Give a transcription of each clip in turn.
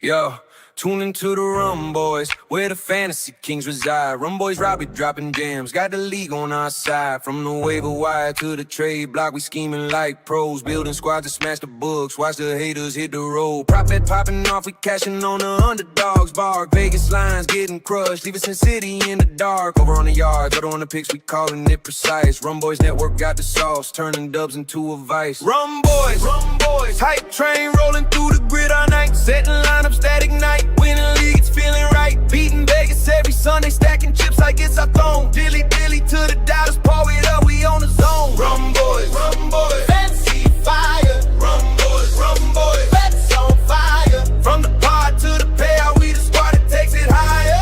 Yo, tune into the Rum Boys, where the fantasy kings reside. Rum Boys Robbie dropping jams, got the league on our side. From the waiver wire to the trade block, we scheming like pros. Building squads to smash the books, watch the haters hit the road. Prop bet popping off, we cashing on the underdogs. Bark, Vegas lines getting crushed, leave us in city in the dark. Over on the yards, out on the picks, we calling it precise. Rum Boys Network got the sauce, turning dubs into a vice. Rum Boys, hype train rolling through the grid all night. Setting lineups that ignite, winning league, it's feeling right. Beating Vegas every Sunday, stacking chips like it's our throne. Dilly to the dollars, pour it up, we on the zone. Rum Boys, fancy fire. Rum Boys, bets on fire. From the pod to the payout, we the squad that takes it higher.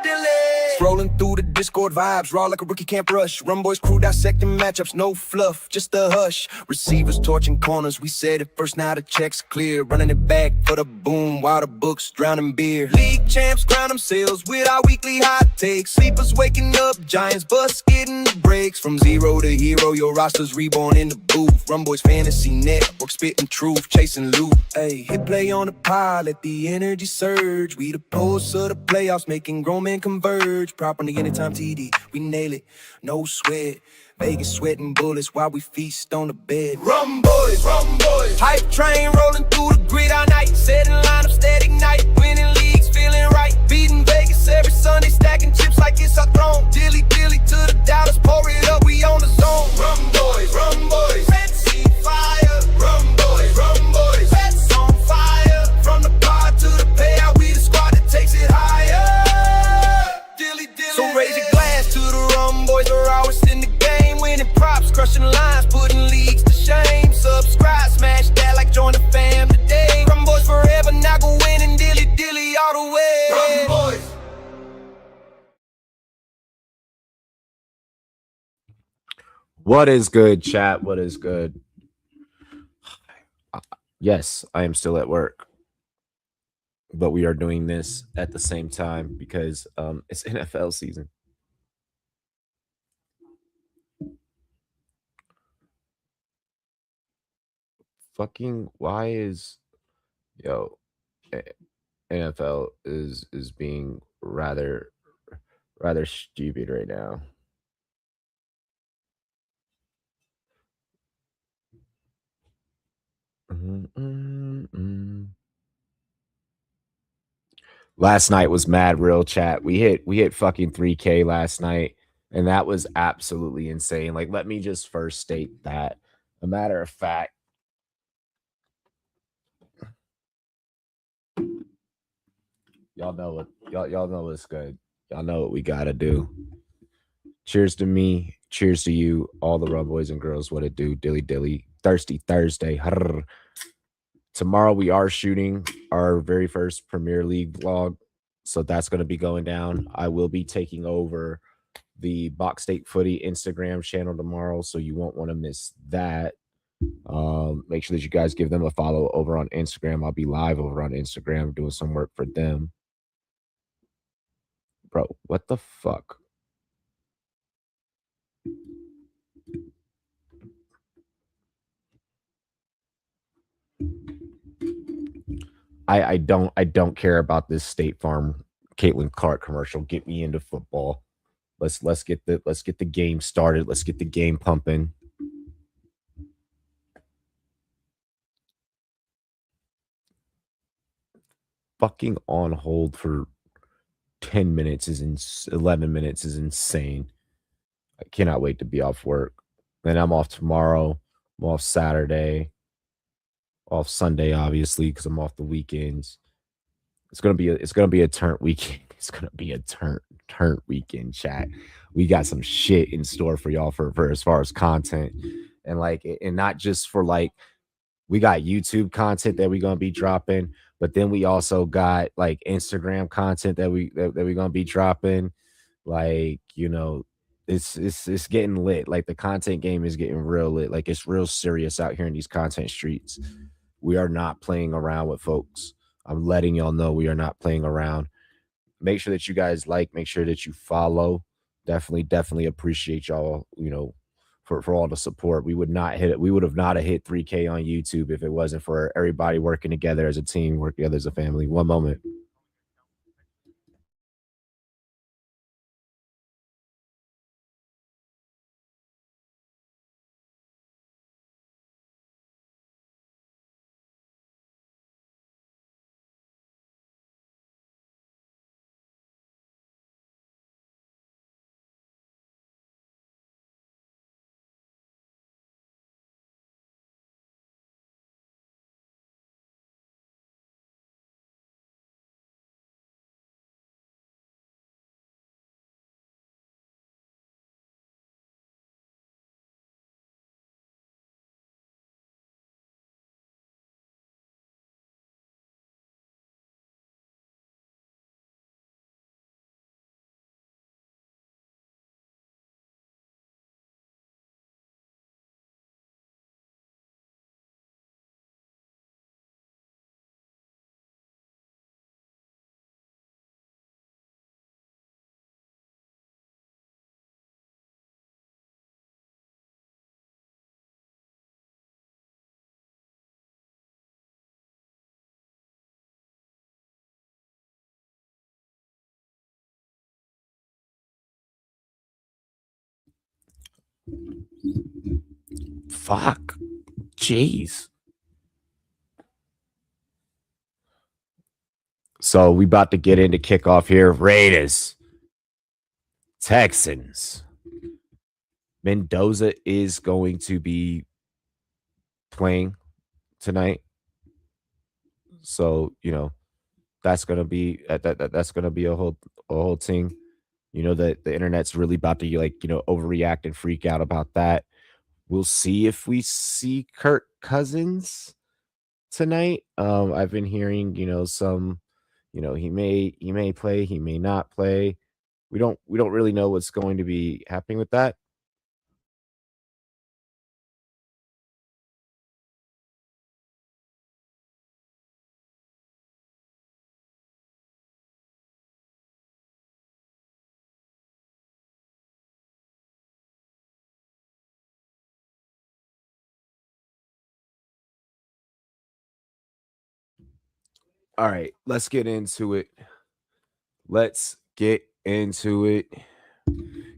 Dilly. Scrolling through the Discord vibes, raw like a rookie can't rush. Rum Boys crew dissecting matchups, no fluff, just a hush. Receivers torching corners, we said it first, now the check's clear. Running it back for the boom, while the books drowning beer. League champs crown themselves with our weekly hot takes. Sleepers waking up, Giants bust getting the breaks. From zero to hero, your roster's reborn in the booth. Rum Boys Fantasy Network, spitting truth, chasing loot. Hey, hit play on the pod, let the energy surge. We the pulse of the playoffs, making grown men converge. Properly anytime TD, we nail it, no sweat. Vegas sweating bullets while we feast on the bed. Rum Boys, hype train rolling through the grid all night. Setting lineups that ignite, winning leagues, feeling right. Beating Vegas every Sunday, stacking chips like it's our throne. Dilly to the dollars, pour it up, we on the zone. Rum Boys, fancy fire. Rum Boys, bets on fire. From the pod to the payout, we the squad that takes it higher. Dilly. So raise your glass to the Rum Boys, they're always in the game. Winning props, crushing lines, putting leagues to shame. Subscribe, smash that like join the fam today. Rum Boys forever, now go winning dilly all the way. Rum Boys. What is good, chat? What is good? Yes, I am still at work, but we are doing this at the same time because it's NFL season. Fucking why is NFL is being rather stupid right now. Last night was mad real, chat. We hit fucking 3K last night, and that was absolutely insane. Like, let me just first state that. A matter of fact, y'all know what's good. Y'all know what we gotta do. Cheers to me. Cheers to you, all the Rum Boys and girls. What it do? Dilly. Thirsty Thursday. Harr. Tomorrow we are shooting our very first Premier League vlog, so that's going to be going down. I will be taking over the Box State Footy Instagram channel tomorrow, so you won't want to miss that. Make sure that you guys give them a follow over on Instagram. I'll be live over on Instagram doing some work for them. Bro, what the fuck? I don't care about this State Farm Caitlin Clark commercial. Get me into football. Let's get the game started. Let's get the game pumping. Fucking on hold for 10 minutes 11 minutes is insane. I cannot wait to be off work. Then I'm off tomorrow. I'm off Saturday. Off Sunday, obviously, because I'm off the weekends. It's gonna be a turnt weekend. It's gonna be a turnt weekend, chat. We got some shit in store for y'all for as far as content, and not just for like, we got YouTube content that we're gonna be dropping, but then we also got like Instagram content that we're gonna be dropping. Like, it's getting lit. Like, the content game is getting real lit. Like, it's real serious out here in these content streets. We are not playing around with folks. I'm letting y'all know we are not playing around. Make sure that you guys make sure that you follow. Definitely appreciate y'all, for all the support. We would not hit it. We would have not have hit 3K on YouTube if it wasn't for everybody working together as a team, working together as a family. One moment. Fuck. Jeez. So we about to get into kickoff here. Raiders. Texans. Mendoza is going to be playing tonight. So, that's gonna be that's gonna be a whole thing. That the internet's really about to overreact and freak out about that. We'll see if we see Kirk Cousins tonight. I've been hearing, some, he may play, he may not play. We don't really know what's going to be happening with that. All right, let's get into it. Let's get into it.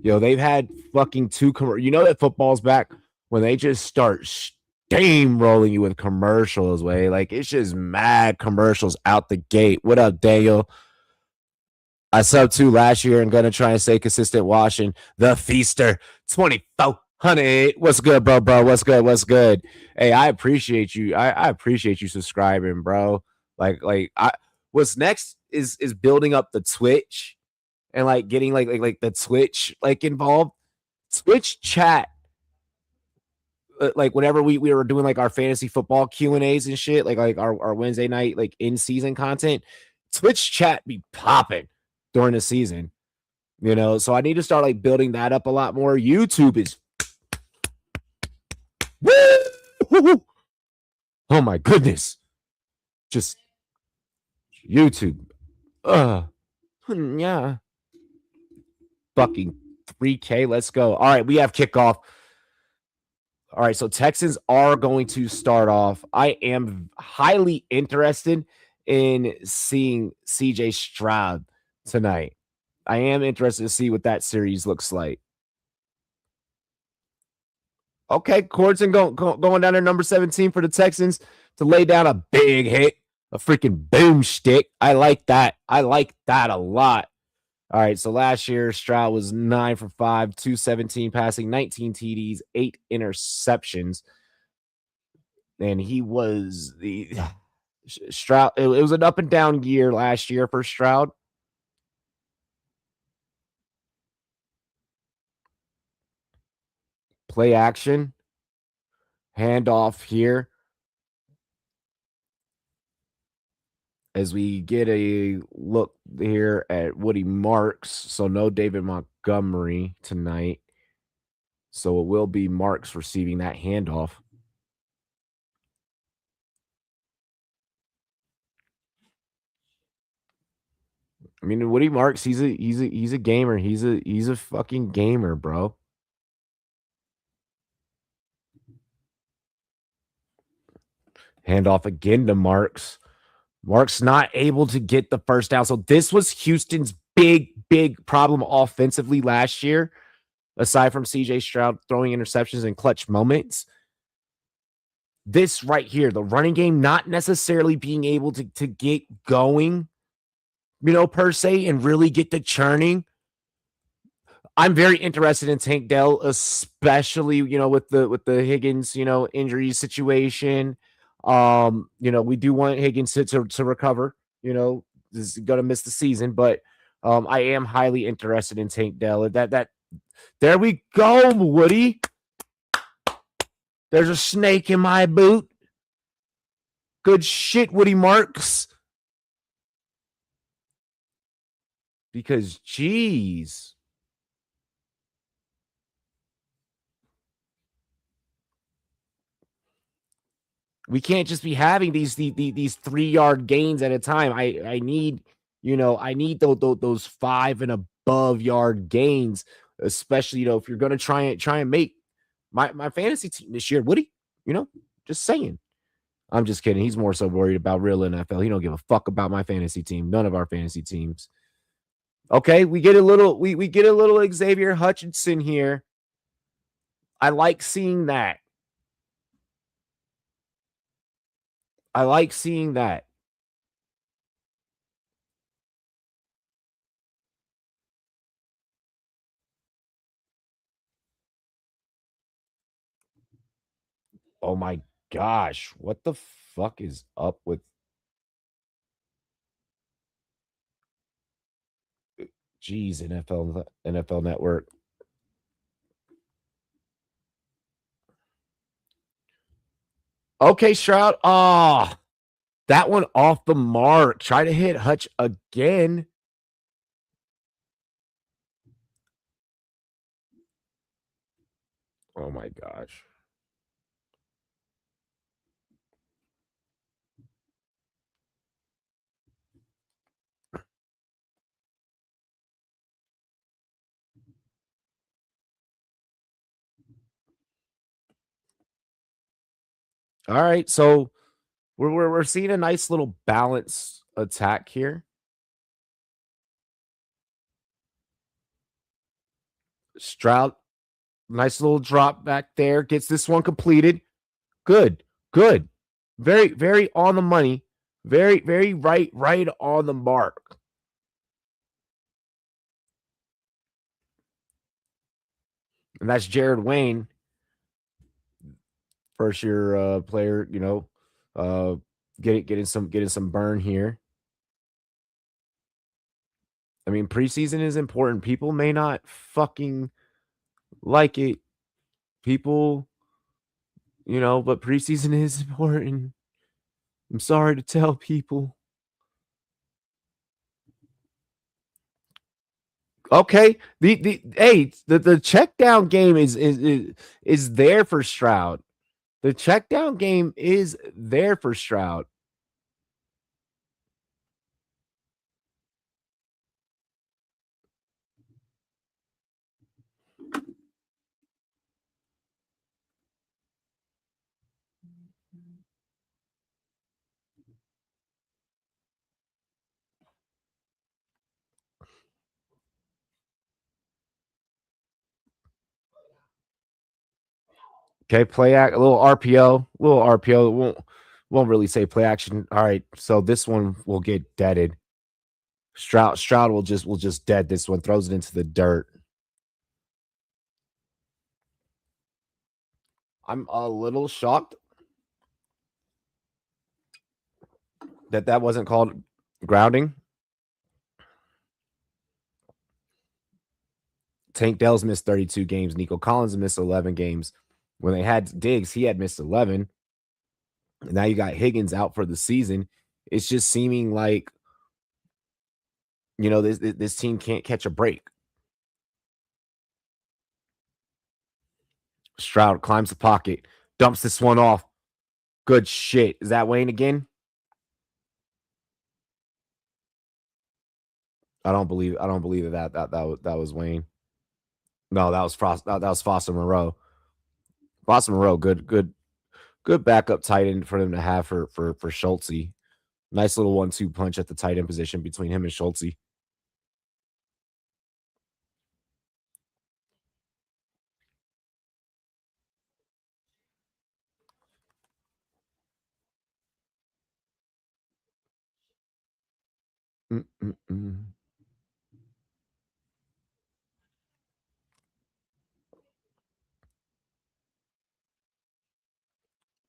They've had fucking two that football's back when they just start steamrolling you with commercials, way. Like, it's just mad commercials out the gate. What up, Daniel? I subbed to last year and gonna try and stay consistent watching The Feaster 2400. What's good, bro? What's good? What's good? Hey, I appreciate you. I appreciate you like what's next is building up the Twitch and getting the Twitch involved. Twitch chat, whenever we were doing our fantasy football Q&As and shit, our Wednesday night in season content, Twitch chat be popping during the season. So I need to start building that up a lot more. YouTube is woo! Oh my goodness. Just YouTube. Yeah. Fucking 3K. Let's go. All right, we have kickoff. All right, so Texans are going to start off. I am highly interested in seeing CJ Stroud tonight. I am interested to see what that series looks like. Okay, Cordson going down there, number 17 for the Texans to lay down a big hit, a freaking boomstick. I like that. I like that a lot. All right, so last year, Stroud was 9 for 5, 217 passing, 19 TDs, 8 interceptions. And he was the Stroud. It was an up and down year last year for Stroud. Play action. Handoff here. As we get a look here at Woody Marks. So no David Montgomery tonight. So it will be Marks receiving that handoff. I mean, Woody Marks, he's a gamer. He's a fucking gamer, bro. Handoff again to Marks. Marks not able to get the first down. So this was Houston's big problem offensively last year, aside from CJ Stroud throwing interceptions in clutch moments. This right here, the running game not necessarily being able to get going, per se, and really get the churning. I'm very interested in Tank Dell, especially, with the Higgins, injury situation. We do want Higgins to recover, is gonna miss the season, but I am highly interested in Tank Dell. That there we go, Woody. There's a snake in my boot. Good shit, Woody Marks. Because, geez. We can't just be having these 3-yard gains at a time. I need, those 5 and above yard gains, especially, if you're going to try and make my fantasy team this year. Woody, just saying. I'm just kidding. He's more so worried about real NFL. He don't give a fuck about my fantasy team. None of our fantasy teams. Okay, we get a little Xavier Hutchinson here. I like seeing that. Oh my gosh. What the fuck is up with Jeez, NFL Network. Okay, Stroud. That one off the mark. Try to hit Hutch again. Oh my gosh. All right, so we're seeing a nice little balance attack here. Stroud, nice little drop back there. Gets this one completed. Good. Very, very on the money. Very, very right on the mark. And that's Jared Wayne, first year player, getting some burn here. I mean, preseason is important. People may not fucking like it. People, but preseason is important. I'm sorry to tell people. Okay, the check down game is there for Stroud. The check down game is there for Stroud. Okay, a little RPO, Won't really say play action. All right, so this one will get deaded. Stroud will just dead this one. Throws it into the dirt. I'm a little shocked that wasn't called grounding. Tank Dell's missed 32 games. Nico Collins missed 11 games. When they had Diggs, he had missed 11. And now you got Higgins out for the season. It's just seeming like, this team can't catch a break. Stroud climbs the pocket, dumps this one off. Good shit. Is that Wayne again? I don't believe that was Wayne. No, that was Frost. That was Foster Moreau. Foster Moreau, good Good backup tight end for them to have for Schultz. Nice little 1-2 punch at the tight end position between him and Schultz. Mm-mm-mm.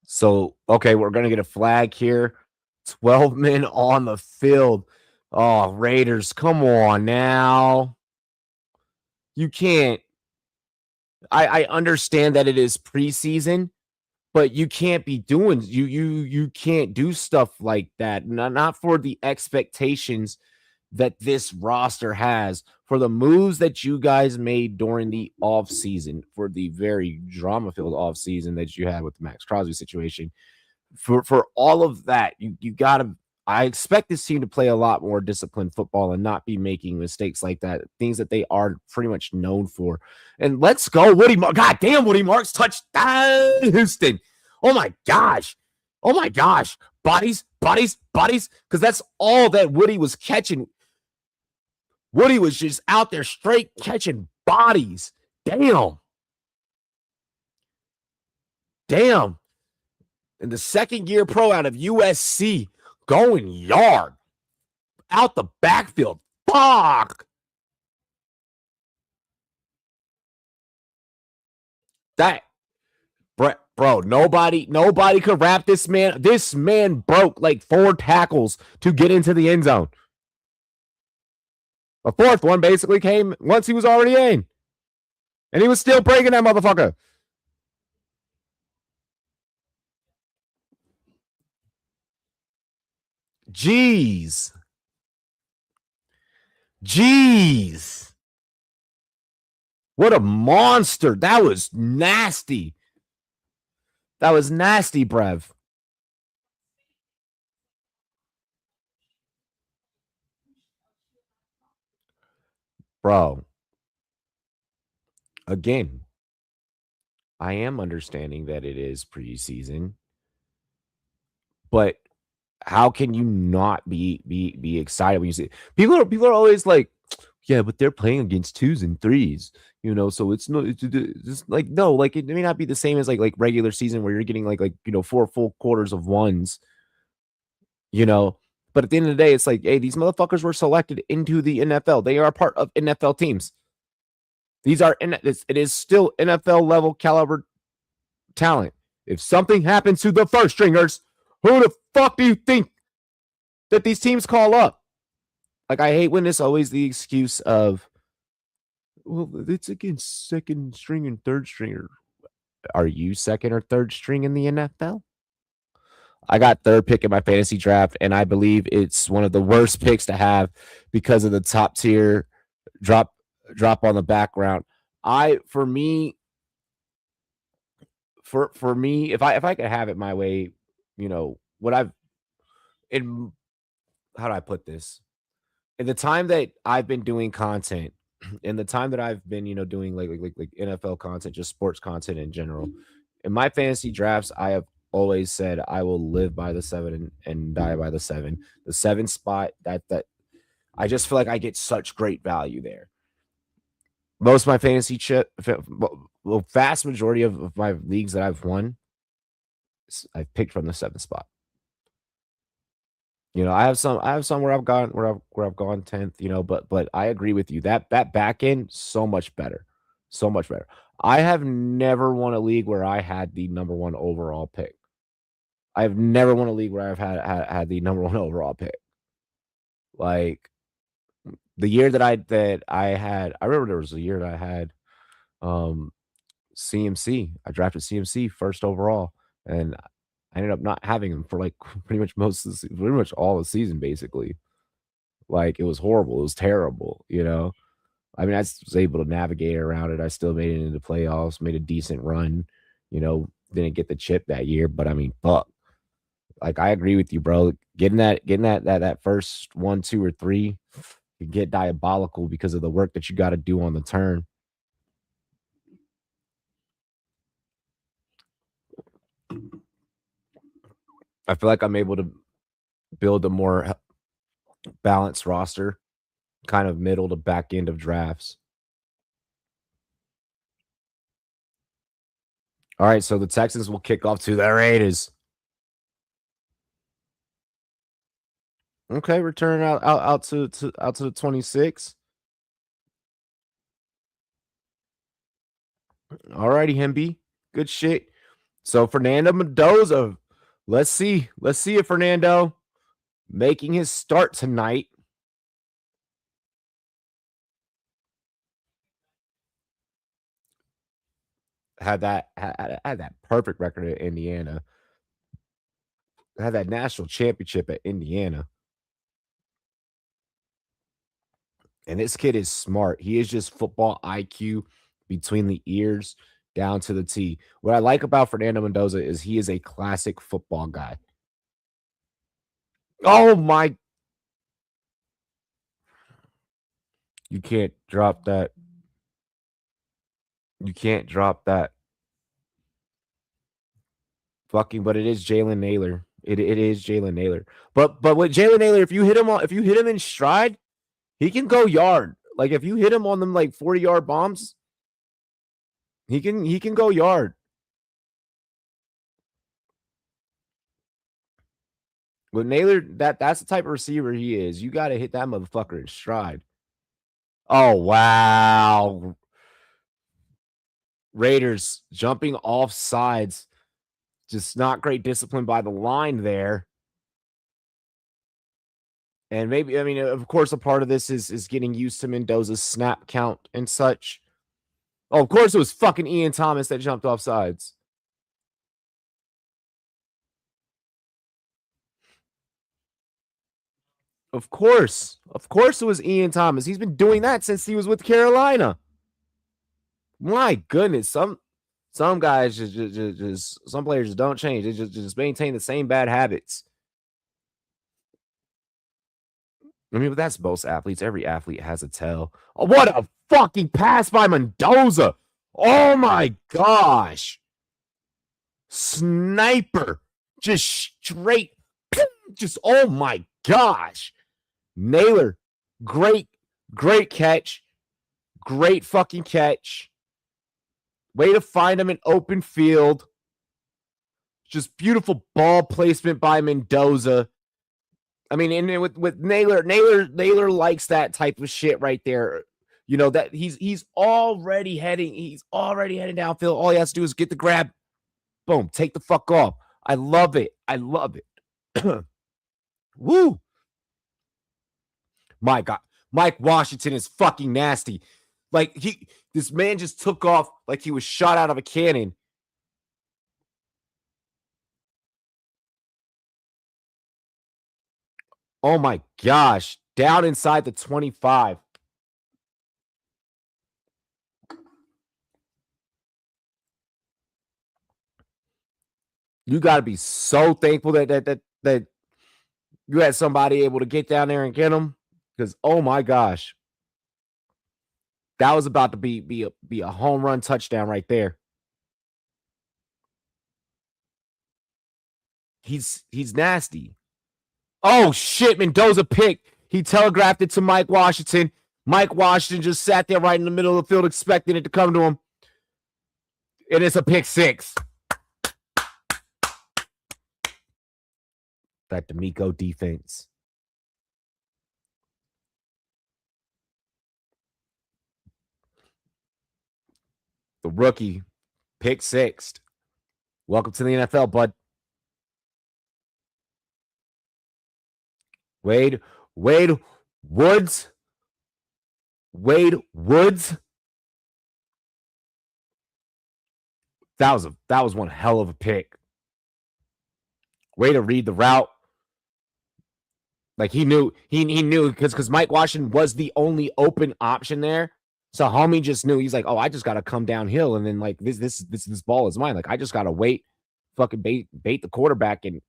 So, okay, we're going to get a flag here. 12 men on the field. Oh, Raiders, come on now. You can't. I understand that it is preseason, but you can't be doing you can't do stuff like that. Not for the expectations that this roster has, for the moves that you guys made during the off season, for the very drama filled off season that you had with the Max Crosby situation. For all of that, you gotta. I expect this team to play a lot more disciplined football and not be making mistakes like that, things that they are pretty much known for. And let's go, Woody. God damn, Woody Marks touchdown, Houston. Oh my gosh. Oh my gosh. Bodies, bodies, bodies. Because that's all that Woody was catching. Woody was just out there straight catching bodies. Damn. Damn. And the second year pro out of USC going yard out the backfield. Fuck. That, bro, nobody could wrap this man. This man broke like 4 tackles to get into the end zone. A fourth one basically came once he was already in. And he was still breaking that motherfucker. Jeez. Jeez. What a monster. That was nasty. That was nasty, Brev. Bro. Again, I am understanding that it is preseason, but how can you not be excited when you see people are always like, yeah, but they're playing against 2s and 3s, so it's no, it's just like, no, like it may not be the same as like regular season where you're getting like 4 full quarters of ones, you know. But at the end of the day, it's like, hey, these motherfuckers were selected into the NFL. They are part of NFL teams. These are it is still NFL level caliber talent. If something happens to the first stringers, who the fuck do you think that these teams call up? Like, I hate when it's always the excuse of, well, it's against second string and third stringer. Are you second or third string in the NFL? I got third pick in my fantasy draft, and I believe it's one of the worst picks to have because of the top tier drop on the background. For me, if I could have it my way, what I've in how do I put this? In the time that I've been doing content, in the time that I've been, doing like NFL content, just sports content in general, in my fantasy drafts, I have always said I will live by the 7 and die by the 7. The 7 spot, that I just feel like I get such great value there. Most of my fantasy vast majority of my leagues that I've won, I've picked from the 7 spot. I have some where I've gone 10th, but I agree with you. That back end, so much better. So much better. I have never won a league where I had the number 1 overall pick. I've never won a league where I've had the number 1 overall pick. Like, the year that I had, I remember there was a year that I had CMC. I drafted CMC first overall, and I ended up not having him for like pretty much all the season, basically. Like, it was horrible. It was terrible. I mean, I was able to navigate around it. I still made it into playoffs, made a decent run, didn't get the chip that year, but I mean, fuck. Like, I agree with you, bro. Getting that first 1, 2, or 3 can get diabolical because of the work that you got to do on the turn. I feel like I'm able to build a more balanced roster, kind of middle to back end of drafts. All right, so the Texans will kick off to the Raiders. Okay, return out to the 26. All righty, Hemby. Good shit. So Fernando Mendoza. Let's see. Let's see if Fernando making his start tonight. Had that perfect record at Indiana. Had that national championship at Indiana. And this kid is smart. He is just football IQ between the ears down to the T. What I like about Fernando Mendoza is he is a classic football guy. Oh my. You can't drop that. You can't drop that. Fucking, but it is Jalen Naylor. It is Jalen Naylor. But with Jalen Naylor, if you hit him in stride, he can go yard. Like if you hit him on them like 40-yard bombs, he can go yard. With Naylor, that's the type of receiver he is. You got to hit that motherfucker in stride. Oh wow. Raiders jumping off sides. Just not great discipline by the line there. And maybe, I mean, of course, a part of this is getting used to Mendoza's snap count and such. Oh, of course, it was fucking Ian Thomas that jumped off sides. Of course it was Ian Thomas. He's been doing that since he was with Carolina. My goodness, some guys just some players just don't change. They just maintain the same bad habits. I mean, but that's most athletes. Every athlete has a tell. Oh, what a fucking pass by Mendoza. Oh my gosh. Sniper. Just straight. Just, oh my gosh. Naylor. Great catch. Great fucking catch. Way to find him in open field. Just beautiful ball placement by Mendoza. I mean, and with Naylor likes that type of shit right there. You know that he's already heading downfield. All he has to do is get the grab, boom, take the fuck off. I love it. Woo! My God, Mike Washington is fucking nasty. Like this man just took off like he was shot out of a cannon. Oh my gosh, down inside the 25. You got to be so thankful that you had somebody able to get down there and get him, because oh my gosh, that was about to be a home run touchdown right there. He's nasty. Oh shit, Mendoza picked. He telegraphed it to Mike Washington. Mike Washington just sat there right in the middle of the field expecting it to come to him. And it's a pick six. That D'Amico defense. The rookie, pick six. Welcome to the NFL, bud. Wade Woods. That was one hell of a pick. Way to read the route. Like he knew because Mike Washington was the only open option there. So homie just knew. He's like, oh, I just gotta come downhill, and then like this ball is mine. Like I just gotta wait, fucking bait the quarterback, and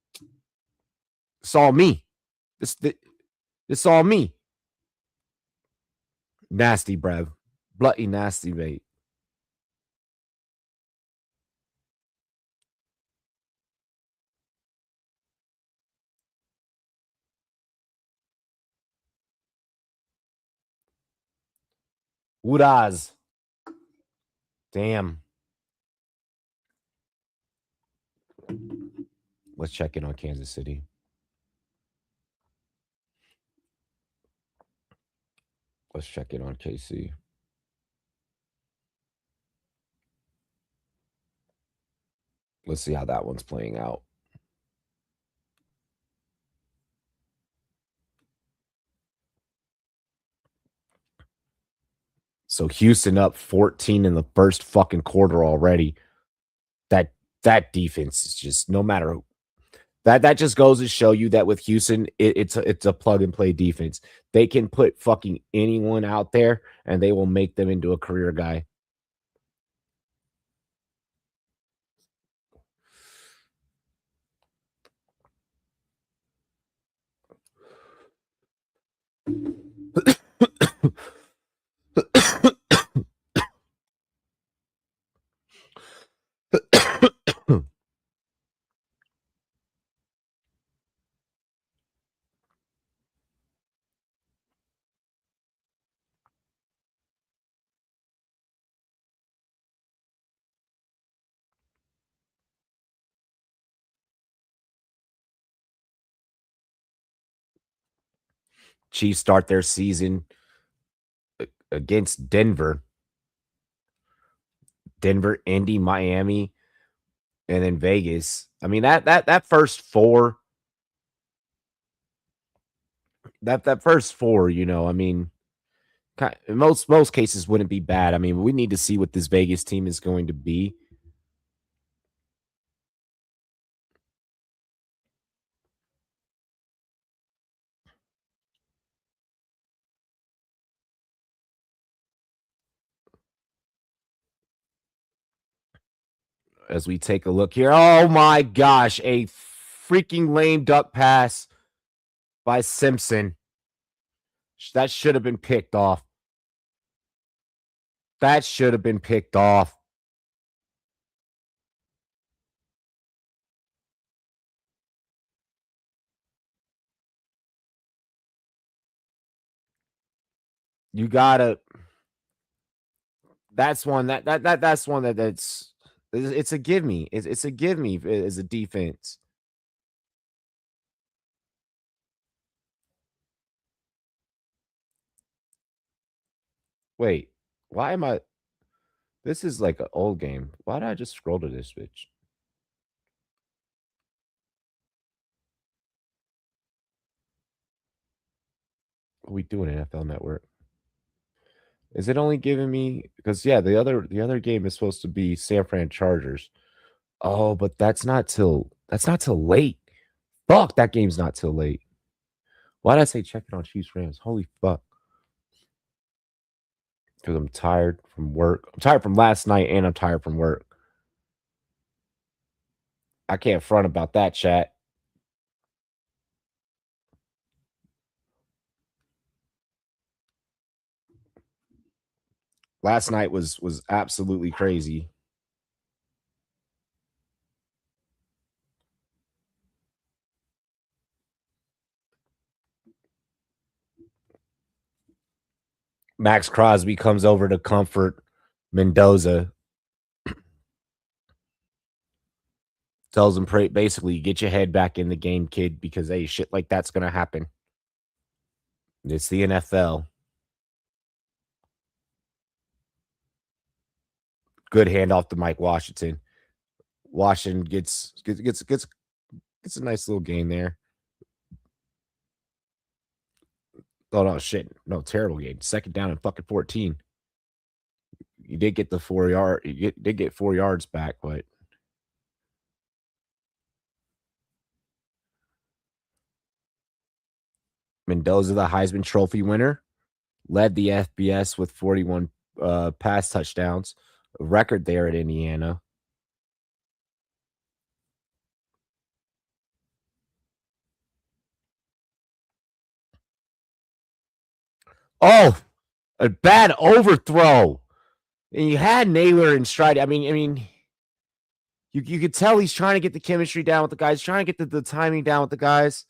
saw me. This saw me. Nasty, bruv. Bloody nasty, mate. Uraz. Damn. Let's check in on Kansas City. Let's check in on KC. Let's see how that one's playing out. So Houston up 14 in the first fucking quarter already. That defense is just no matter that just goes to show you that with Houston, it's a plug and play defense. They can put fucking anyone out there and they will make them into a career guy. Chiefs start their season against Denver, Indy, Miami, and then Vegas. I mean that first four, that first four, you know, I mean, in most cases wouldn't be bad. I mean, we need to see what this Vegas team is going to be. As we take a look here. Oh my gosh, a freaking lame duck pass by Simpson. That should have been picked off. That should have been picked off. You gotta. That's one that's one that's it's a give me. It's a give me as a defense. Wait, why am I? This is like an old game. Why did I just scroll to this bitch? What are we doing, NFL Network? Is it only giving me because yeah, the other game is supposed to be San Fran Chargers. Oh, but that's not till late. Fuck, that game's not till late. Why did I say check it on Chiefs Rams? Holy fuck. Because I'm tired from work. I'm tired from last night and I'm tired from work. I can't front about that, chat. Last night was absolutely crazy. Max Crosby comes over to comfort Mendoza. Tells him basically get your head back in the game, kid, because hey, shit like that's gonna happen. It's the NFL. Good handoff to Mike Washington. Washington gets a nice little gain there. Oh no, shit. No, terrible game. Second down and fucking 14. You did get the 4 yard. You did get 4 yards back, but Mendoza, the Heisman Trophy winner, led the FBS with 41 pass touchdowns, a record there at Indiana. Oh, a bad overthrow. And you had Naylor in stride. I mean, you could tell he's trying to get the chemistry down with the guys, trying to get the timing down with the guys.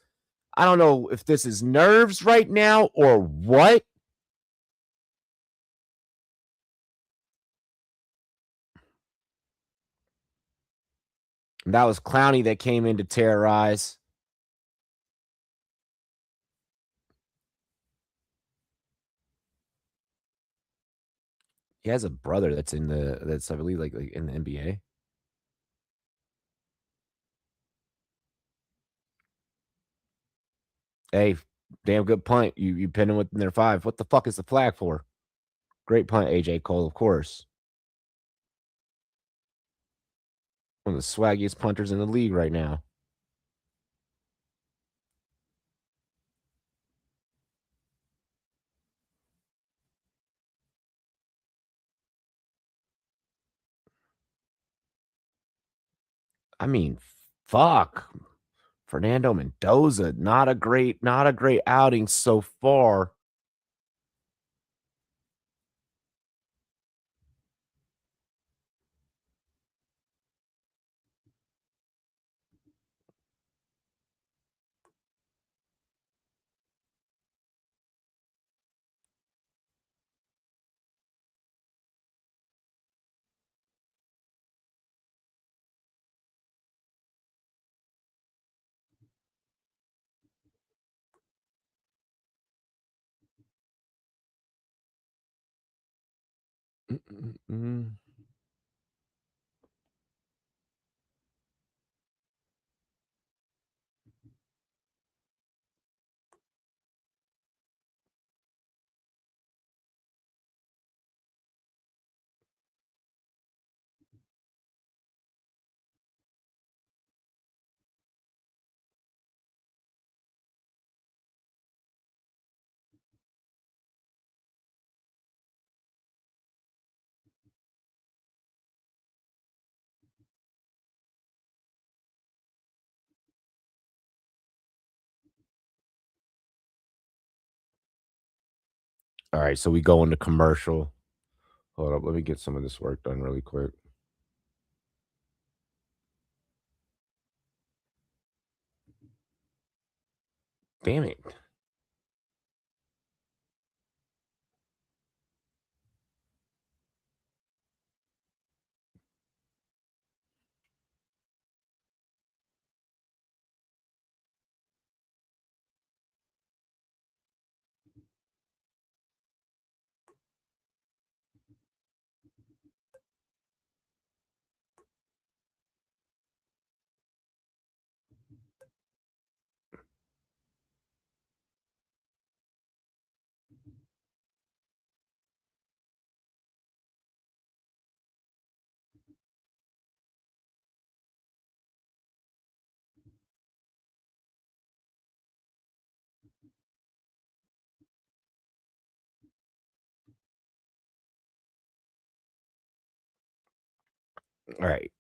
I don't know if this is nerves right now or what. And that was Clowney that came in to terrorize. He has a brother that's I believe like in the NBA. Hey, damn good punt. You pin him within their 5. What the fuck is the flag for? Great punt, AJ Cole, of course. One of the swaggiest punters in the league right now. I mean, fuck. Fernando Mendoza, not a great outing so far. Mm-mm-mm. All right, so we go into commercial. Hold up, let me get some of this work done really quick. Damn it. All right.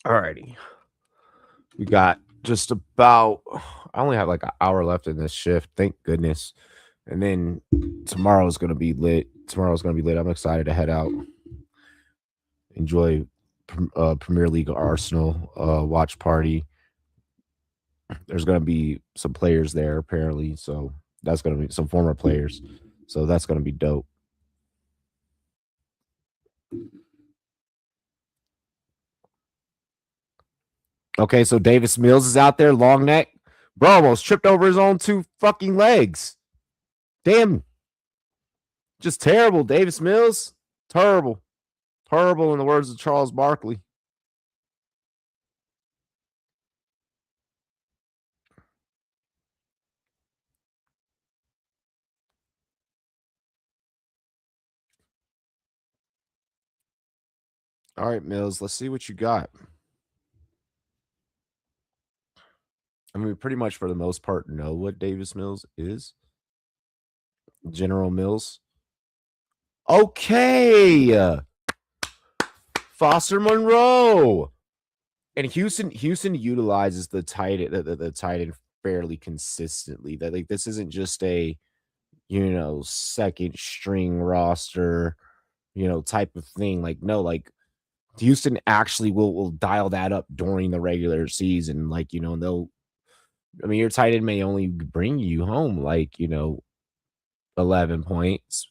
All righty. We got just about I only have like an hour left in this shift. Thank goodness. And then tomorrow's gonna be lit. I'm excited to head out. Enjoy Premier League Arsenal watch party. There's gonna be some players there apparently, so that's gonna be some former players. So that's gonna be dope. Okay, so Davis Mills is out there, long neck. Bro almost tripped over his own 2 fucking legs. Damn. Just terrible, Davis Mills. Terrible. Terrible in the words of Charles Barkley. All right, Mills, let's see what you got. I mean, we pretty much for the most part know what Davis Mills is. General Mills. Okay. Foster Monroe. And Houston utilizes the tight end fairly consistently. That like this isn't just a second string roster, type of thing. Like no, like Houston actually will dial that up during the regular season. Like, and your tight end may only bring you home like, 11 points,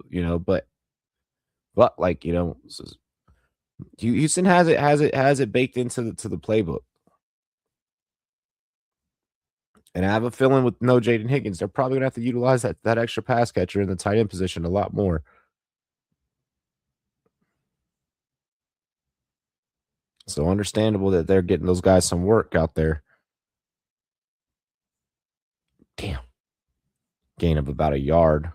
but like, Houston has it baked into the playbook. And I have a feeling with no Jaden Higgins, they're probably gonna have to utilize that extra pass catcher in the tight end position a lot more. So understandable that they're getting those guys some work out there. Damn. Gain of about a yard.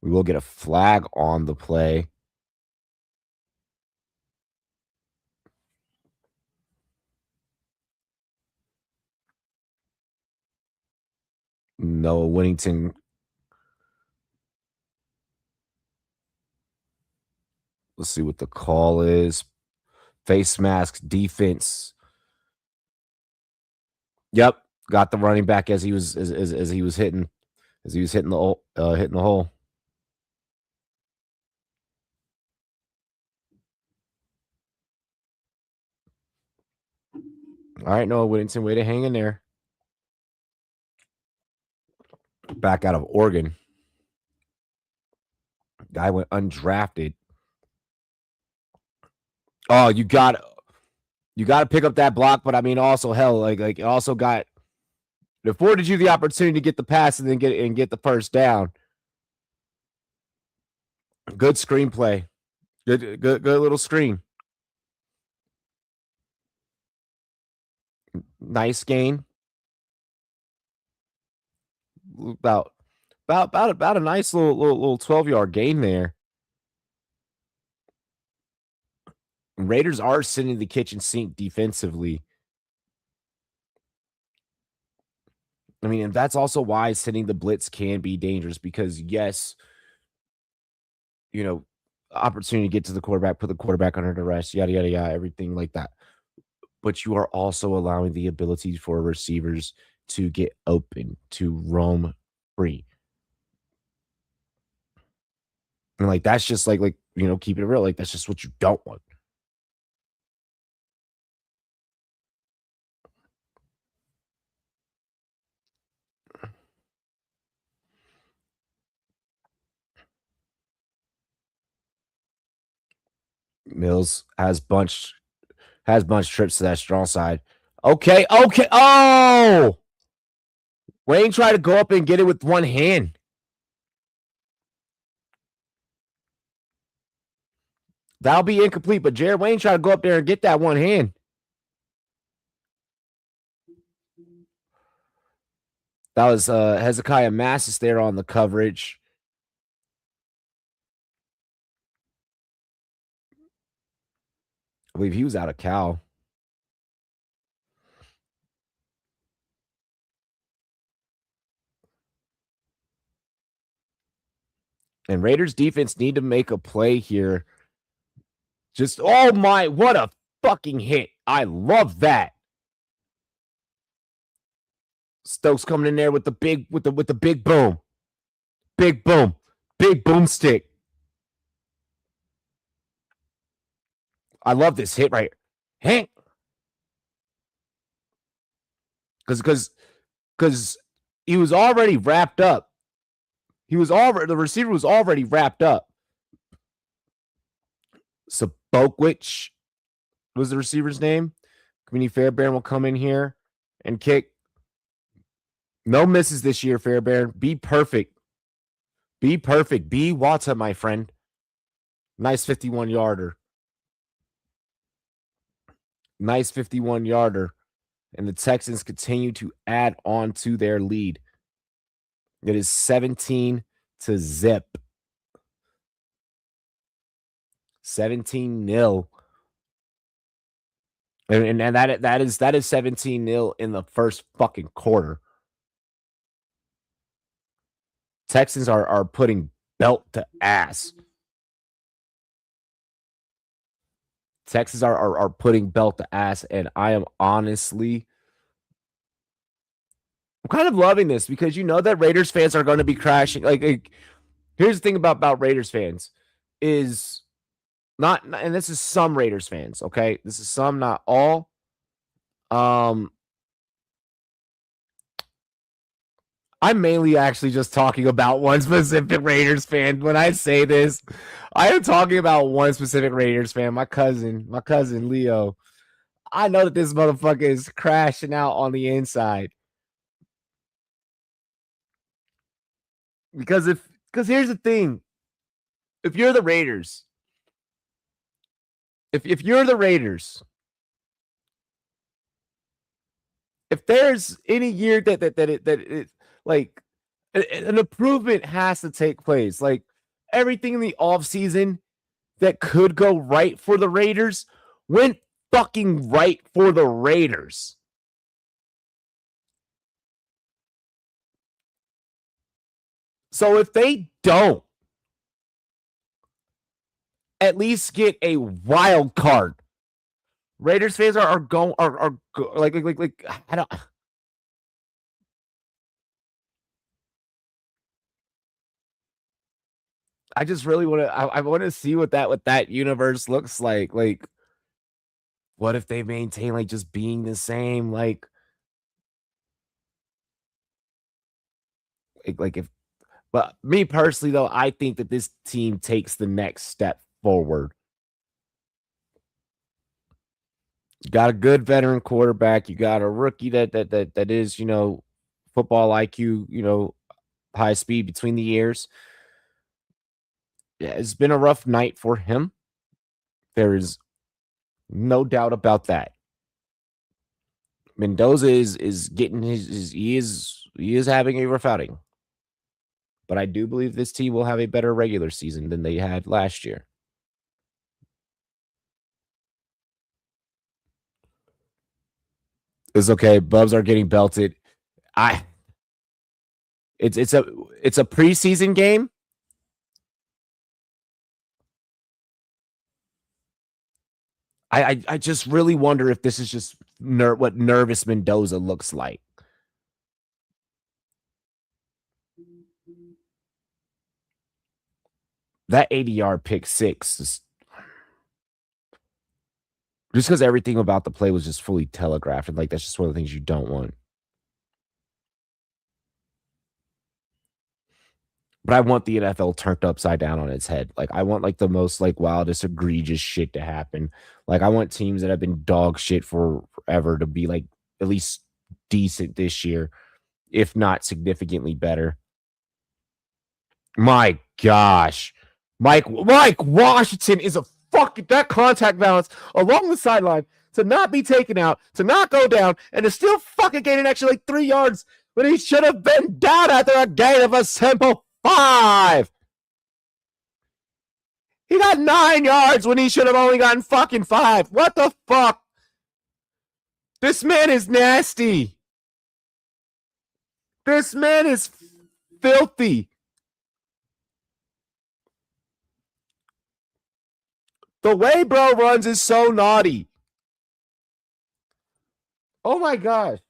We will get a flag on the play. Noah Winnington. Let's see what the call is. Face mask defense. Yep, got the running back as he was as he was hitting the hole. All right, Noah Whittington, way to hang in there. Back out of Oregon. Guy went undrafted. Oh, you got to pick up that block, but I mean, also hell, like it also got it afforded you the opportunity to get the pass and then get the first down. Good screenplay. Good little screen. Nice gain. About a nice little 12-yard gain there. Raiders are sitting the kitchen sink defensively. I mean, and that's also why sending the blitz can be dangerous because yes, opportunity to get to the quarterback, put the quarterback under duress, yada yada yada, everything like that. But you are also allowing the ability for receivers to get open, to roam free. And like that's just like keep it real. Like that's just what you don't want. Mills has bunch trips to that strong side. Okay. Oh, Wayne tried to go up and get it with one hand. That'll be incomplete, but Jared Wayne tried to go up there and get that one hand. That was Hezekiah Massis there on the coverage. I believe he was out of Cal. And Raiders defense need to make a play here. Just oh my, what a fucking hit. I love that. Stokes coming in there with the big with the big boom. Big boom. Big boomstick. I love this hit right here. Hank. Because he was already wrapped up. The receiver was already wrapped up. Sabokwich was the receiver's name. Community Fairbairn will come in here and kick. No misses this year, Fairbairn. Be perfect. Be perfect. Be Wata, my friend. Nice 51-yarder. Nice 51-yarder. And the Texans continue to add on to their lead. It is 17-0. 17-0. And that is 17-0 in the first fucking quarter. Texans are putting belt to ass. Texans are putting belt to ass, and I am honestly I'm kind of loving this because you know that Raiders fans are going to be crashing. Like here's the thing about Raiders fans is not, and this is some Raiders fans, okay? This is some, not all. Um, I'm mainly actually just talking about one specific Raiders fan. When I say this, I am talking about one specific Raiders fan, my cousin Leo. I know that this motherfucker is crashing out on the inside. Because here's the thing. If you're the Raiders, if you're the Raiders, if there's any year that like an improvement has to take place, like everything in the offseason that could go right for the Raiders went fucking right for the Raiders. So if they don't at least get a wild card, Raiders fans are going are like I don't. I just really want to. I want to see what that universe looks like. Like, what if they maintain like just being the same? Like if. But me personally, though, I think that this team takes the next step forward. You got a good veteran quarterback. You got a rookie that is, football IQ, high speed between the ears. Yeah, it's been a rough night for him. There is no doubt about that. Mendoza is getting he is having a rough outing. But I do believe this team will have a better regular season than they had last year. It's okay. Bubs are getting belted. It's a preseason game. I just really wonder if this is just what nervous Mendoza looks like. That 80-yard pick six is just because everything about the play was just fully telegraphed. And like, that's just one of the things you don't want. But I want the NFL turned upside down on its head. Like, I want like the most like wildest, egregious shit to happen. Like, I want teams that have been dog shit for forever to be like at least decent this year, if not significantly better. My gosh. Mike Washington is a fucking that contact balance along the sideline to not be taken out, to not go down, and to still fucking gain an extra like 3 yards when he should have been down after a gain of a simple 5. He got 9 yards when he should have only gotten fucking 5. What the fuck? This man is nasty. This man is filthy. The way bro runs is so naughty. Oh my gosh.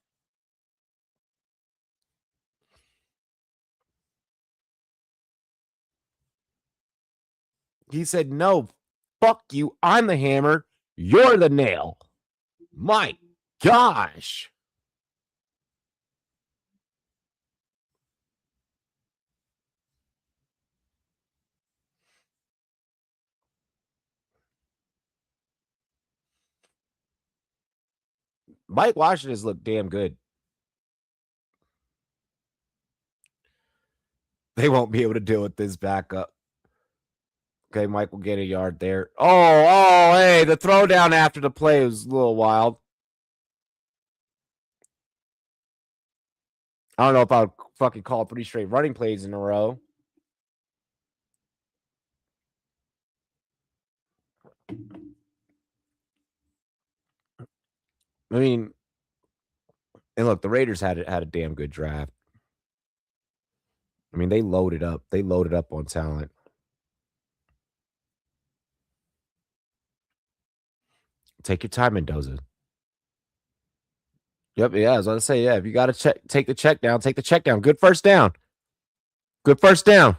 He said, no, fuck you. I'm the hammer. You're the nail. My gosh. Mike Washington has looked damn good. They won't be able to deal with this backup. Okay, Mike will get a yard there. Hey, the throwdown after the play was a little wild. I don't know if I'll fucking call 3 straight running plays in a row. I mean, and look, the Raiders had a damn good draft. I mean, they loaded up. They loaded up on talent. Take your time, Mendoza. Yep, yeah, I was gonna say, yeah, if you gotta take the check down, take the check down. Good first down. Good first down.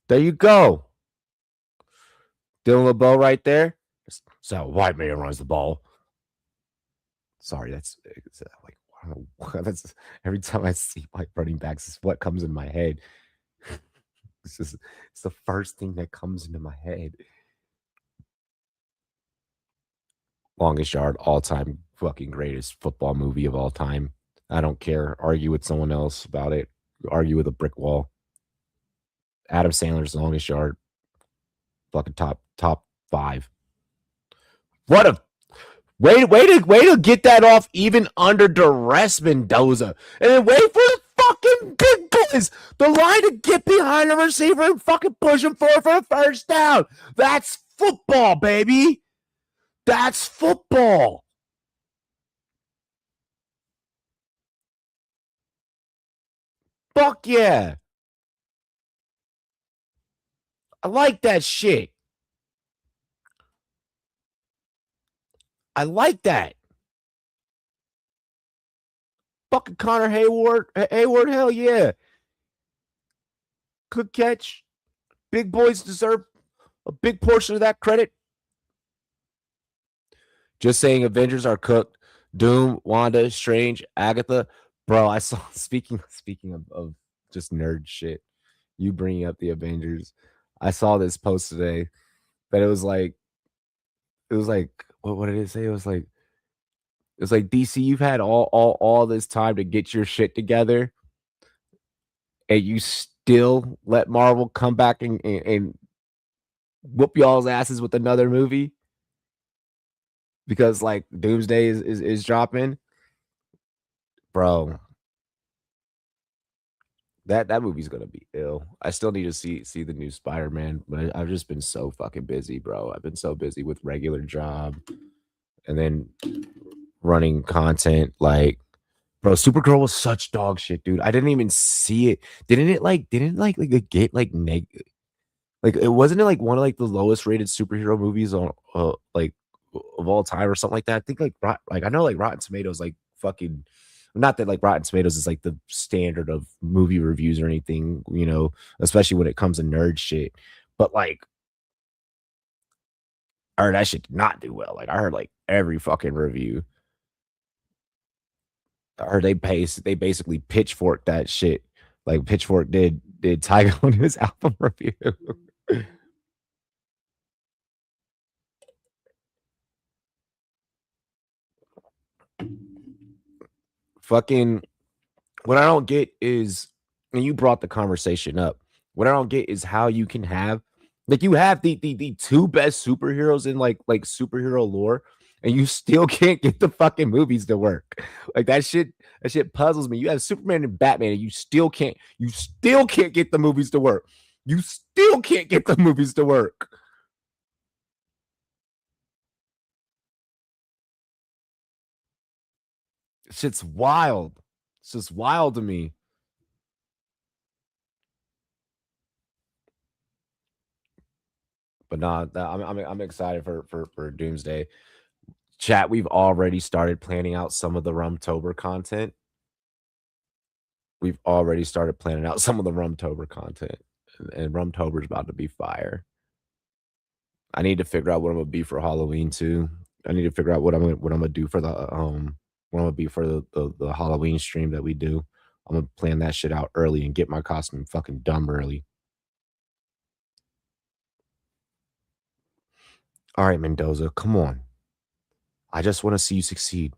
There you go. Dylan LeBeau right there. So white man runs the ball. Sorry, that's like wow, that's every time I see white running backs, is what comes in my head. It's the first thing that comes into my head. Longest Yard, all time fucking greatest football movie of all time. I don't care. Argue with someone else about it. Argue with a brick wall. Adam Sandler's Longest Yard, fucking top 5. What a way to get that off even under duress, Mendoza, and then wait for the fucking big boys, the line to get behind the receiver and fucking push him for a first down. That's football, baby. That's football. Fuck yeah. I like that shit. I like that. Fucking Connor Hayward, hell yeah. Good catch. Big boys deserve a big portion of that credit. Just saying Avengers are cooked. Doom, Wanda, Strange, Agatha. Bro, I saw speaking of just nerd shit. You bringing up the Avengers. I saw this post today that it was like what did it say? It was like DC, you've had all this time to get your shit together, and you still let Marvel come back and whoop y'all's asses with another movie because like Doomsday is dropping. Bro, that movie's gonna be ill. I still need to see the new Spider-Man, but I've just been so fucking busy, bro. I've been so busy with regular job and then running content. Like, bro, Supergirl was such dog shit, dude. I didn't even see it. Didn't get like like it wasn't it like one of like the lowest rated superhero movies on like of all time or something like that. I think like I know like Rotten Tomatoes like fucking not that like Rotten Tomatoes is like the standard of movie reviews or anything, you know, especially when it comes to nerd shit. But like I heard that shit did not do well. Like I heard like every fucking review. I heard they basically pitchforked that shit. Like Pitchfork did Tyga on his album review. Fucking what I don't get is, and you brought the conversation up. What I don't get is how you can have like you have the two best superheroes in like superhero lore, and you still can't get the fucking movies to work. Like that shit puzzles me. You have Superman and Batman, and you still can't get the movies to work. You still can't get the movies to work. Shit's wild. It's just wild to me. But nah, I'm excited for Doomsday. Chat, we've already started planning out some of the Rumtober content. We've already started planning out some of the Rumtober content, and Rumtober's about to be fire. I need to figure out what I'm gonna be for Halloween too. I need to figure out what I'm gonna do for the what I'm gonna be for the Halloween stream that we do. I'm gonna plan that shit out early and get my costume fucking dumb early. All right, Mendoza, come on. I just want to see you succeed.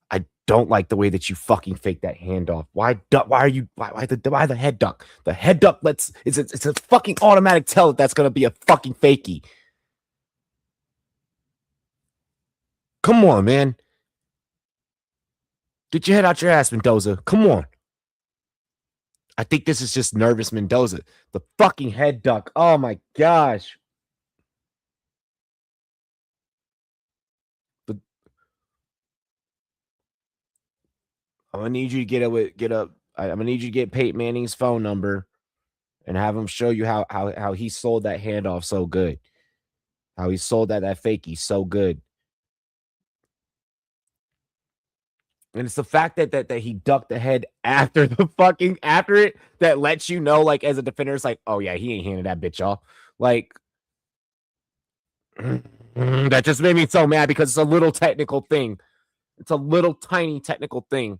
I don't like the way that you fucking fake that handoff. Why are you why the head duck? The head duck it's a fucking automatic tell that that's gonna be a fucking fakie. Come on, man. Get your head out your ass, Mendoza. Come on. I think this is just nervous Mendoza. The fucking head duck. Oh my gosh. The, I'm gonna need you to I'm gonna need you to get Peyton Manning's phone number and have him show you how he sold that handoff so good. How he sold that fake. He's so good. And it's the fact that he ducked the head after after it that lets you know, like, as a defender, it's like, oh yeah, he ain't handing that bitch off. Like, that just made me so mad because it's a little technical thing. It's a little tiny technical thing.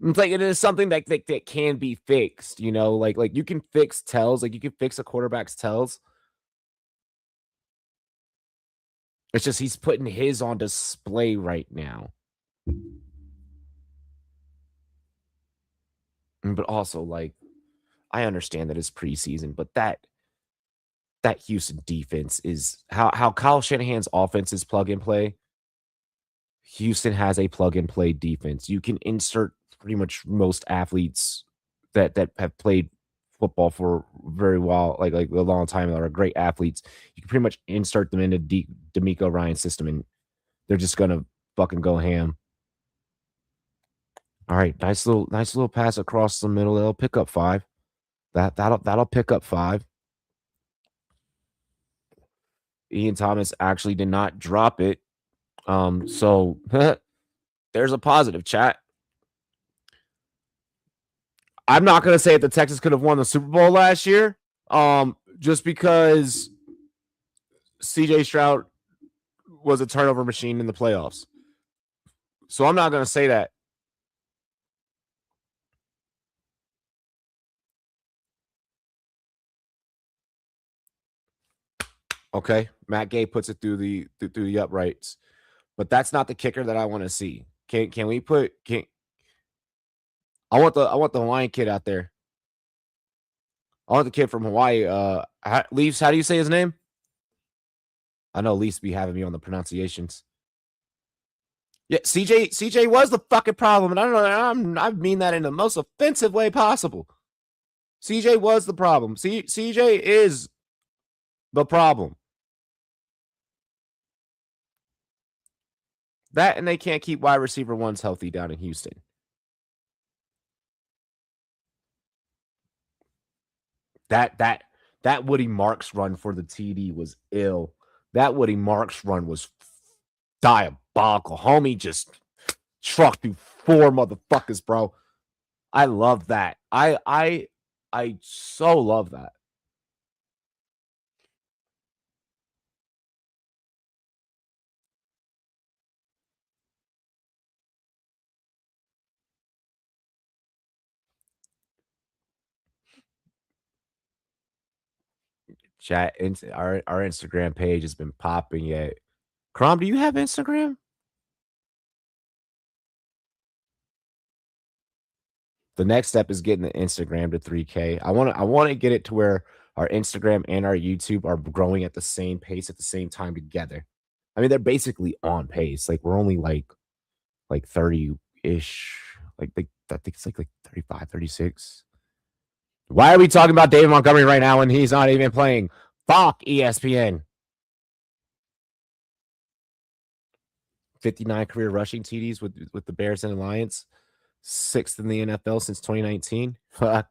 It's like it is something that can be fixed, you know, like you can fix tells, like you can fix a quarterback's tells. It's just he's putting his on display right now. But also, like, I understand that it's preseason, but that Houston defense is how Kyle Shanahan's offense is plug and play. Houston has a plug and play defense. You can insert pretty much most athletes that have played football for very well, like a long time, that are great athletes. You can pretty much insert them into D'Amico Ryan's system, and they're just gonna fucking go ham. All right, nice little pass across the middle. They'll pick up 5. That'll pick up 5. Ian Thomas actually did not drop it. So there's a positive, chat. I'm not gonna say that the Texans could have won the Super Bowl last year. Just because CJ Stroud was a turnover machine in the playoffs. So I'm not gonna say that. Okay, Matt Gay puts it through the uprights, but that's not the kicker that I want to see. Can we put? I want the Hawaiian kid out there. I want the kid from Hawaii. Leafs. How do you say his name? I know Leafs be having me on the pronunciations. Yeah, CJ was the fucking problem, and I don't know. I mean that in the most offensive way possible. CJ was the problem. CJ is the problem. That, and they can't keep wide receiver ones healthy down in Houston. That Woody Marks run for the TD was ill. That Woody Marks run was diabolical. Homie just trucked through 4 motherfuckers, bro. I love that. I so love that. Chat, our Instagram page has been popping yet. Crom, do you have Instagram? The next step is getting the Instagram to 3K. I want to get it to where our Instagram and our YouTube are growing at the same pace at the same time together. I mean, they're basically on pace. Like, we're only like 30-ish. Like I think it's like 35, 36. Why are we talking about David Montgomery right now when he's not even playing? Fuck ESPN. 59 career rushing TDs with the Bears and Lions. 6th in the NFL since 2019. Fuck.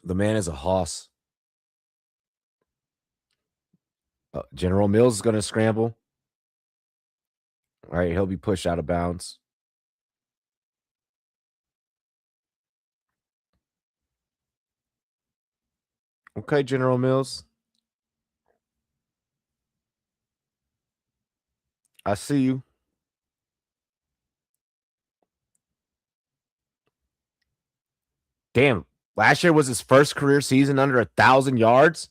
The man is a hoss. General Mills is going to scramble. All right, he'll be pushed out of bounds. Okay, General Mills. I see you. Damn, last year was his first career season under 1,000 yards.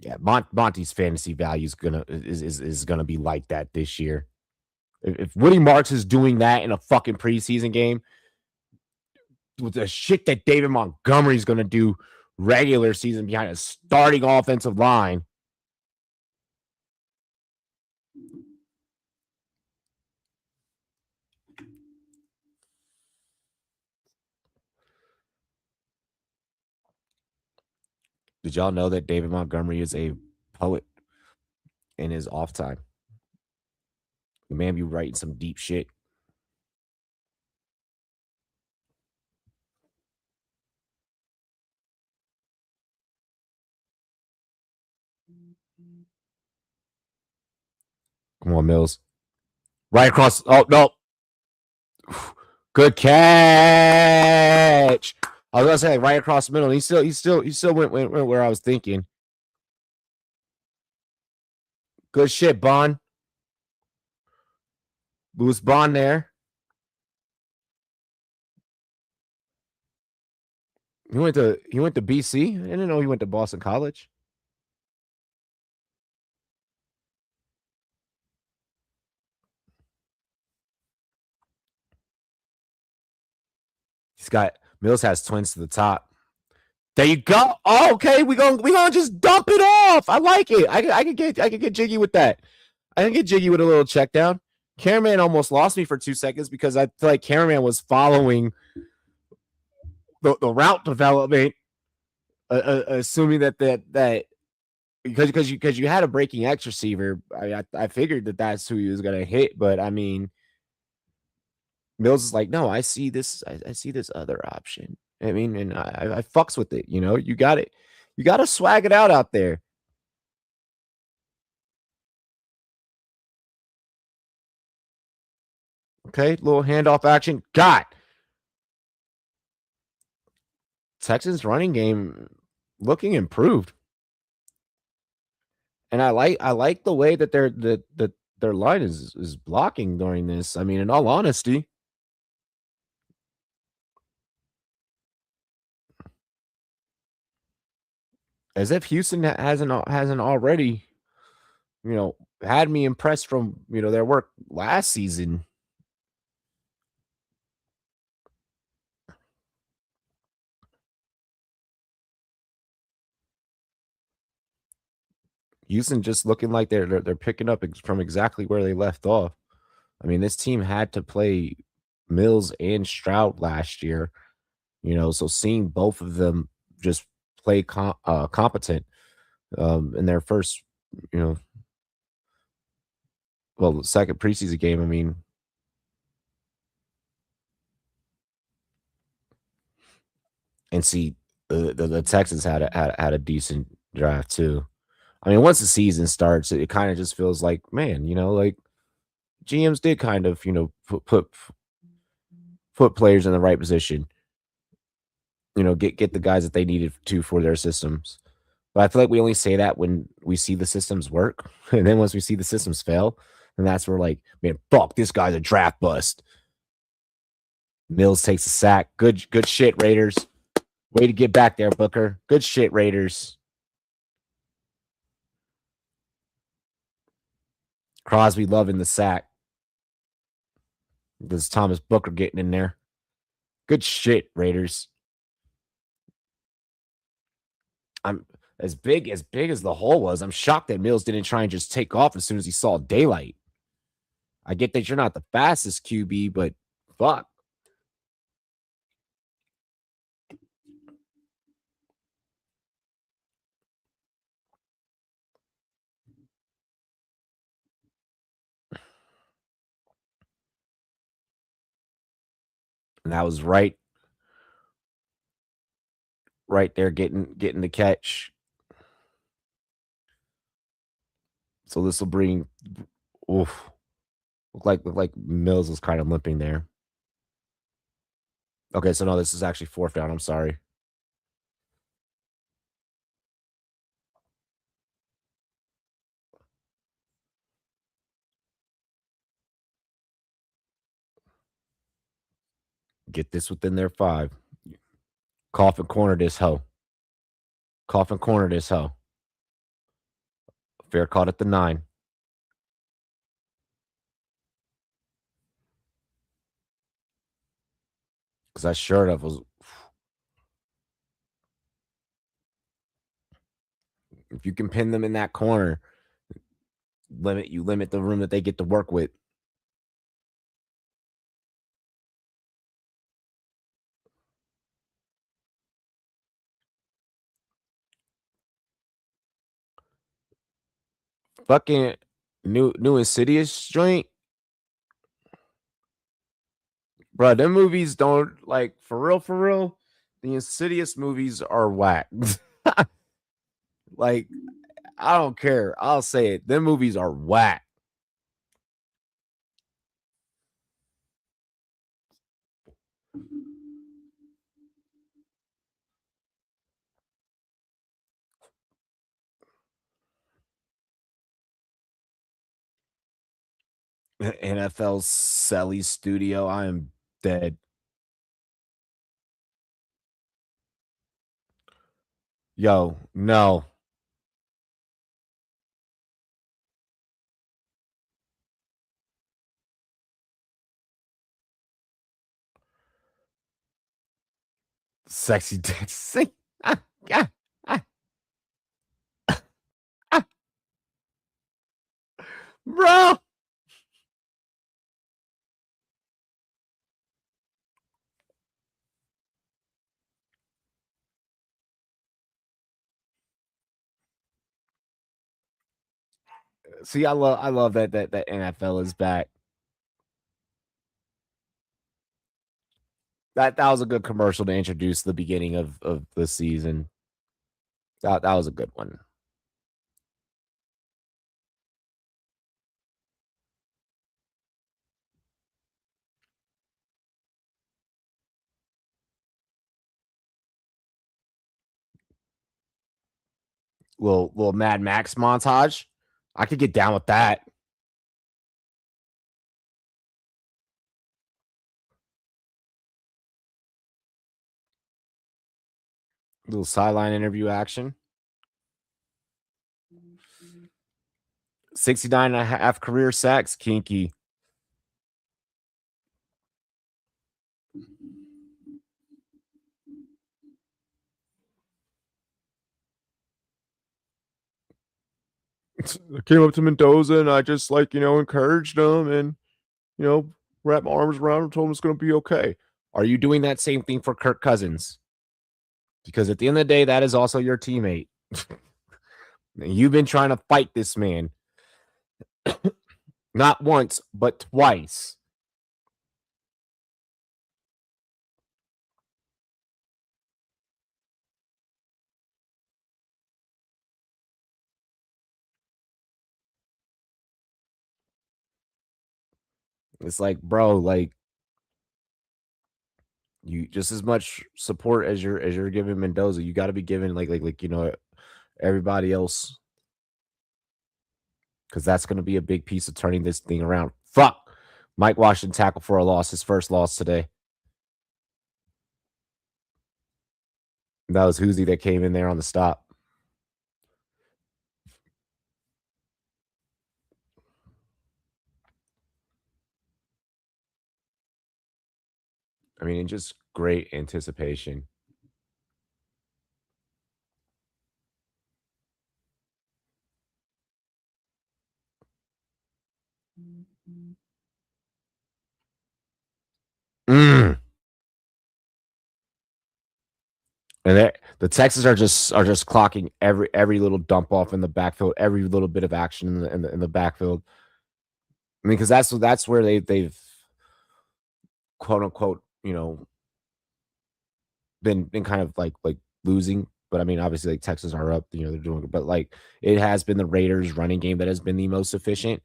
Yeah, Monty's fantasy value is gonna be like that this year. If Woody Marks is doing that in a fucking preseason game, with the shit that David Montgomery is gonna do regular season behind a starting offensive line. Did y'all know that David Montgomery is a poet in his off time? The man be writing some deep shit. Come on, Mills. Right across. Oh no. Good catch. I was gonna say right across the middle. He still went where I was thinking. Good shit, Bond. Louis Bond there. He went to BC. I didn't know he went to Boston College. He's got Mills has twins to the top. There you go. Oh, okay, we gonna just dump it off. I like it. I can get jiggy with that. I can get jiggy with a little check down. Cameraman almost lost me for 2 seconds because I feel like Cameraman was following the route development, assuming that because you had a breaking X receiver. I figured that's who he was gonna hit, but I mean, Mills is like, no, I see this. I see this other option. I mean, and I fucks with it. You know, you got it. You got to swag it out there. Okay, little handoff action. Got Texans running game looking improved, and I like the way that their line is blocking during this. I mean, in all honesty, as if Houston hasn't already, had me impressed from their work last season. Houston just looking like they're picking up from exactly where they left off. I mean, this team had to play Mills and Stroud last year, so seeing both of them just play competent in their first, the second preseason game. I mean, and see the Texans had a decent draft too. I mean, once the season starts, it kind of just feels like, man, like GMs did kind of, put players in the right position. Get the guys that they needed to for their systems. But I feel like we only say that when we see the systems work, and then once we see the systems fail, and that's where like, man, fuck, this guy's a draft bust. Mills takes a sack. Good shit, Raiders. Way to get back there, Booker. Good shit, Raiders. Crosby loving the sack. This Thomas Booker getting in there. Good shit, Raiders. I'm as big as the hole was. I'm shocked that Mills didn't try and just take off as soon as he saw daylight. I get that you're not the fastest QB, but fuck. And that was right there getting the catch. So this will bring oof. Look like Mills was kind of limping there. Okay, so no, this is actually fourth down. I'm sorry. Get this within their 5. Cough and corner this hoe. Cough and corner this hoe. Fair caught at the 9. Because I sure enough was. If you can pin them in that corner, limit the room that they get to work with. Fucking new Insidious joint. Bro, them movies don't like for real, for real. The Insidious movies are whack. Like, I don't care. I'll say it. Them movies are whack. NFL Selly Studio. I am dead. Yo, no. Sexy dancing. Ah, yeah. Ah, ah, bro. See, I love that NFL is back. That was a good commercial to introduce the beginning of the season. That was a good one. Little Mad Max montage. I could get down with that. Little sideline interview action. 69 and a half career sacks, kinky. I came up to Mendoza and I just encouraged him and wrapped my arms around him, told him it's gonna be okay. Are you doing that same thing for Kirk Cousins? Because at the end of the day, that is also your teammate. You've been trying to fight this man not once, but twice. It's like, bro, like you just as much support as you're giving Mendoza, you got to be giving everybody else because that's going to be a big piece of turning this thing around. Fuck, Mike Washington tackle for a loss, his first loss today. That was Hoosie that came in there on the stop. I mean, just great anticipation. Mm. And the Texans are just clocking every little dump off in the backfield, every little bit of action in the backfield. I mean, because that's where they've quote unquote been kind of like losing. But I mean, obviously, like Texans are up, they're doing it. But like it has been the Raiders' running game that has been the most efficient,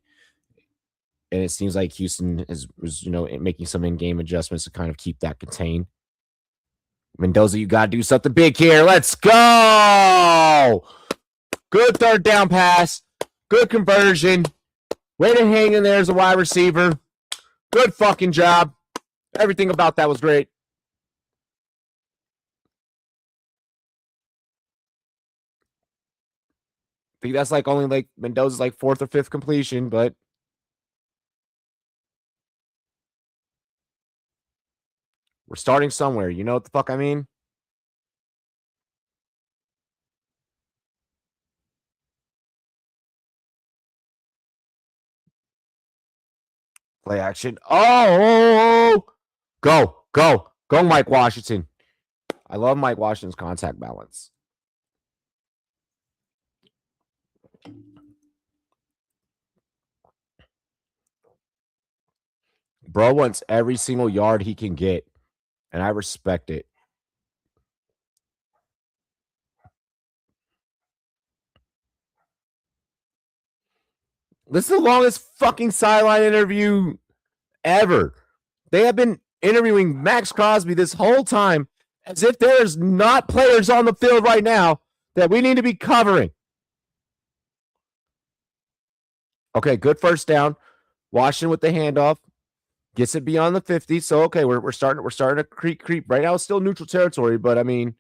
and it seems like Houston was making some in-game adjustments to kind of keep that contained. Mendoza, you got to do something big here. Let's go. Good third down pass. Good conversion. Way to hang in there as a wide receiver. Good fucking job. Everything about that was great. I think that's like only like Mendoza's like fourth or fifth completion, but we're starting somewhere. You know what the fuck I mean? Play action. Oh, go, Mike Washington. I love Mike Washington's contact balance. Bro wants every single yard he can get, and I respect it. This is the longest fucking sideline interview ever. They have been interviewing Max Crosby this whole time as if there's not players on the field right now that we need to be covering. Okay, good first down. Washington with the handoff. Gets it beyond the 50. So okay, we're starting to creep. Right now it's still neutral territory, but I mean,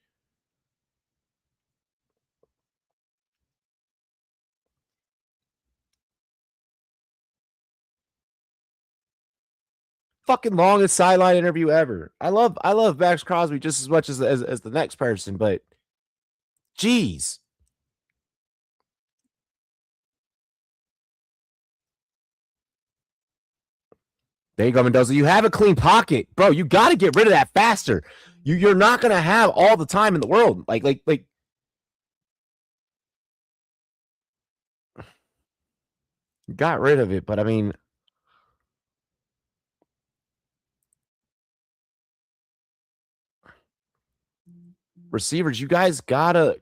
fucking longest sideline interview ever. I love Max Crosby just as much as the next person, but geez. There you go, Mendoza. You have a clean pocket, bro. You got to get rid of that faster. You're not gonna have all the time in the world. Like got rid of it, but I mean, receivers, you guys gotta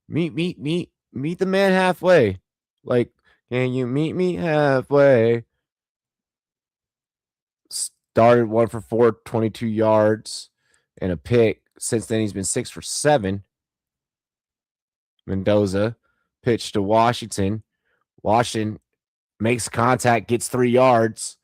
meet the man halfway. Like, can you meet me halfway? Started 1 for 4, 22 yards and a pick. Since then, he's been 6 for 7. Mendoza pitched to Washington. Washington makes contact, gets 3 yards.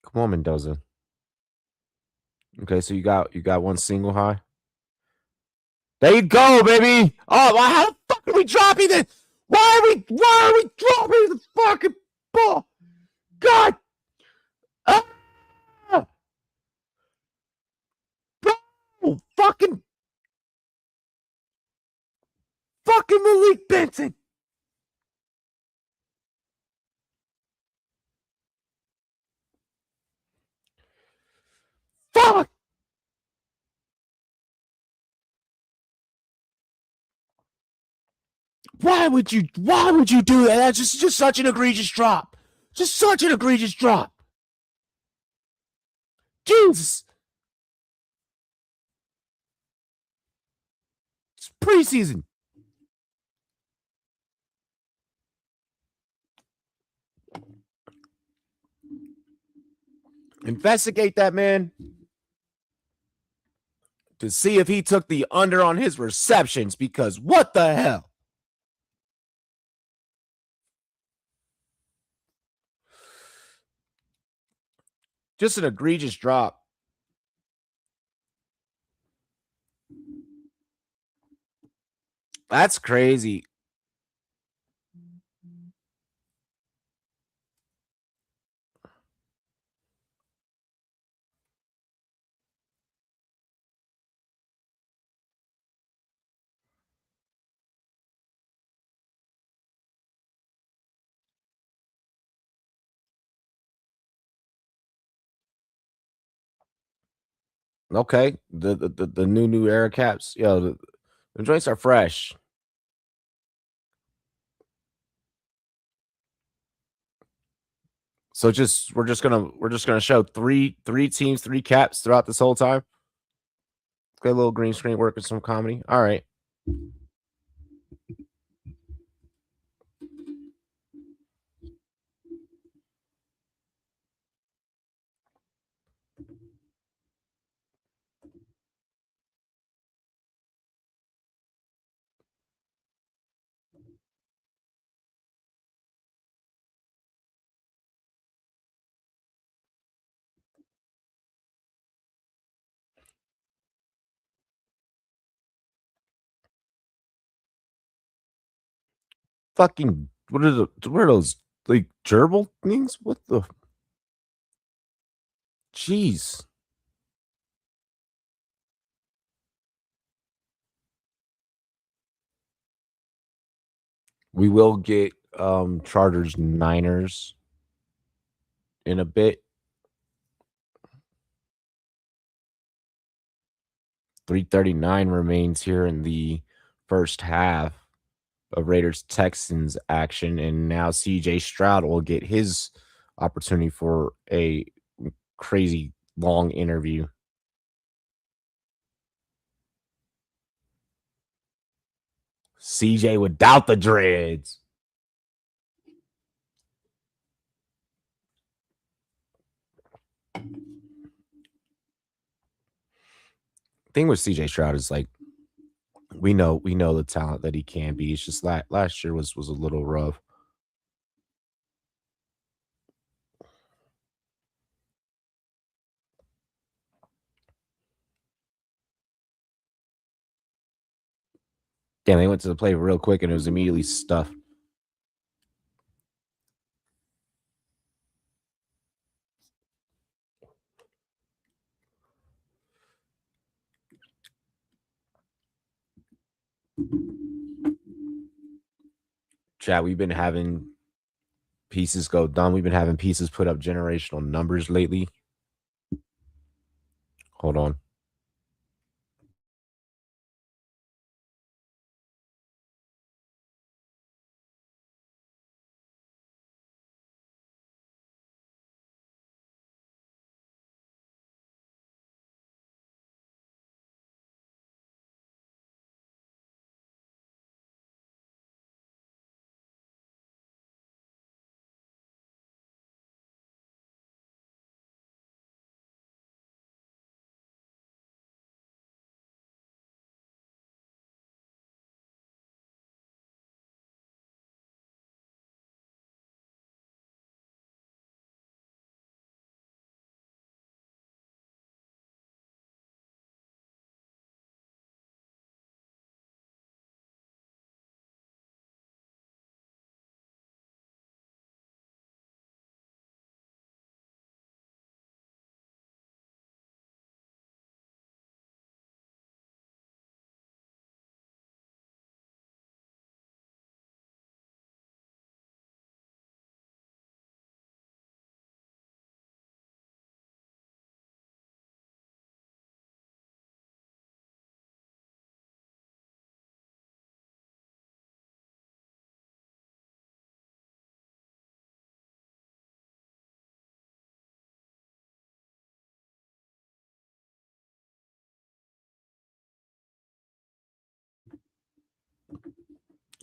Come on, Mendoza. Okay, so you got one single high. There you go, baby. Oh, how the fuck are we dropping this? Why are we dropping the fucking ball? God. Ah, bro, fucking Malik Benson. Fuck. Why would you do that? That's just such an egregious drop. Just such an egregious drop. Jesus. It's preseason. Investigate that man to see if he took the under on his receptions, because what the hell? Just an egregious drop. That's crazy. Okay, the new era caps. Yo, the joints are fresh. So we're just gonna show three teams, 3 caps throughout this whole time. Get a little green screen work with some comedy. All right. Fucking what are those like gerbil things? What the Jeez. We will get Chargers Niners in a bit. 3:39 remains here in the first half of Raiders Texans action, and now CJ Stroud will get his opportunity for a crazy long interview. CJ without the dreads. Thing with CJ Stroud is like we know the talent that he can be. It's just last year was a little rough. Damn, they went to the play real quick and it was immediately stuffed. Chat, we've been having pieces go dumb. We've been having pieces put up generational numbers lately. Hold on.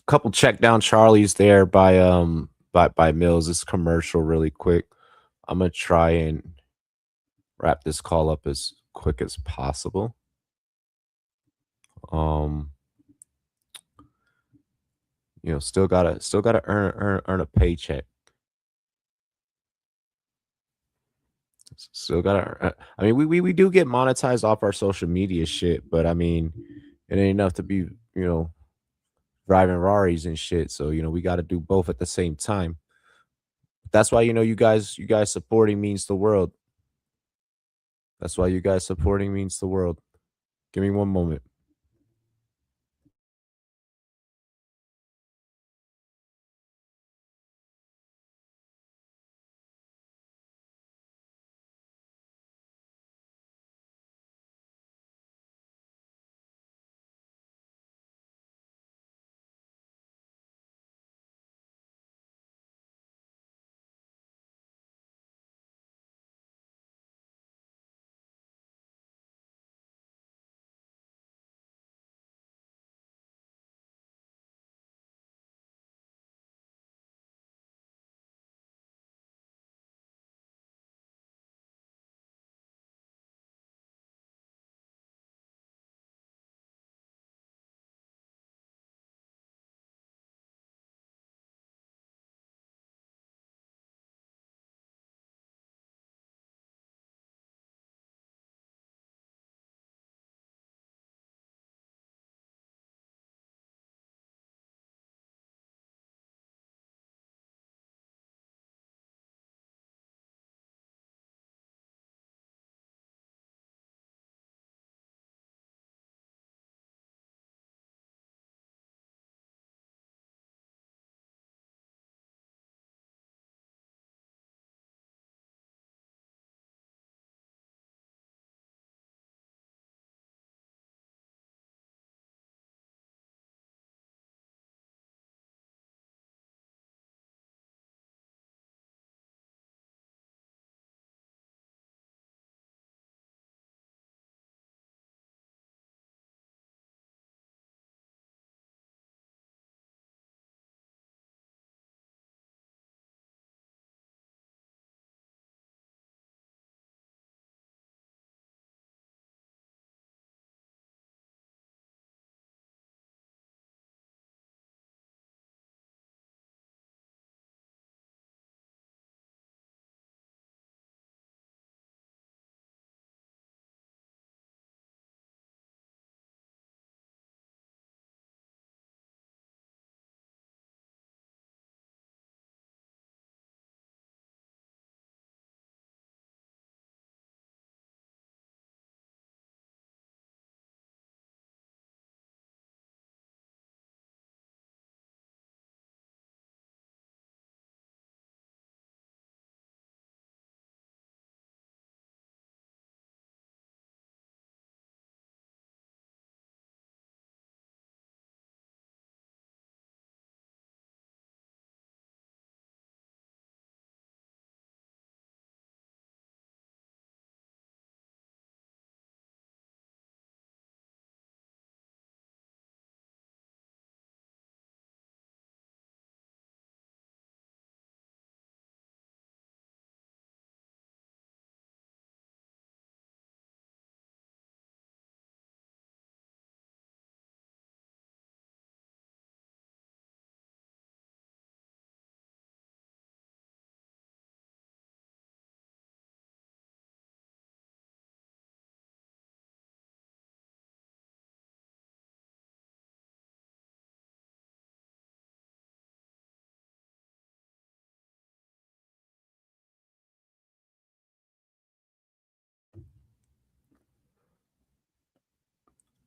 Couple check down Charlies there by Mills. This commercial really quick. I'm gonna try and wrap this call up as quick as possible. Um, still gotta earn a paycheck. Still gotta. I mean, we do get monetized off our social media shit, but I mean, it ain't enough to be driving Raris and shit. So we got to do both at the same time. That's why you guys supporting means the world. That's why you guys supporting means the world. Give me one moment.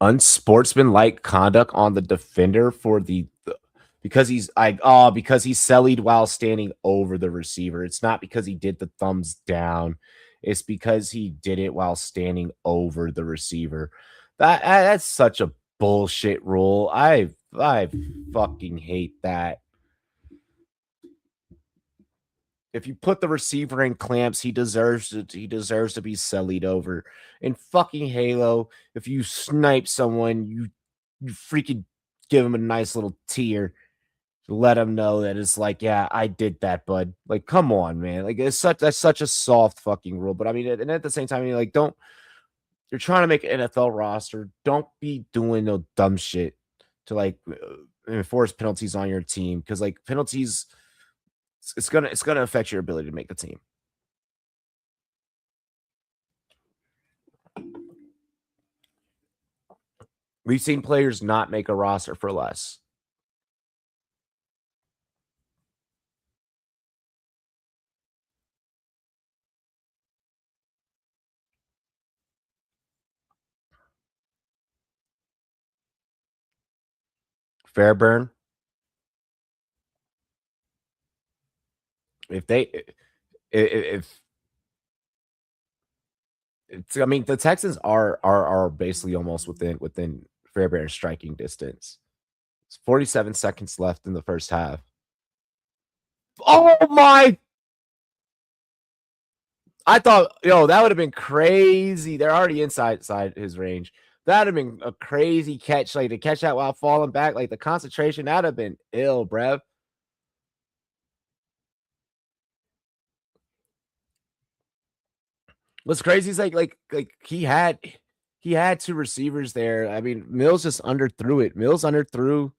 unsportsmanlike conduct on the defender for because he's because he sellied while standing over the receiver. It's not because he did the thumbs down. It's because he did it while standing over the receiver. That's such a bullshit rule. I fucking hate that. If you put the receiver in clamps, he deserves to be sellied over. In fucking Halo, if you snipe someone, you freaking give him a nice little tear to let him know that it's like, yeah, I did that, bud. Like, come on, man. Like, that's such a soft fucking rule. But I mean, and at the same time, like, you're trying to make an NFL roster. Don't be doing no dumb shit to like enforce penalties on your team, because like penalties, it's gonna affect your ability to make the team. We've seen players not make a roster for less. Fairburn, if they if it's, I mean, the Texans are basically almost within Fairbairn striking distance. It's 47 seconds left in the first half. Oh my! I thought, that would have been crazy. They're already inside his range. That'd have been a crazy catch, like to catch that while falling back, like the concentration. That'd have been ill, bruv. What's crazy is like he had two receivers there. I mean, Mills just underthrew it. Mills underthrew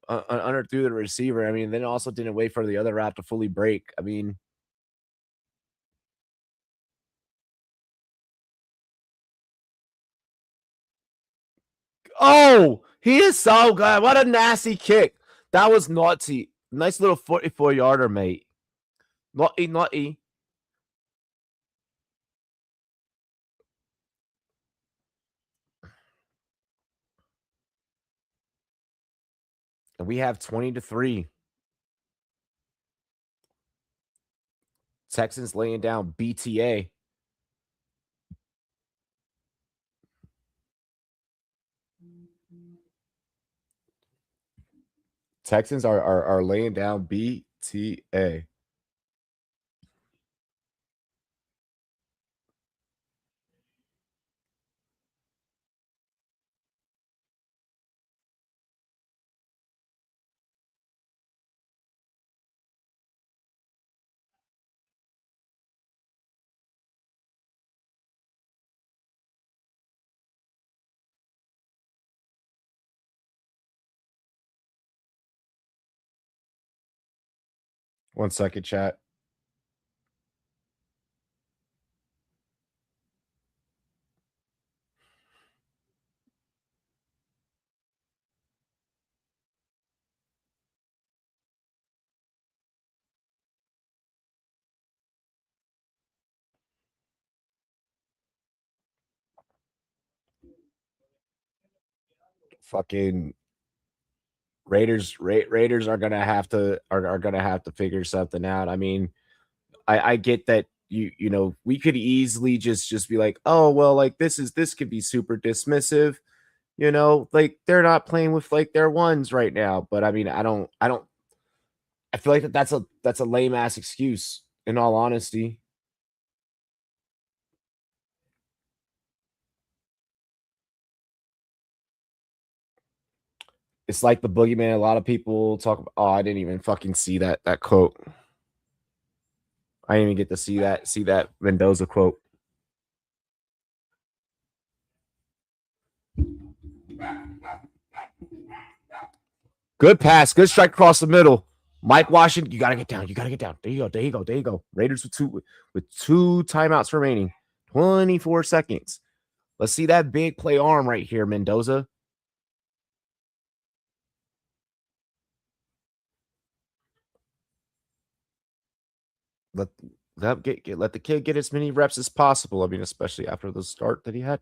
the receiver. I mean, then also didn't wait for the other route to fully break. I mean, oh, he is so good. What a nasty kick. That was naughty. Nice little 44-yarder, mate. Naughty, naughty. And we have 20-3. Texans laying down BTA. Texans are laying down BTA. One second, chat. Fucking Raiders are gonna have to are gonna have to figure something out. I mean, I get that we could easily just be like, oh well, like this could be super dismissive, like they're not playing with like their ones right now. But I mean, I feel like that's a lame ass excuse, in all honesty. It's like the boogeyman. A lot of people talk about. Oh, I didn't even fucking see that quote. I didn't even get to see that Mendoza quote. Good pass, good strike across the middle. Mike Washington, you gotta get down. You gotta get down. There you go. There you go. There you go. Raiders with two timeouts remaining. 24 seconds. Let's see that big play arm right here, Mendoza. Let let the kid get as many reps as possible. I mean, especially after the start that he had.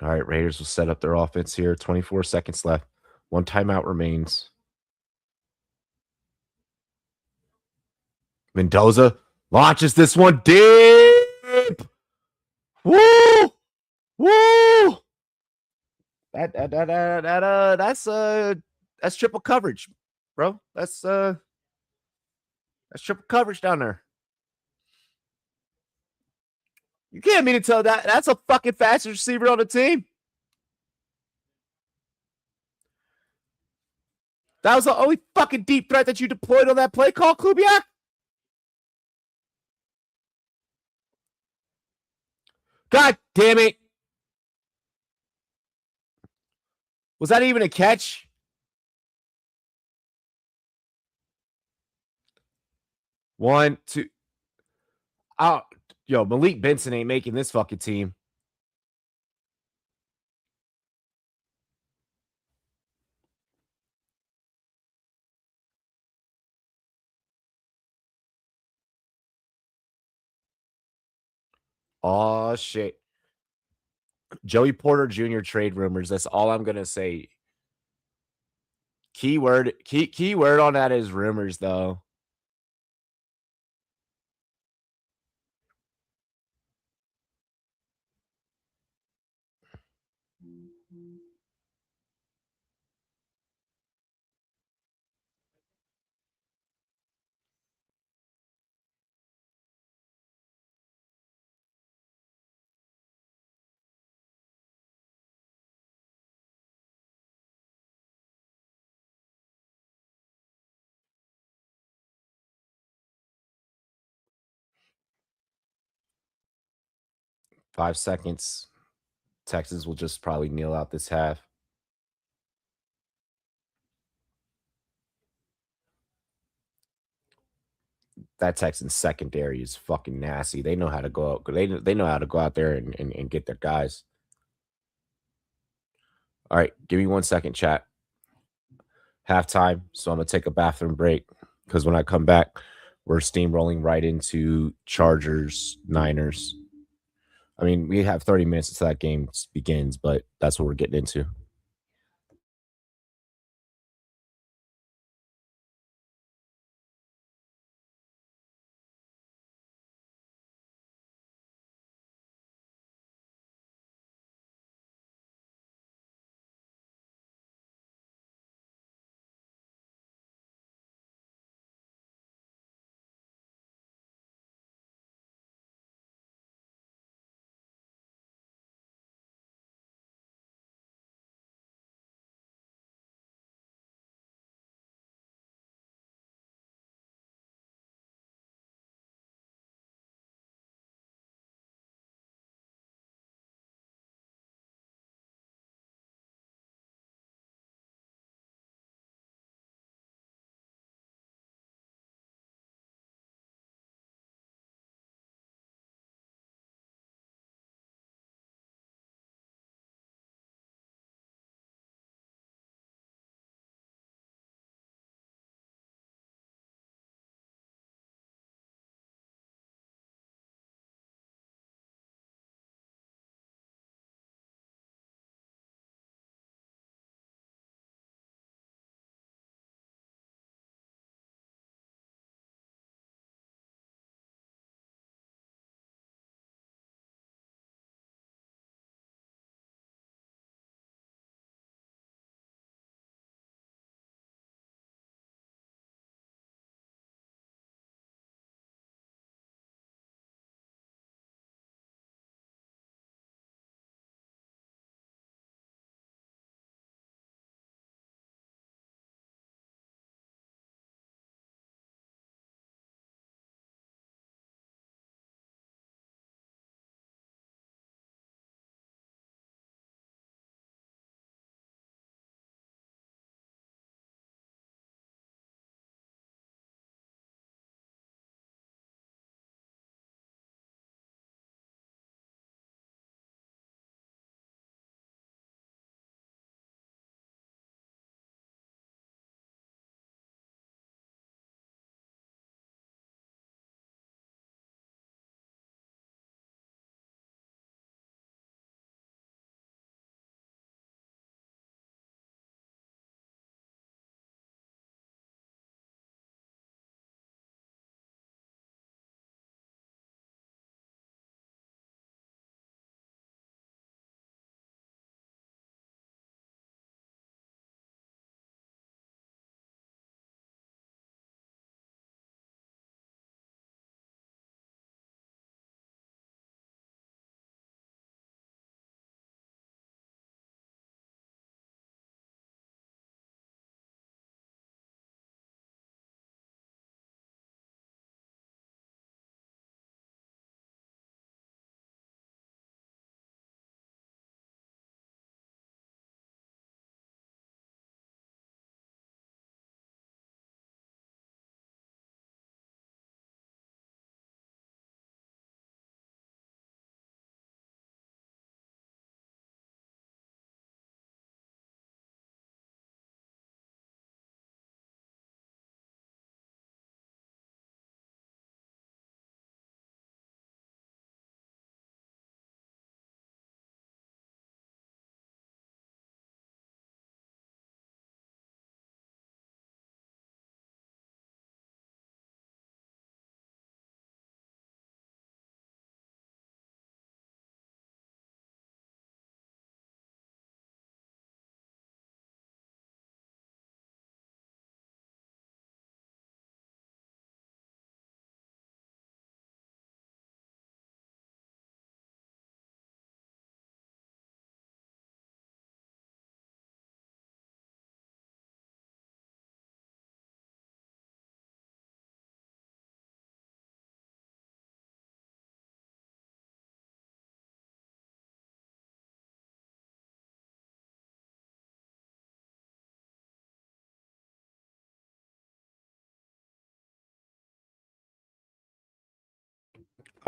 All right, Raiders will set up their offense here. 24 seconds left. One timeout remains. Mendoza launches this one deep. Woo! Woo! That's triple coverage, bro. That's triple coverage down there. You can't mean to tell that's a fucking fastest receiver on the team. That was the only fucking deep threat that you deployed on that play call, Kubiak. God damn it. Was that even a catch? One, two. Oh, yo, Malik Benson ain't making this fucking team. Oh, shit. Joey Porter Jr. trade rumors. That's all I'm going to say. Keyword on that is rumors, though. Five seconds. Texans will just probably kneel out this half. That Texans secondary is fucking nasty. They know how to go out. They know how to go out there and get their guys. All right, give me 1 second, chat. Halftime. So I'm gonna take a bathroom break because when I come back, we're steamrolling right into Chargers Niners. I mean, we have 30 minutes until that game begins, but that's what we're getting into.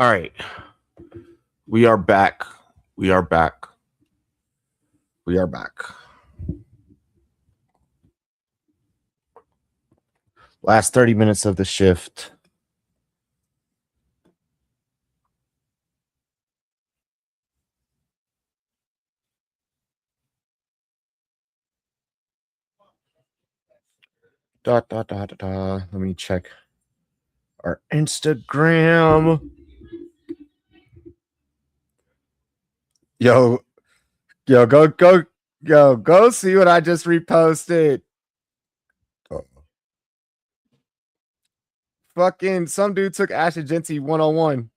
All right. We are back. We are back. We are back. Last 30 minutes of the shift. Let me check our Instagram. Yo, go see what I just reposted. Fucking some dude took Ash Agency 101.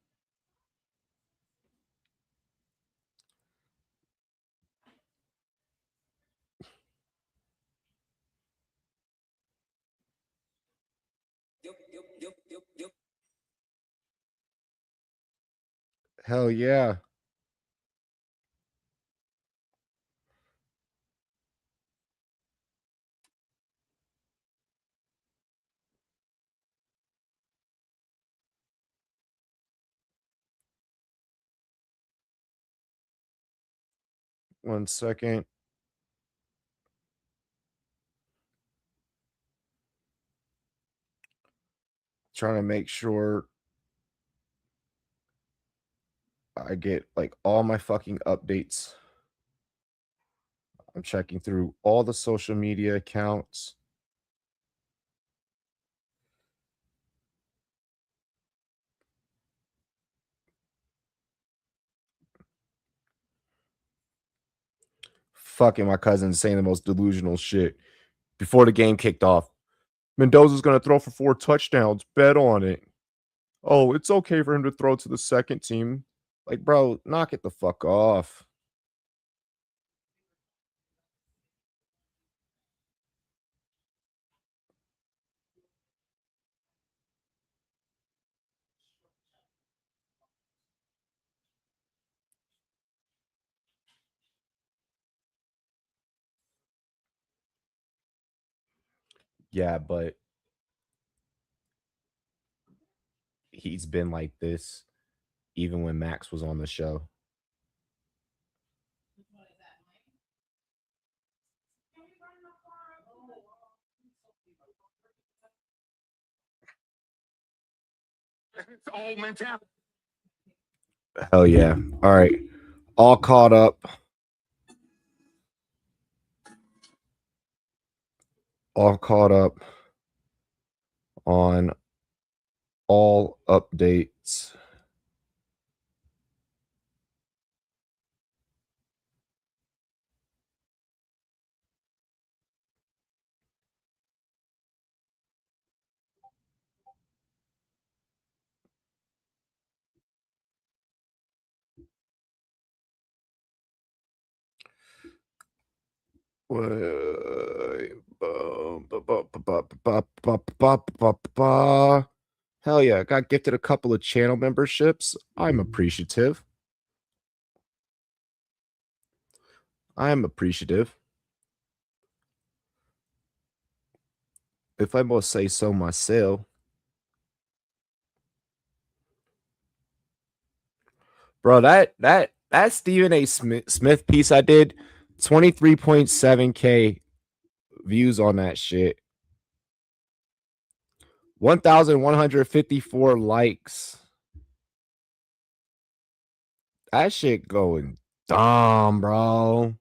Hell yeah. One second. Trying to make sure I get like all my fucking updates. I'm checking through all the social media accounts. Fucking my cousin saying the most delusional shit before the game kicked off. Mendoza's going to throw for 4 touchdowns. Bet on it. Oh, it's okay for him to throw to the second team. Like, bro, knock it the fuck off. Yeah, but he's been like this even when Max was on the show. Hell yeah. All right. All caught up. All caught up on all updates. Hell yeah. Got gifted a couple of channel memberships. I'm appreciative. I'm appreciative. If I must say so myself. Bro, that Stephen A. Smith piece I did, 23.7K views on that shit. 1,154 likes. That shit going dumb, bro.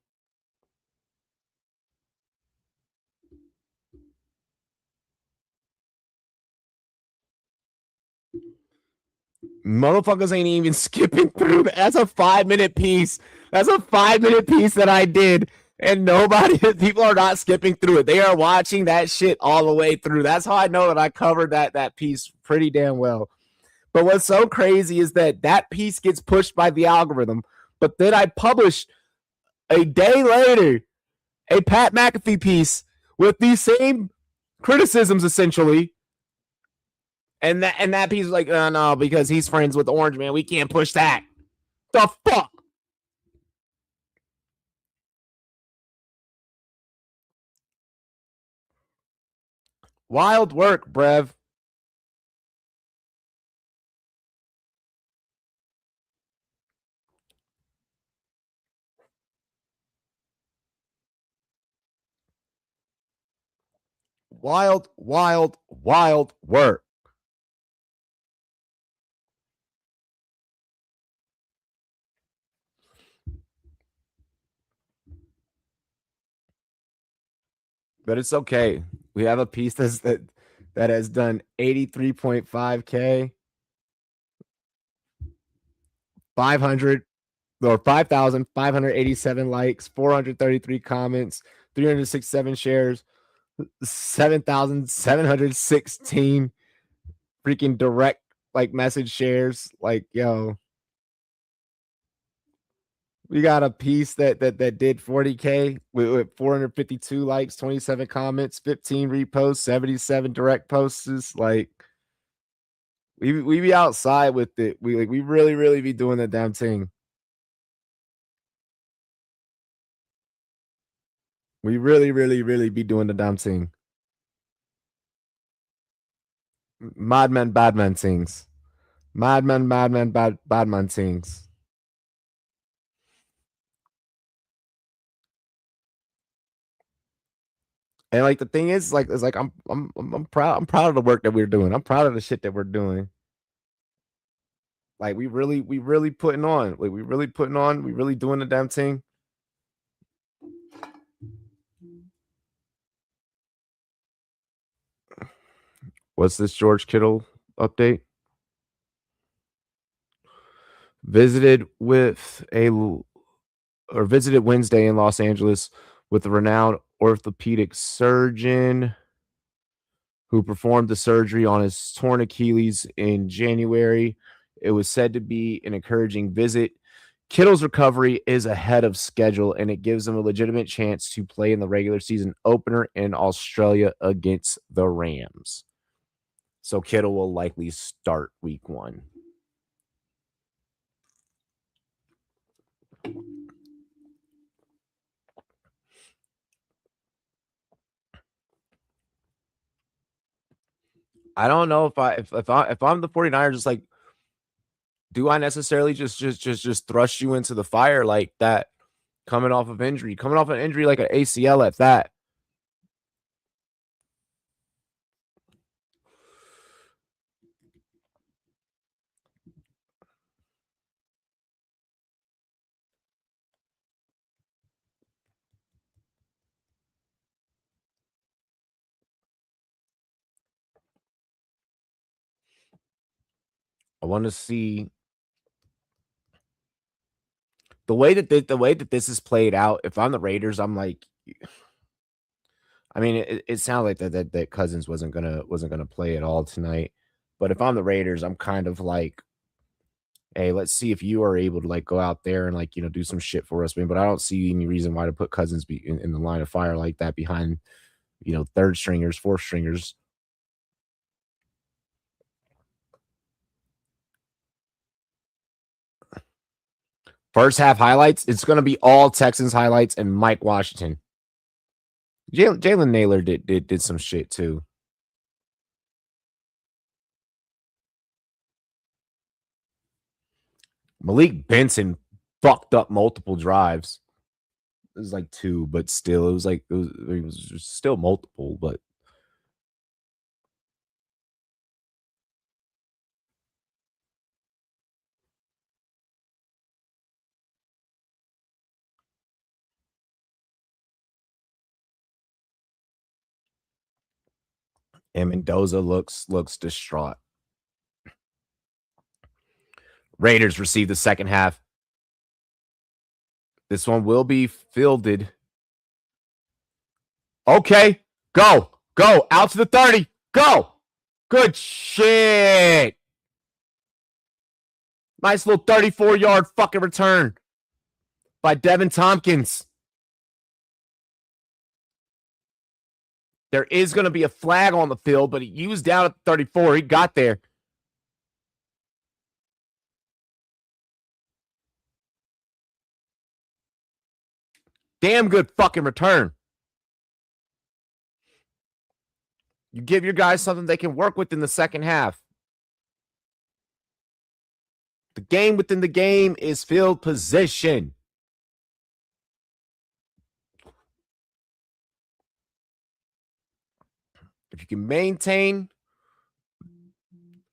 Motherfuckers ain't even skipping through. That's a 5-minute piece. That's a 5-minute piece that I did. And people are not skipping through it. They are watching that shit all the way through. That's how I know that I covered that piece pretty damn well. But what's so crazy is that piece gets pushed by the algorithm. But then I publish a day later a Pat McAfee piece with these same criticisms essentially. And that piece is like, no, because he's friends with Orange Man. We can't push that. The fuck? Wild work, Brev. Wild, wild, wild work. But it's okay. We have a piece that has done 83.5K, 500 or 5,587 likes, 433 comments, 367 shares, 7,716 freaking direct like message shares. Like, yo, we got a piece that did 40K with 452 likes, 27 comments, 15 reposts, 77 direct posts. Like, we be outside with it. We really be doing the damn thing. We really be doing the damn thing. Madman, badman things. Madman, badman things. And like the thing is, like, it's like I'm proud. I'm proud of the work that we're doing. I'm proud of the shit that we're doing. Like we really putting on. Like we really putting on. We really doing the damn thing. What's this George Kittle update? Visited Wednesday in Los Angeles with a renowned orthopedic surgeon who performed the surgery on his torn Achilles in January. It was said to be an encouraging visit. Kittle's recovery is ahead of schedule, and it gives him a legitimate chance to play in the regular season opener in Australia against the Rams. So Kittle will likely start week 1. I don't know if I'm the 49ers, just like, do I necessarily just thrust you into the fire like that, coming off an injury like an ACL at that? I want to see the way that this is played out. If I'm the Raiders, I'm like, I mean, it sounds like that Cousins wasn't gonna play at all tonight. But if I'm the Raiders, I'm kind of like, hey, let's see if you are able to like go out there and like, do some shit for us, man. But I don't see any reason why to put Cousins in the line of fire like that behind, third stringers, fourth stringers. First half highlights, it's going to be all Texans highlights and Mike Washington. Jalen Naylor did some shit too. Malik Benson fucked up multiple drives. It was like 2, but still, it was still multiple, but and Mendoza looks distraught. Raiders receive the second half. This one will be fielded. Okay, go out to the 30. Go. Good shit. Nice little 34-yard fucking return by Devin Tompkins. There is going to be a flag on the field, but he was down at 34. He got there. Damn good fucking return. You give your guys something they can work with in the second half. The game within the game is field position. If you can maintain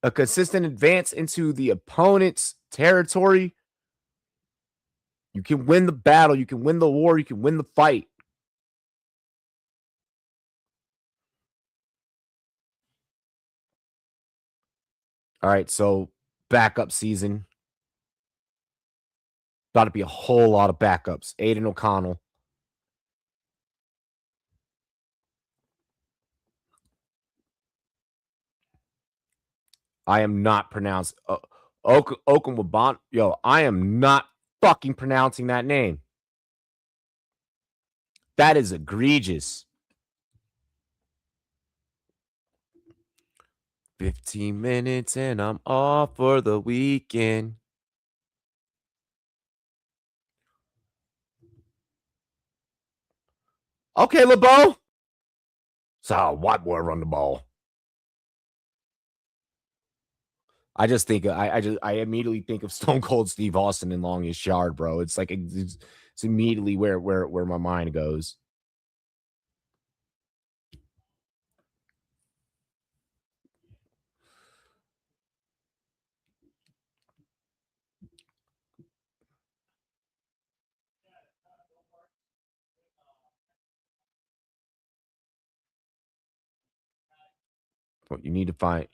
a consistent advance into the opponent's territory, you can win the battle, you can win the war, you can win the fight. All right, so backup season. About to be a whole lot of backups. Aiden O'Connell. I am not pronouncing Okunwabon. Yo, I am not fucking pronouncing that name. That is egregious. 15 minutes and I'm off for the weekend. Okay, LeBeau. So white boy run the ball. I just think I immediately think of Stone Cold Steve Austin in Longest Yard, bro. It's like it's immediately where my mind goes. What you need to find.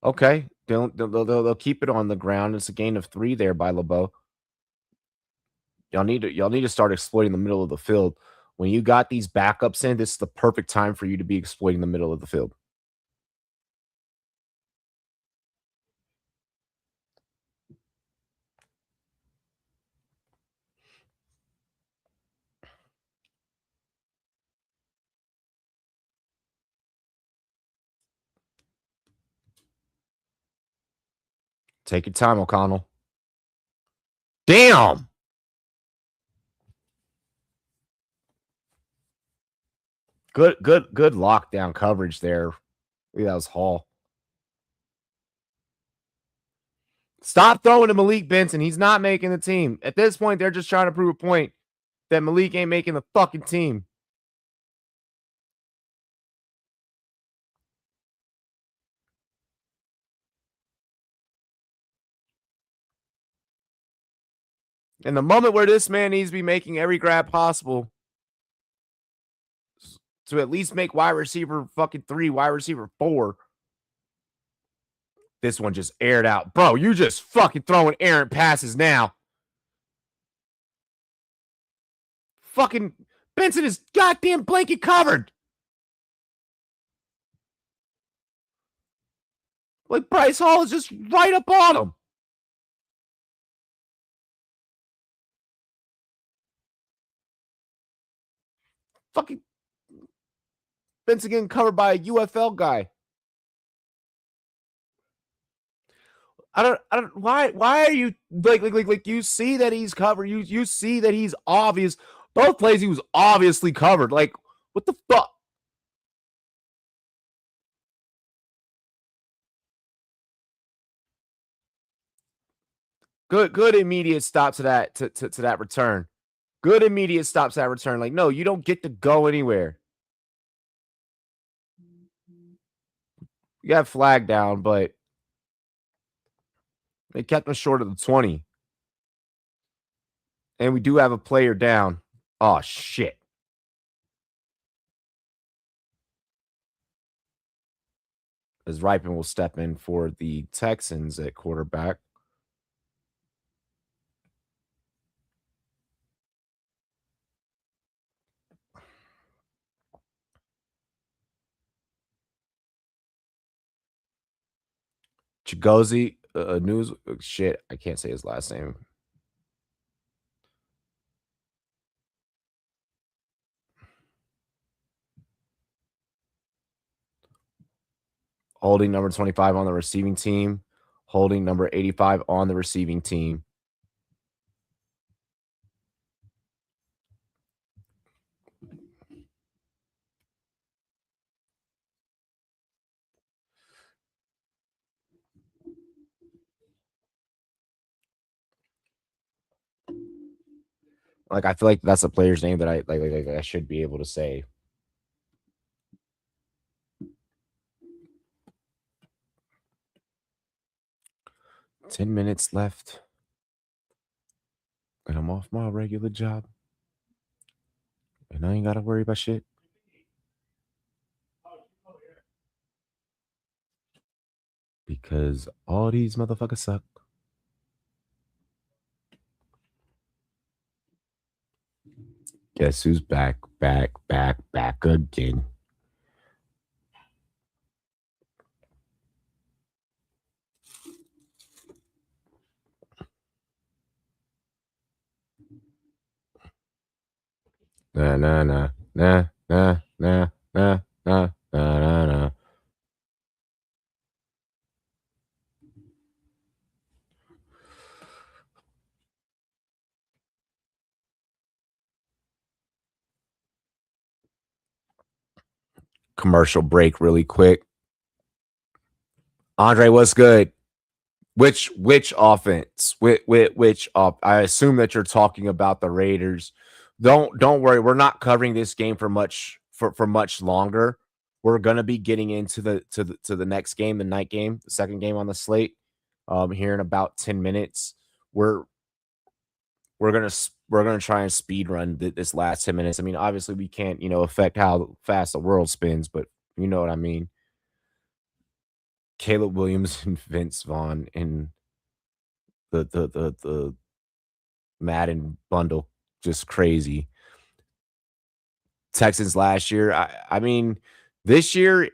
Okay, they'll keep it on the ground. It's a gain of 3 there by LeBeau. Y'all need to start exploiting the middle of the field. When you got these backups in, this is the perfect time for you to be exploiting the middle of the field. Take your time, O'Connell. Damn. Good lockdown coverage there. That was Hall. Stop throwing to Malik Benson. He's not making the team. At this point, they're just trying to prove a point that Malik ain't making the fucking team. In the moment where this man needs to be making every grab possible to at least make wide receiver fucking 3, wide receiver 4. This one just aired out. Bro, you just fucking throwing errant passes now. Fucking Benson is goddamn blanket covered. Like Bryce Hall is just right up on him. Fucking Benson getting covered by a UFL guy. I don't why are you like you see that he's covered. You see that he's obvious. Both plays he was obviously covered. Like, what the fuck? Good immediate stop to that return. Good immediate stops that return. Like, no, you don't get to go anywhere. You got flag down, but they kept him short of the 20. And we do have a player down. Oh, shit. As Ripon will step in for the Texans at quarterback. Chigozie, news shit. I can't say his last name. Holding number 25 on the receiving team. Holding number 85 on the receiving team. Like, I feel like that's a player's name that I should be able to say. 10 minutes left. And I'm off my regular job. And I ain't got to worry about shit. Because all these motherfuckers suck. Guess who's back again? Nah, nah, nah, nah, nah, nah, nah, nah, nah, nah, nah. Commercial break really quick. Andre, what's good? Which offense? Which I assume that you're talking about the Raiders. Don't worry, we're not covering this game for much longer. We're gonna be getting into the next game, the night game, the second game on the slate. Here in about 10 minutes. We're gonna try and speed run this last 10 minutes. I mean, obviously we can't, affect how fast the world spins, but you know what I mean. Caleb Williams and Vince Vaughn in the Madden bundle, just crazy. Texans last year, I mean, this year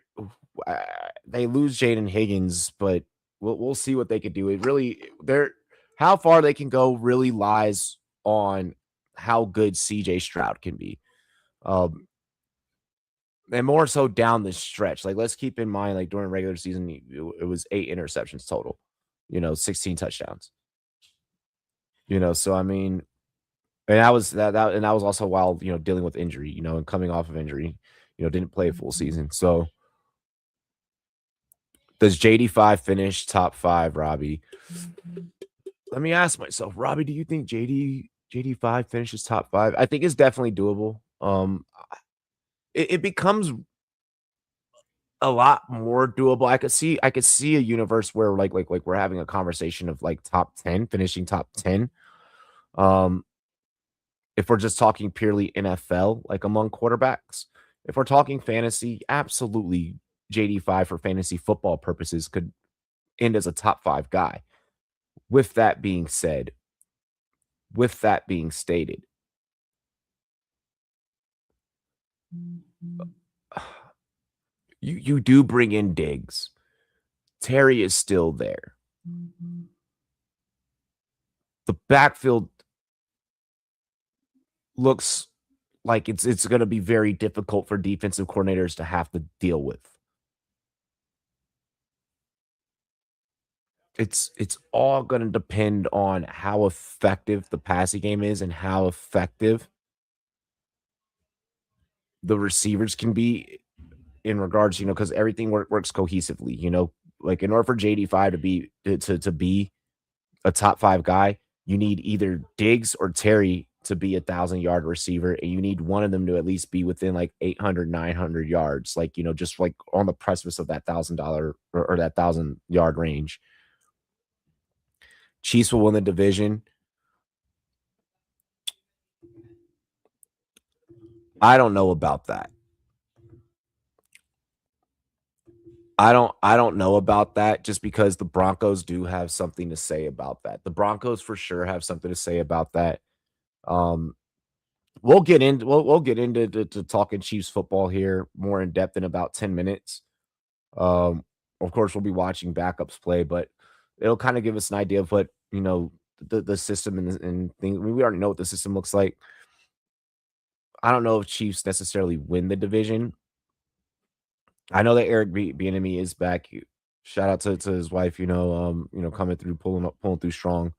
they lose Jaden Higgins, but we'll see what they could do. It really how far they can go really lies on how good CJ Stroud can be. And more so down the stretch. Like, let's keep in mind, like during regular season, it was 8 interceptions total, 16 touchdowns. So I mean, and that was and that was also while dealing with injury, and coming off of injury, didn't play a full season. So does JD5 finish top 5, Robbie? Let me ask myself, Robbie, do you think JD5 finishes top 5? I think it's definitely doable. It becomes a lot more doable. I could see a universe where like we're having a conversation of like top 10, finishing top 10. If we're just talking purely NFL, like among quarterbacks. If we're talking fantasy, absolutely JD5 for fantasy football purposes could end as a top 5 guy. With that being said, with that being stated, you do bring in Diggs. Terry is still there. The backfield looks like it's going to be very difficult for defensive coordinators to have to deal with. It's all going to depend on how effective the passing game is and how effective the receivers can be in regards, because everything works cohesively. Like in order for JD5 to be a top 5 guy, you need either Diggs or Terry to be 1,000-yard receiver, and you need one of them to at least be within like 800, 900 yards, like, just like on the precipice of that $1,000 or that 1,000-yard range. Chiefs will win the division. I don't know about that. I don't know about that, just because the Broncos do have something to say about that. The Broncos for sure have something to say about that. We'll get into talking Chiefs football here more in depth in about 10 minutes. Of course, we'll be watching backups play, but it'll kind of give us an idea of what the system and things. I mean, we already know what the system looks like. I don't know if Chiefs necessarily win the division. I know that Eric Bieniemy is back. Shout out to his wife, coming through, pulling through strong,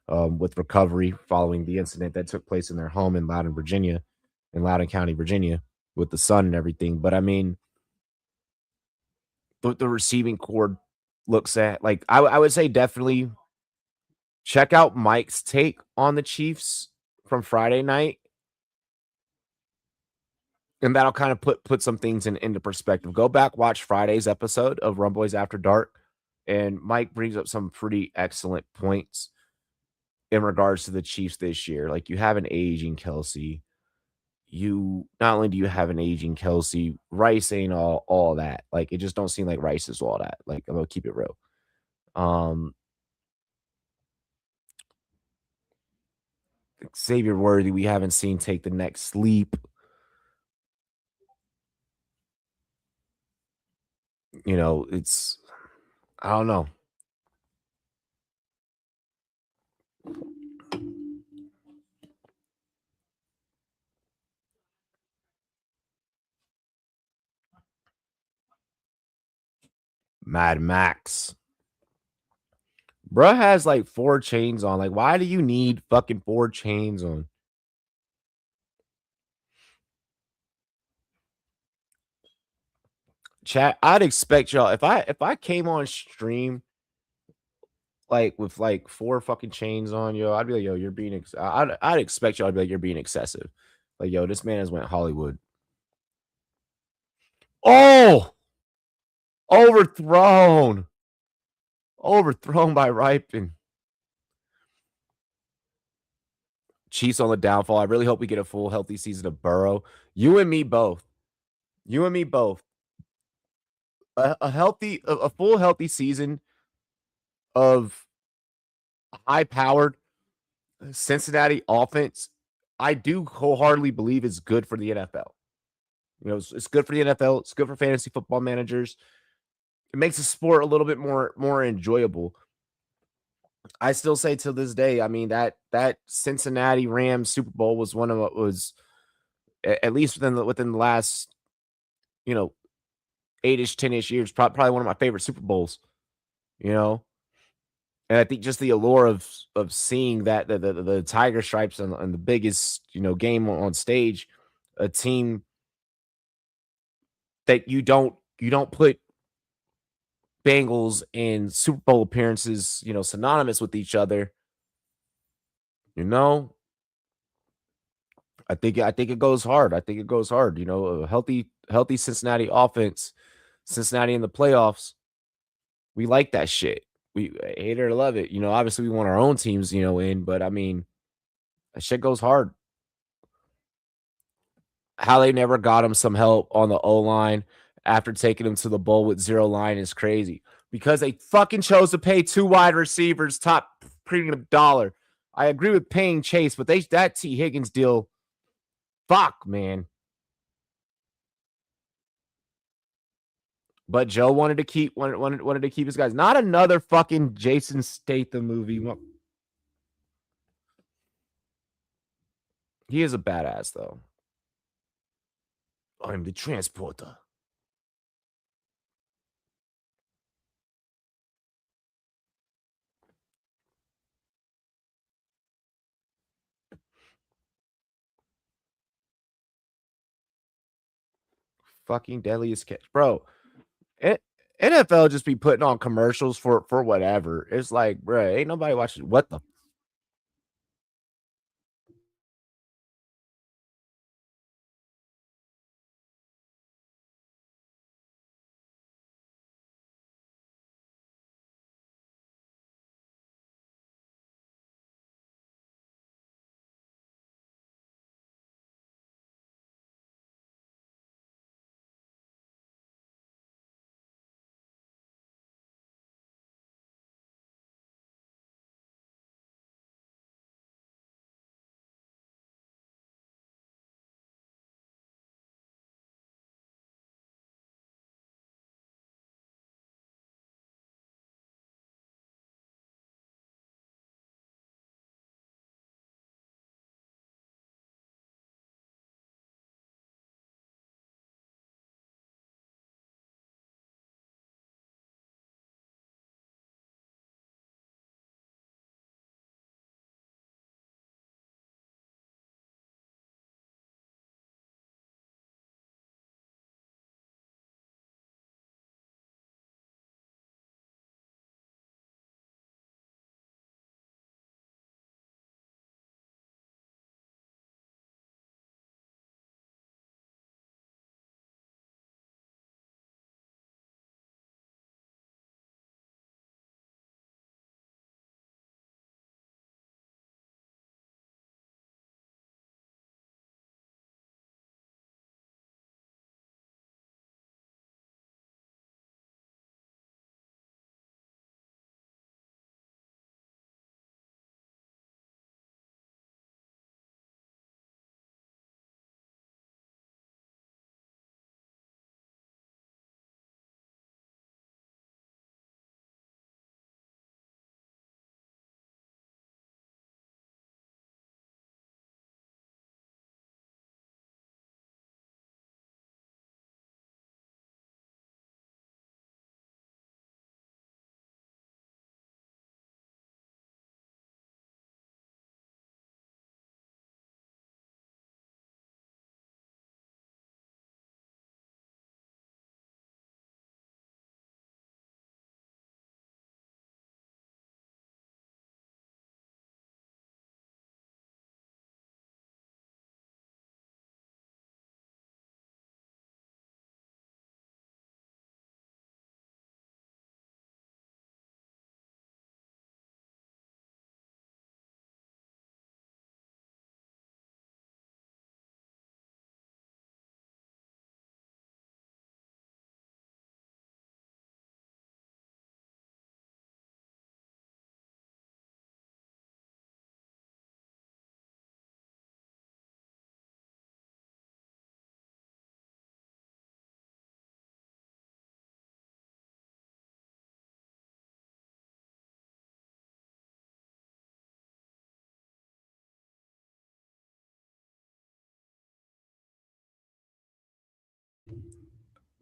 with recovery following the incident that took place in their home in Loudoun County, Virginia, with the son and everything. But I mean, the receiving core looks at, like, I would say definitely check out Mike's take on the Chiefs from Friday night. And that'll kind of put some things into perspective. Go back, watch Friday's episode of Rumboys After Dark, And Mike brings up some pretty excellent points in regards to the Chiefs this year. Like, you have an aging Kelsey. You not only do you have an aging Kelsey, Rice ain't all that. Like, it just don't seem like Rice is all that. Like, I'm gonna keep it real. Um, Xavier Worthy, we haven't seen take the next leap. It's I don't know. Mad Max. Bruh has like 4 chains on. Like, why do you need fucking 4 chains on? Chat, I'd expect y'all if I came on stream like with like 4 fucking chains on, yo, I'd be like, yo, you're being I'd expect y'all to be like, you're being excessive. Like, yo, this man has went Hollywood. Oh, overthrown. Overthrown by Ripon. Chiefs on the downfall. I really hope we get a full healthy season of Burrow. You and me both. You and me both. A full healthy season of high powered Cincinnati offense, I do wholeheartedly believe is good for the NFL. It's good for the NFL. It's good for fantasy football managers. It makes the sport a little bit more enjoyable. I still say to this day, I mean, that Cincinnati Rams Super Bowl was one of what was at least within the last, you know, 8-ish, 10-ish years, probably one of my favorite Super Bowls, you know. And I think just the allure of seeing that the tiger stripes on the biggest, game on stage, a team that you don't put Bengals in Super Bowl appearances, synonymous with each other. You know, I think it goes hard. I think it goes hard. A healthy Cincinnati offense, Cincinnati in the playoffs. We like that shit. We hate it or love it. Obviously we want our own teams, in, but I mean, that shit goes hard. How they never got him some help on the O line after taking him to the bowl with 0 line is crazy because they fucking chose to pay 2 wide receivers top premium dollar. I agree with paying Chase, but that T Higgins deal, fuck, man. But Joe wanted to keep his guys. Not another fucking Jason Statham movie. He is a badass though. I'm the transporter. Fucking deadliest catch, bro. NFL just be putting on commercials for whatever. It's like, bro, ain't nobody watching. What the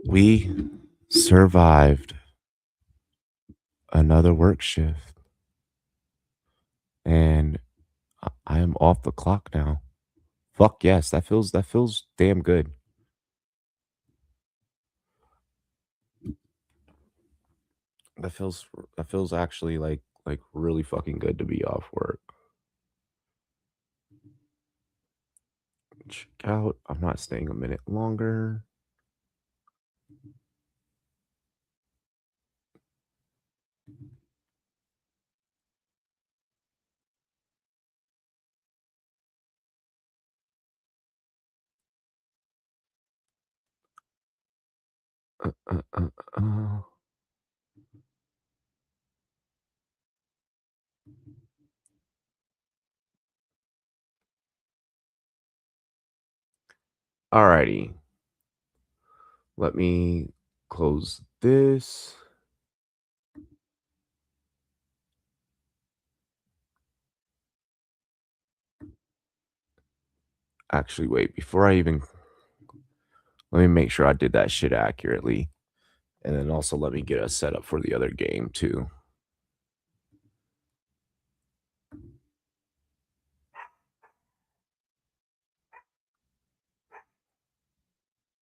We survived another work shift, and I am off the clock now. Fuck yes, that feels damn good. That feels actually like really fucking good to be off work. Check out. I'm not staying a minute longer. Uh, uh, uh, uh. Alrighty. Let me close this. Actually, wait, before I even let me make sure I did that shit accurately. And then also let me get us set up for the other game too.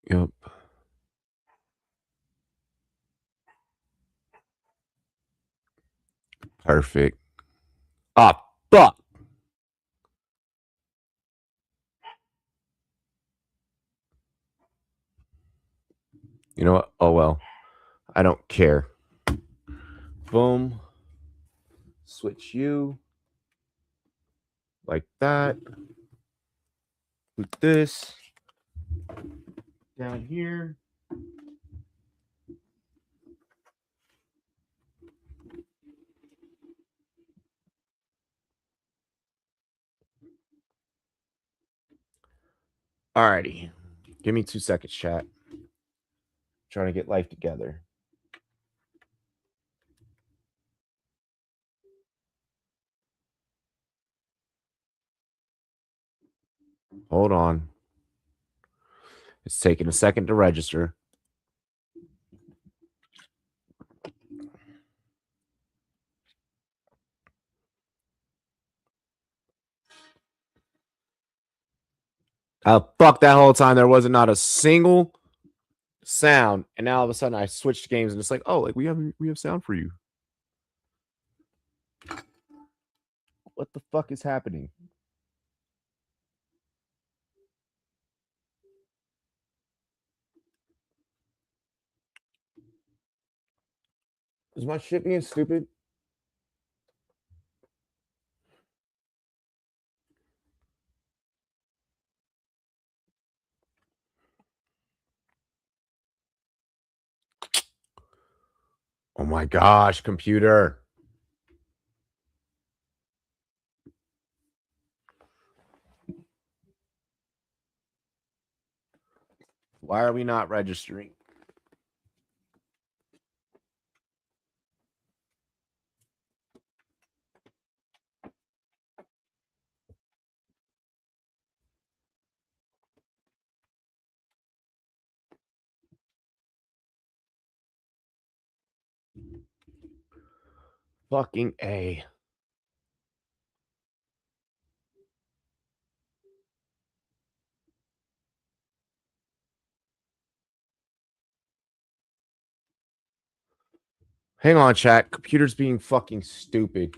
Yep. Perfect. Ah, fuck. You know what? Oh well. I don't care. Boom. Switch you like that. Put this down here. Alrighty. Give me 2 seconds, chat. Trying to get life together. Hold on. It's taking a second to register. Fuck that whole time. There wasn't not a single sound. And now all of a sudden I switched games and it's like, oh, like we have sound for you. What the fuck is happening? Is my shit being stupid? Oh my gosh, computer. Why are we not registering? Fucking A. Hang on, chat. Computer's being fucking stupid.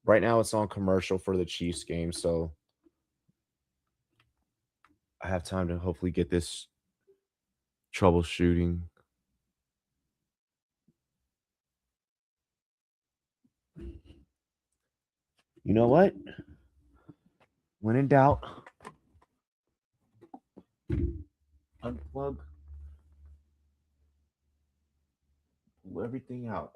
Right now it's on commercial for the Chiefs game, so I have time to hopefully get this troubleshooting. You know what? When in doubt, unplug, pull everything out.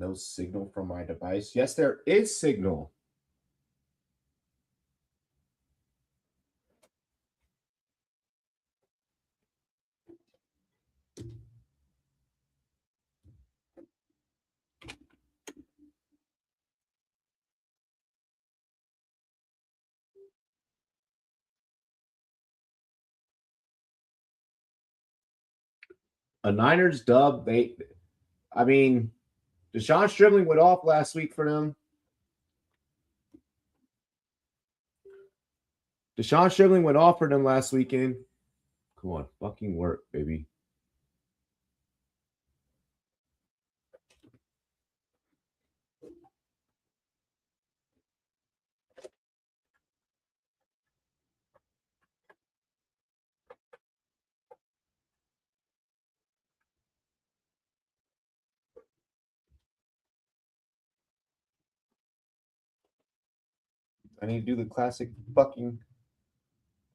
No signal from my device. Yes, there is signal. A Niners dub. I mean, Deshaun Stribling went off last week for them. Deshaun Stribling went off for them last weekend. Come on, fucking work, baby. I need to do the classic fucking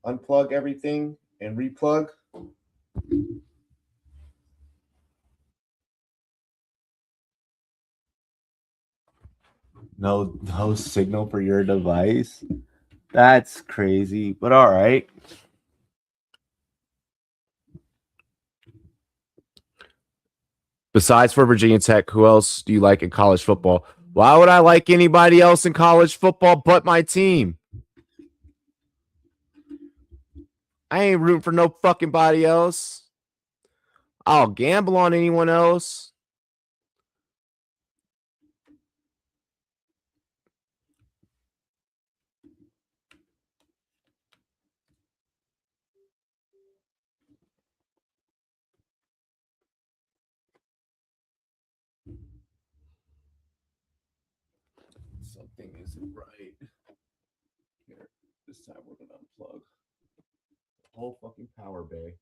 unplug everything and replug. No signal for your device. That's crazy, but all right. Besides for Virginia Tech, who else do you like in college football? Why would I like anybody else in college football but my team? I ain't rooting for no fucking body else. I'll gamble on anyone else. Something isn't right. Here, this time we're gonna unplug the whole fucking power bay.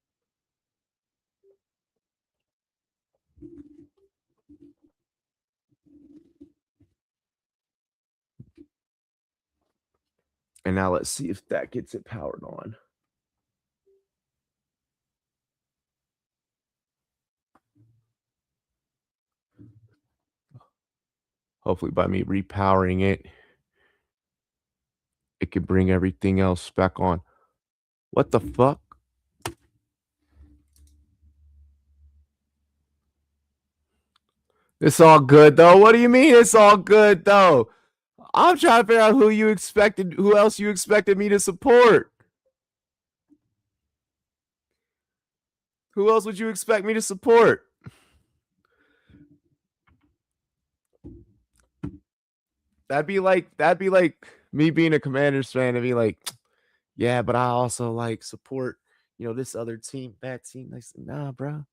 And now let's see if that gets it powered on. Hopefully by me repowering it, it can bring everything else back on. What the fuck? It's all good though. What do you mean it's all good though? I'm trying to figure out who else you expected me to support. Who else would you expect me to support? That'd be like me being a Commanders fan and be like, yeah, but I also like support, this other team, that team. Like, nah, bro.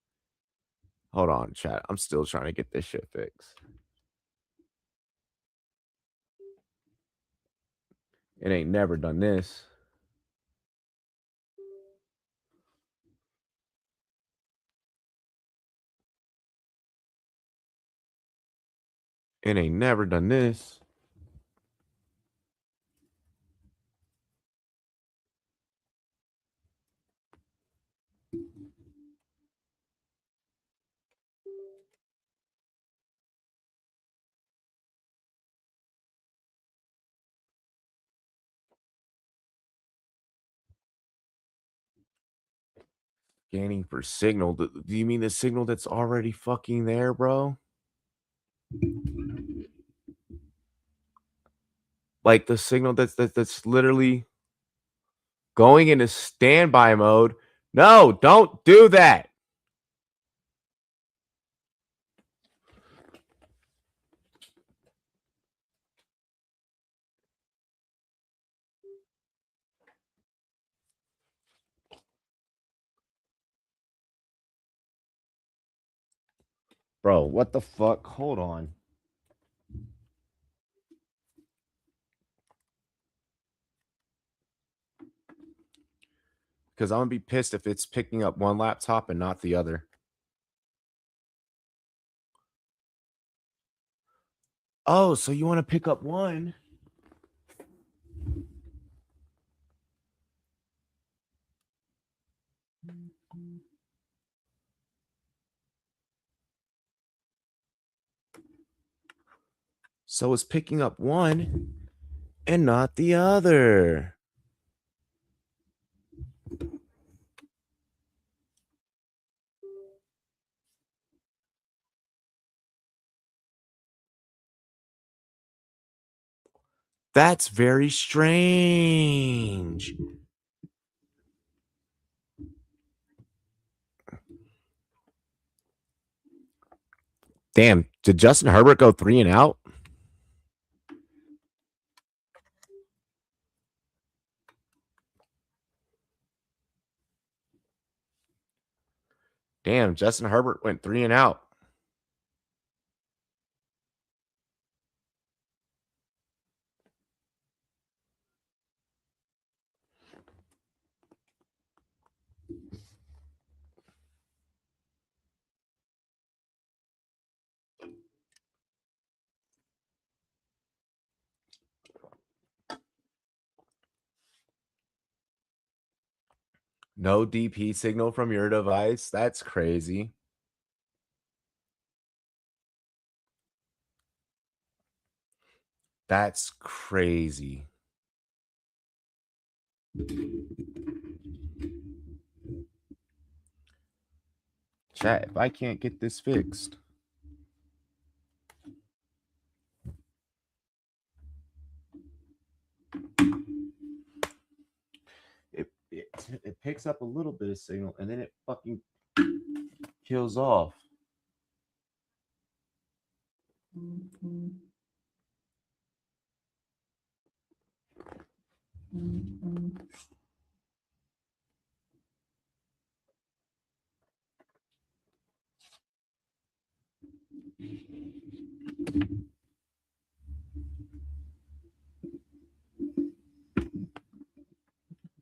Hold on, chat. I'm still trying to get this shit fixed. It ain't never done this. It ain't never done this. Scanning for signal. Do you mean the signal that's already fucking there, bro? Like the signal that's literally going into standby mode. No, don't do that. Bro, what the fuck? Hold on. Because I'm going to be pissed if it's picking up one laptop and not the other. Oh, so you want to pick up one? So it's picking up one and not the other. That's very strange. Damn, did Justin Herbert go 3 and out? Damn, Justin Herbert went 3 and out. No DP signal from your device. That's crazy. That's crazy. Chat, if I can't get this fixed. It picks up a little bit of signal and then it fucking kills off.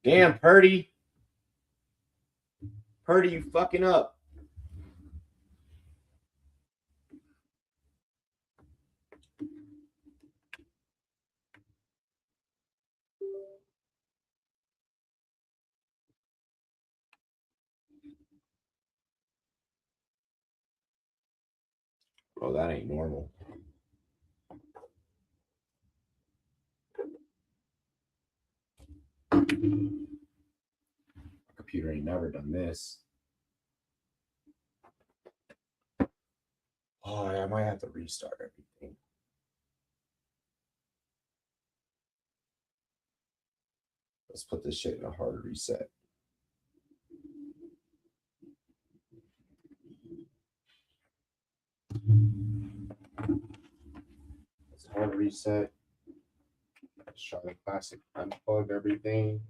Damn, Purdy. Purdy, you fucking up. Bro, that ain't normal. Computer ain't never done this. Oh, I might have to restart everything. Let's put this shit in a hard reset. It's a hard reset. Let's try the classic unplug everything.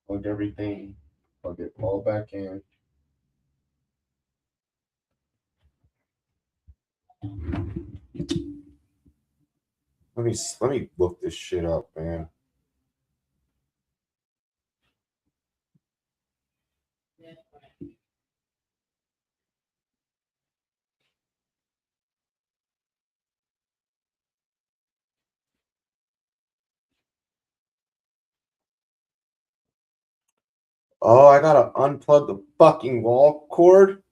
Plug everything. Plug it all back in. Let me look this shit up, man. Oh, I gotta unplug the fucking wall cord.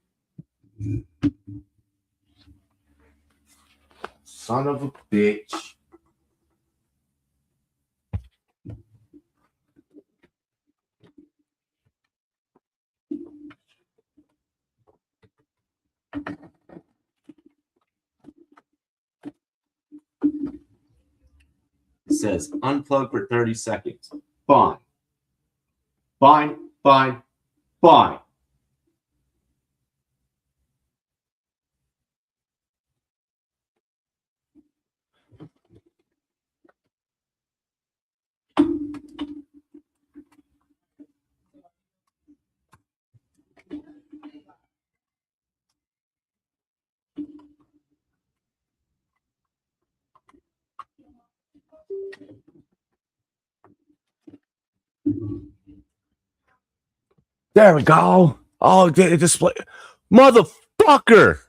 Son of a bitch. It says unplug for 30 seconds. Fine. Fine, fine, fine. There we go. Oh, did it display? Motherfucker.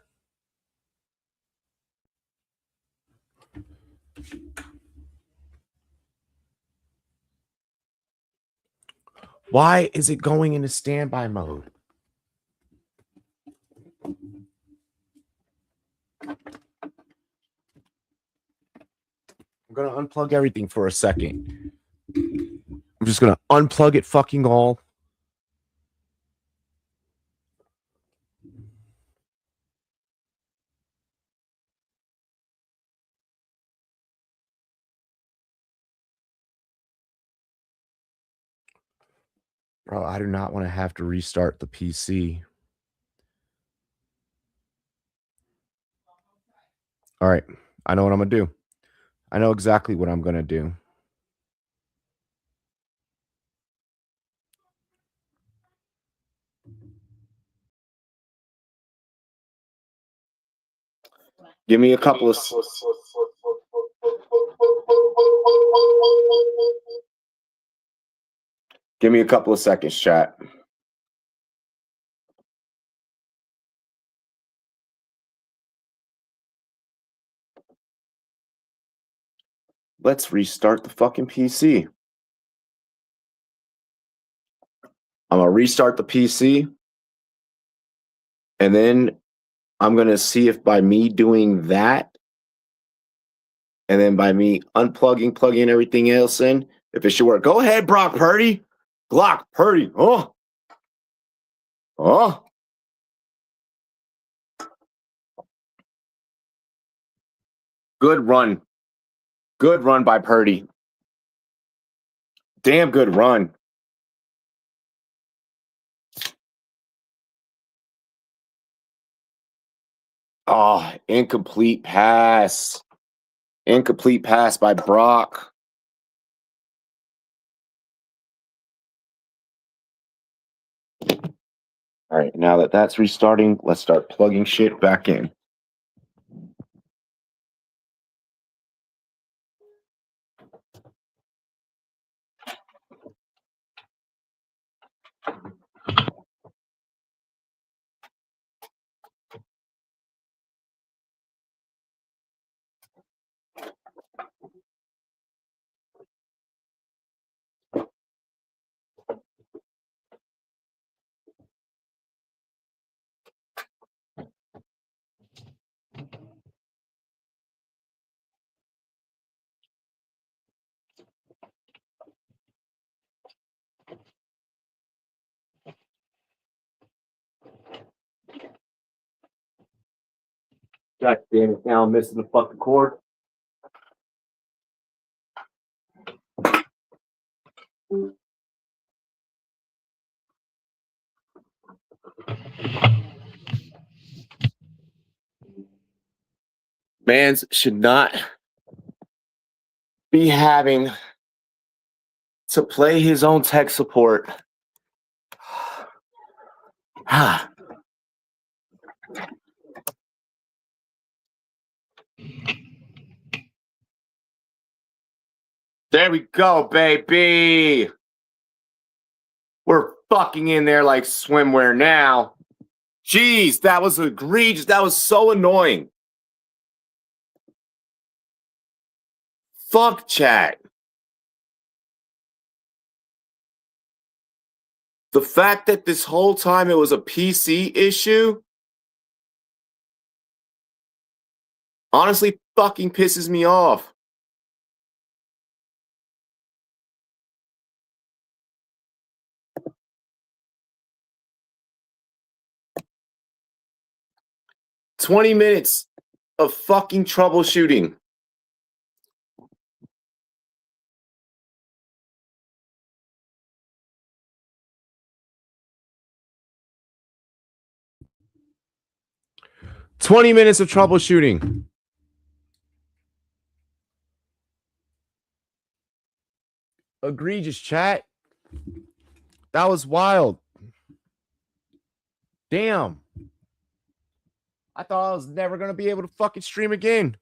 Why is it going into standby mode? I'm going to unplug everything for a second. I'm just going to unplug it fucking all. Bro, I do not want to have to restart the PC. All right. I know what I'm going to do. I know exactly what I'm going to do. Give me a couple of... Give me a couple of seconds, chat. Let's restart the fucking PC. I'm going to restart the PC. And then I'm going to see if by me doing that, and then by me unplugging, plugging everything else in, if it should work. Go ahead, Brock Purdy. Glock Purdy. Oh. Oh. Good run. Good run by Purdy. Damn good run. Oh, incomplete pass. Incomplete pass by Brock. All right, now that that's restarting, let's start plugging shit back in. God damn it, now I'm missing the fucking cord. Mans should not be having to play his own tech support. There we go, baby. We're fucking in there like swimwear now. Jeez, that was egregious. That was so annoying. Fuck chat. The fact that this whole time it was a PC issue honestly fucking pisses me off. "20 minutes of fucking troubleshooting. "20 minutes of troubleshooting. Egregious, chat. That was wild. Damn. I thought I was never going to be able to fucking stream again.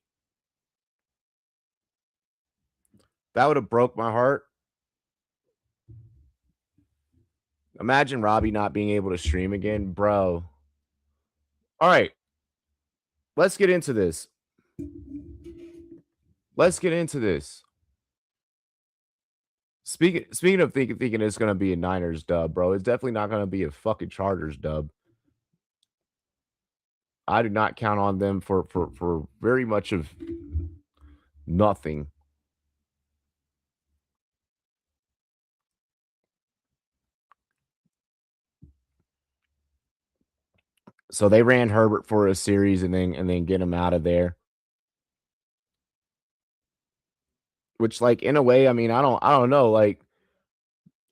That would have broke my heart. Imagine Robbie not being able to stream again, bro. All right. Let's get into this. Speaking of thinking it's gonna be a Niners dub, bro, it's definitely not gonna be a fucking Chargers dub. I do not count on them for very much of nothing. So they ran Herbert for a series and then get him out of there. Which, like, in a way, I mean, I don't know. Like,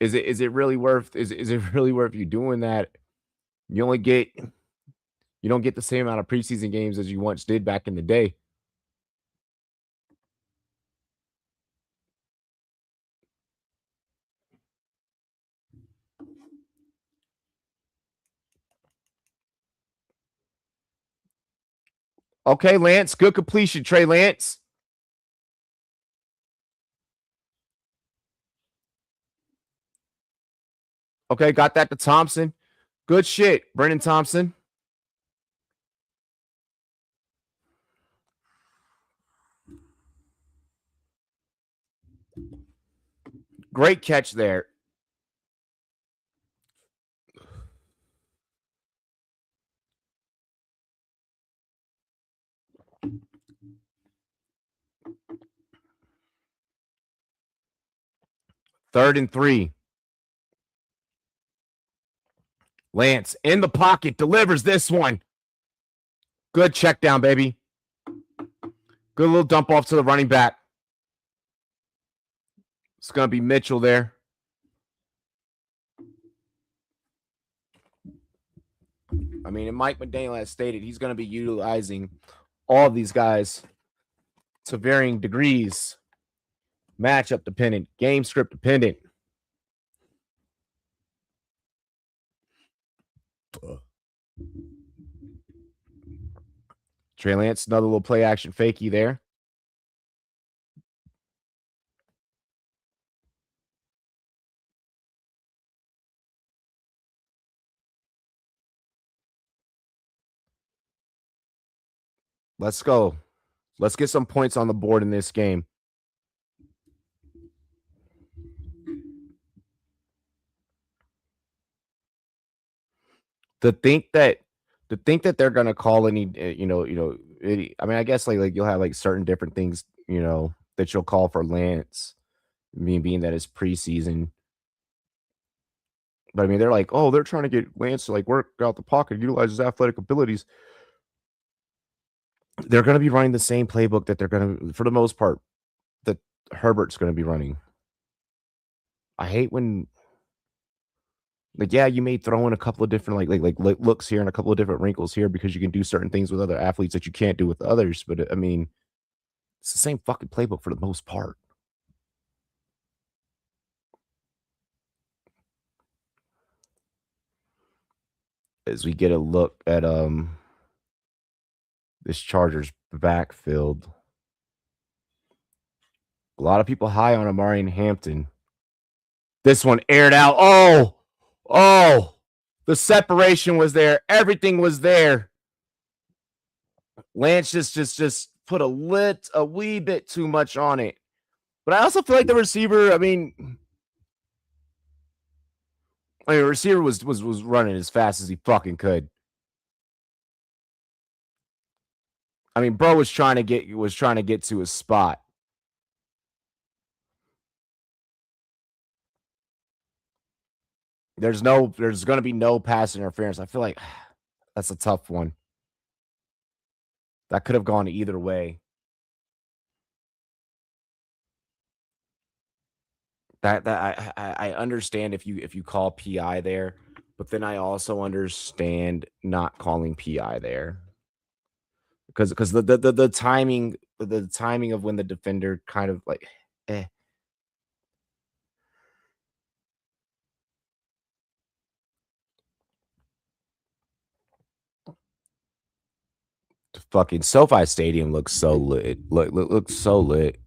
is it really worth is it really worth you doing that? You only get you don't get the same amount of preseason games as you once did back in the day. Okay, Lance, good completion, Trey Lance. Okay, got that to Thompson. Good shit, Brennan Thompson. Great catch there. Third and 3. Lance in the pocket delivers this one. Good check down, baby. Good little dump off to the running back. It's going to be Mitchell there. I mean, and Mike McDaniel has stated he's going to be utilizing all of these guys to varying degrees, matchup dependent, game script dependent. Trey Lance, another little play action fakie there. Let's go. Let's get some points on the board in this game. To think that they're gonna call any, I mean, I guess like you'll have like certain different things, that you'll call for Lance, being that it's preseason. But I mean, they're like, oh, they're trying to get Lance to like work out the pocket, utilize his athletic abilities. They're going to be running the same playbook that they're going to, for the most part, that Herbert's going to be running. I hate when, like, yeah, you may throw in a couple of different like looks here and a couple of different wrinkles here because you can do certain things with other athletes that you can't do with others. But I mean, it's the same fucking playbook for the most part. As we get a look at this Chargers backfield, a lot of people high on Amari and Hampton. This one aired out. Oh, the separation was there. Everything was there. Lance just put a wee bit too much on it. But I also feel like the receiver, I mean, the receiver was running as fast as he fucking could. I mean, bro was trying to get to his spot. There's going to be no pass interference. I feel like that's a tough one. That could have gone either way. That I understand if you call PI there, but then I also understand not calling PI there. Because the timing of when the defender kind of like fucking SoFi Stadium looks so lit. Looks so lit.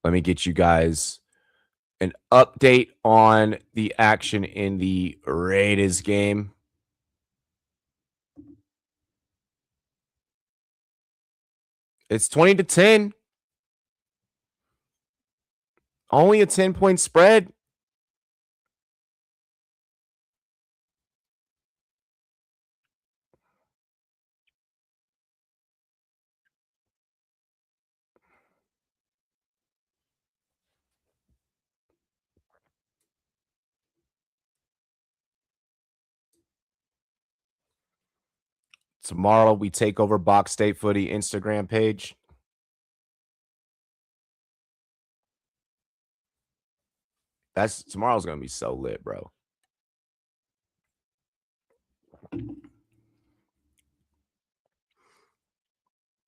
Let me get you guys an update on the action in the Raiders game. It's 20-10. Only a 10-point spread. Tomorrow we take over Box State Footy Instagram page. Tomorrow's gonna be so lit, bro.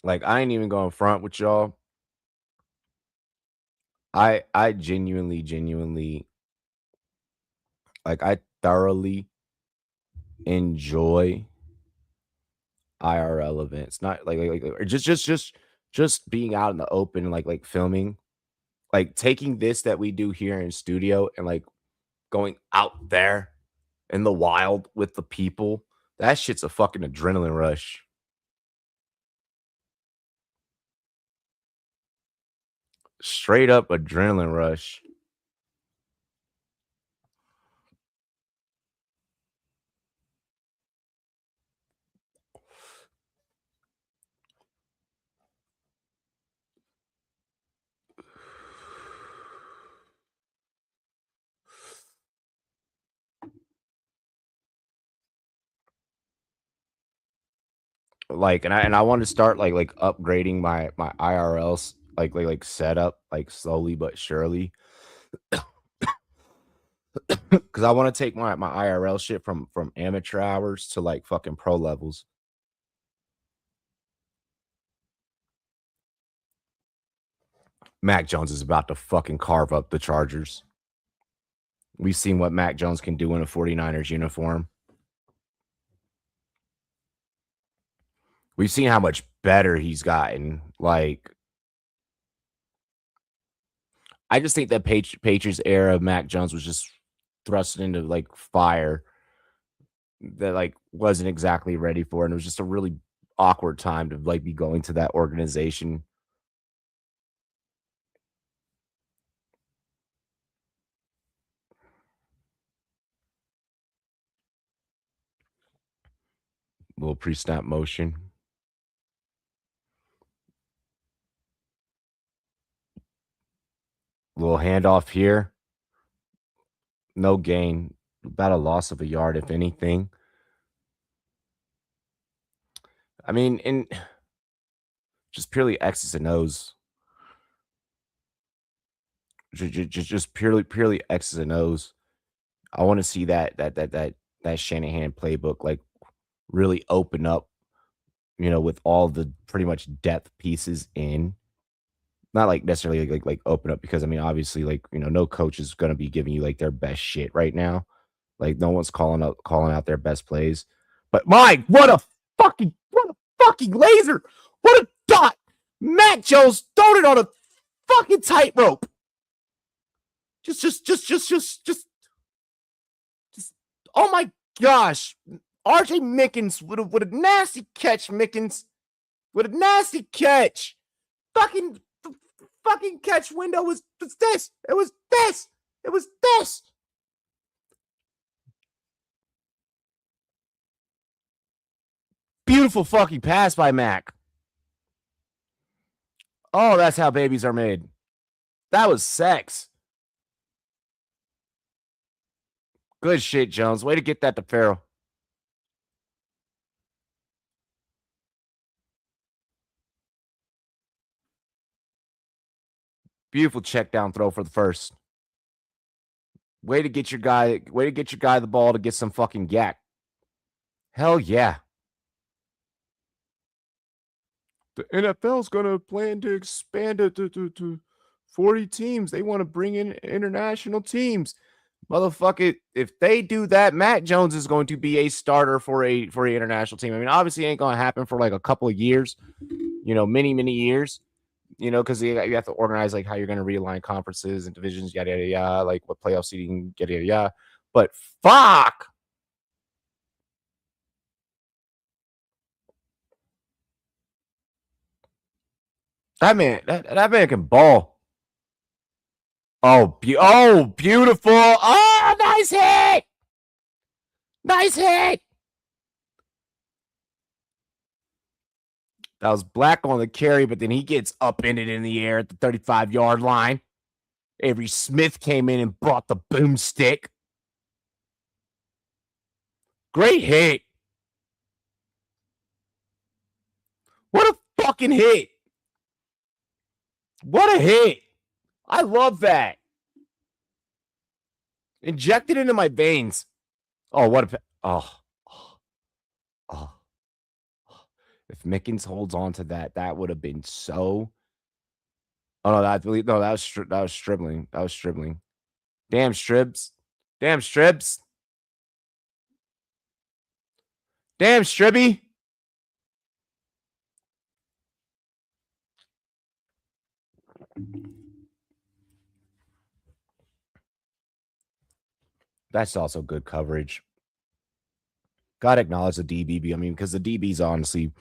Like, I ain't even going front with y'all. I genuinely, like, I thoroughly enjoy IRL events. Not like or just being out in the open, like filming, like taking this that we do here in studio and like going out there in the wild with the people. That shit's a fucking adrenaline rush. Straight up adrenaline rush. Like, and I want to start like upgrading my IRLs like setup like slowly but surely. Because I want to take my IRL shit from amateur hours to like fucking pro levels. Mac Jones is about to fucking carve up the Chargers. We've seen what Mac Jones can do in a 49ers uniform. We've seen how much better he's gotten. Like, I just think that Patriots era of Mac Jones was just thrusted into like fire that like wasn't exactly ready for, and it was just a really awkward time to like be going to that organization. Little pre-snap motion. Little handoff here. No gain. About a loss of a yard, if anything. I mean, in just purely X's and O's. Just purely X's and O's. I want to see that Shanahan playbook like really open up, with all the pretty much depth pieces in. Not like necessarily like open up because I mean obviously like no coach is gonna be giving you like their best shit right now. Like no one's calling out their best plays. But Mike, what a fucking laser! What a dot! Mac Jones throwing it on a fucking tightrope. Just. Oh my gosh! RJ Mickens with a nasty catch. Mickens with a nasty catch. Fucking catch window was this. It was this. It was this. Beautiful fucking pass by Mac. Oh, that's how babies are made. That was sex. Good shit, Jones. Way to get that to Farrell. Beautiful check down throw for the first. Way to get your guy the ball to get some fucking yak. Hell yeah. The NFL's going to plan to expand it to 40 teams. They want to bring in international teams. Motherfucker, if they do that, Matt Jones is going to be a starter for a international team. I mean, obviously it ain't going to happen for like a couple of years, many years, because you have to organize like how you're going to realign conferences and divisions, yada, yada, yada, like what playoff seeding, yada, yada, yada. But fuck. That man can ball. Oh, beautiful. Oh, nice hit. Nice hit. That was Black on the carry, but then he gets up in it in the air at the 35-yard line. Avery Smith came in and brought the boomstick. Great hit. What a fucking hit. What a hit. I love that. Inject it into my veins. Oh, what a... Oh. If Mickens holds on to that, that would have been so... Oh, no, that was Stribling. That was Stribling. Damn, Stribs. Damn, Stribs. Damn, Stribby. That's also good coverage. Got to acknowledge the DB. I mean, because the DB's honestly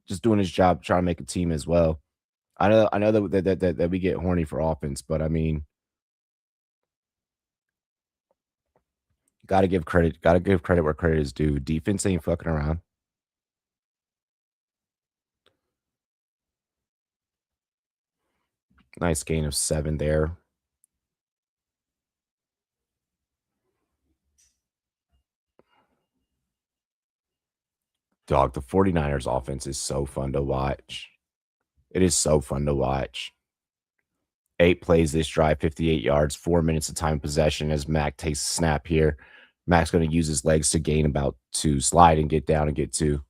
just doing his job, trying to make a team as well. I know that we get horny for offense, but I mean, got to give credit. Got to give credit where credit is due. Defense ain't fucking around. Nice gain of 7 there. Dog, the 49ers offense is so fun to watch. It is so fun to watch. 8 plays this drive, 58 yards, 4 minutes of time possession as Mac takes a snap here. Mac's going to use his legs to gain about 2, slide and get down and get 2.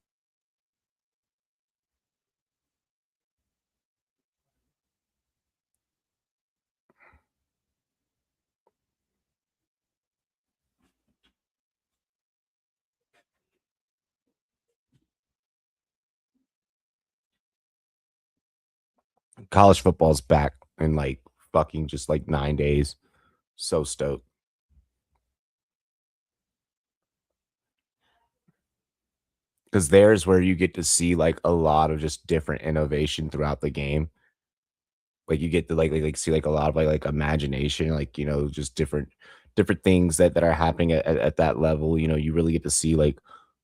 College football's back in like fucking just like 9 days. So stoked. Because there's where you get to see like a lot of just different innovation throughout the game. Like you get to like see like a lot of like imagination, like just different things that are happening at that level. You really get to see like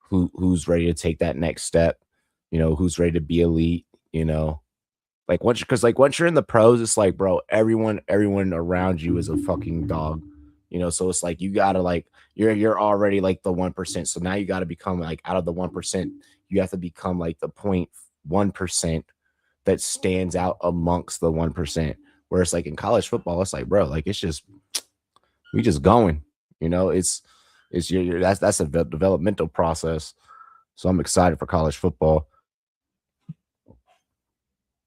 who's ready to take that next step. Who's ready to be elite. Like once you're in the pros, it's like, bro, everyone around you is a fucking dog. So it's like you gotta like you're already like the 1%. So now you gotta become like out of the 1%, you have to become like the 0.1% that stands out amongst the 1%. Where it's like in college football, it's like, bro, like it's just we just going. It's that's a developmental process. So I'm excited for college football.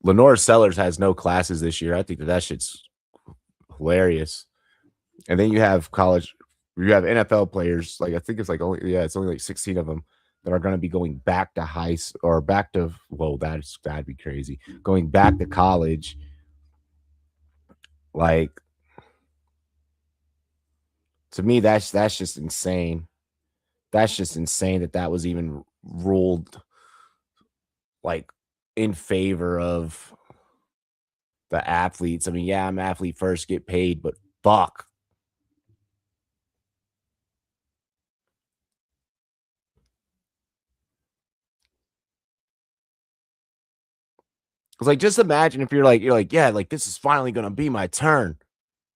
Lenore Sellers has no classes this year. I think that shit's hilarious. And then you have NFL players. Like I think it's only like 16 of them that are going to be going back to that'd be crazy. Going back to college. Like to me, that's just insane. That's just insane that was even ruled like in favor of the athletes. I mean, yeah, I'm athlete first, get paid, but fuck. It's like, just imagine if you're like, yeah, like this is finally gonna be my turn.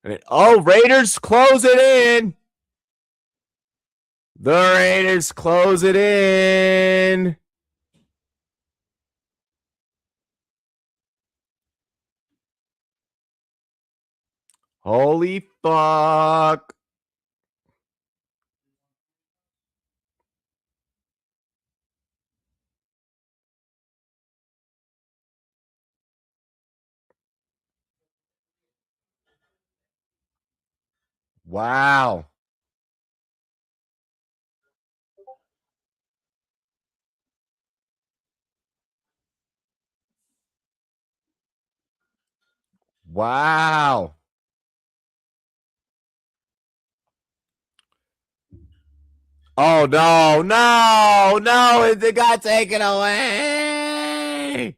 And Raiders close it in. The Raiders close it in. Holy fuck. Wow. Wow. Oh, no. It got taken away.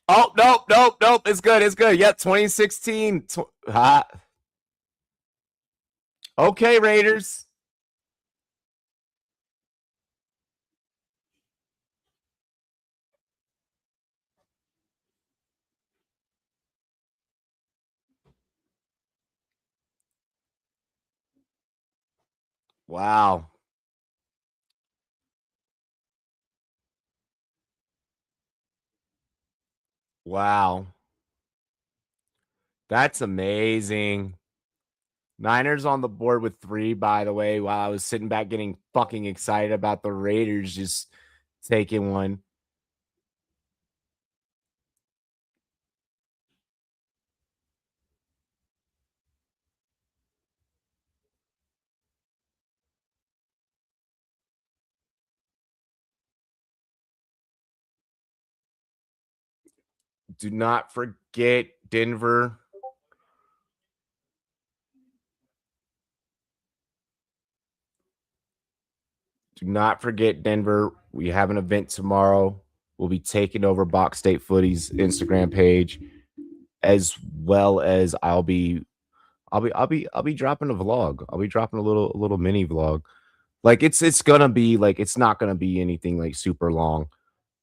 Oh, nope. It's good. It's good. Yep, 2016. Okay, Raiders. Wow. Wow. That's amazing. Niners on the board with 3, by the way, while I was sitting back getting fucking excited about the Raiders just taking one. Do not forget Denver. Do not forget Denver. We have an event tomorrow. We'll be taking over Box State Footy's Instagram page, as well as I'll be dropping a vlog. I'll be dropping a little mini vlog. Like it's gonna be like it's not gonna be anything like super long.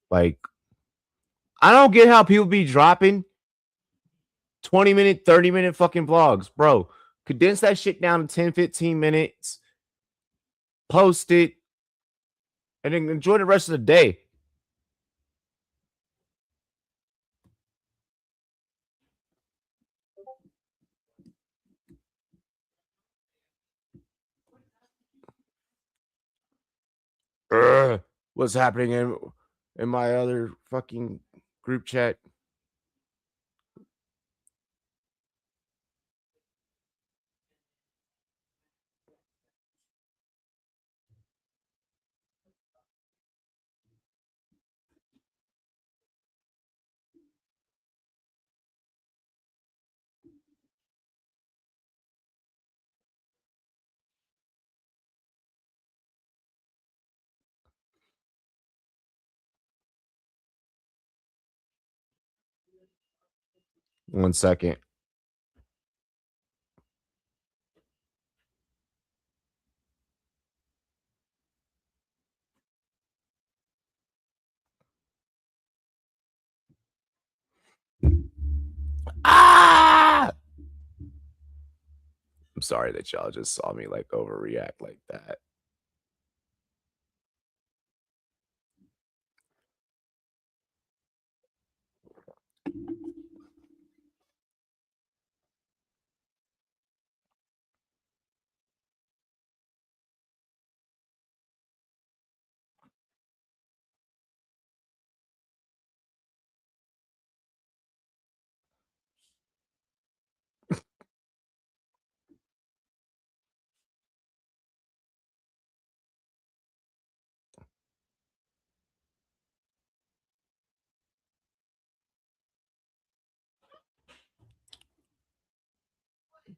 Like I don't get how people be dropping 20-minute, 30-minute fucking vlogs, bro. Condense that shit down to 10, 15 minutes, post it, and then enjoy the rest of the day. What's happening in my other fucking group chat? 1 second. Ah! I'm sorry that y'all just saw me like overreact like that.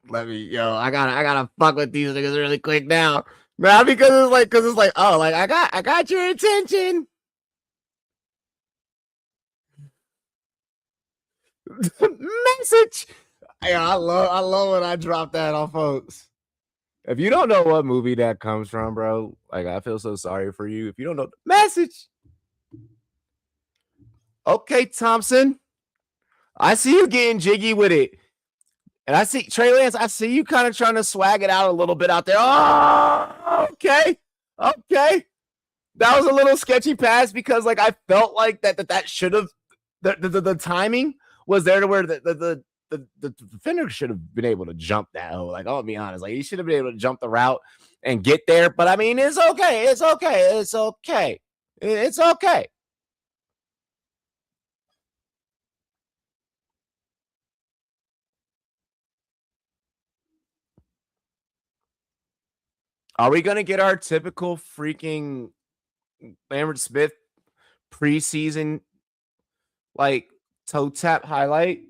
I gotta fuck with these niggas really quick now. Man, because it's like, oh, like I got your attention. Message. Yeah, I love when I drop that on folks. If you don't know what movie that comes from, bro, like I feel so sorry for you. If you don't know, message. Okay, Thompson. I see you getting jiggy with it. And I see Trey Lance, I see you kind of trying to swag it out a little bit out there. Oh, okay. Okay. That was a little sketchy pass because like I felt like that should have the timing was there to where the defender should have been able to jump that hole. Like, I'll be honest, like he should have been able to jump the route and get there. But I mean, it's okay. It's okay. It's okay. It's okay. Are we gonna get our typical freaking Lambert Smith preseason like toe tap highlight?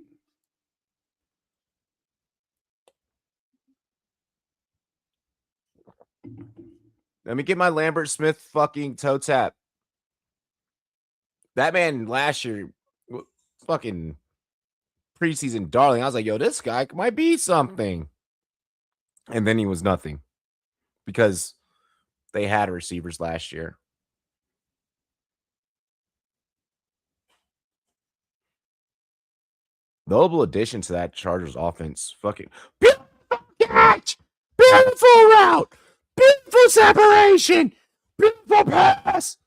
Let me get my Lambert Smith fucking toe tap. That man last year fucking preseason darling. I was like, yo, this guy might be something. And then he was nothing because they had receivers last year. Notable addition to that Chargers offense. Fucking beautiful catch, beautiful route, beautiful separation, beautiful pass.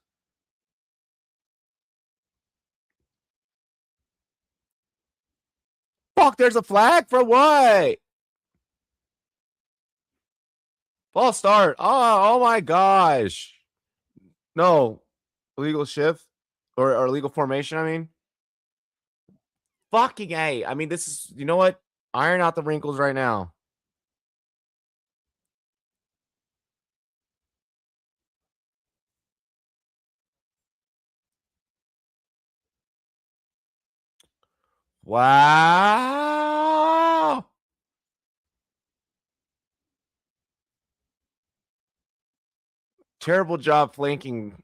Fuck, there's a flag for what? False start. Oh my gosh. No. Illegal shift or illegal formation, I mean. Fucking A. I mean, this is, you know what? Iron out the wrinkles right now. Wow. Terrible job flanking.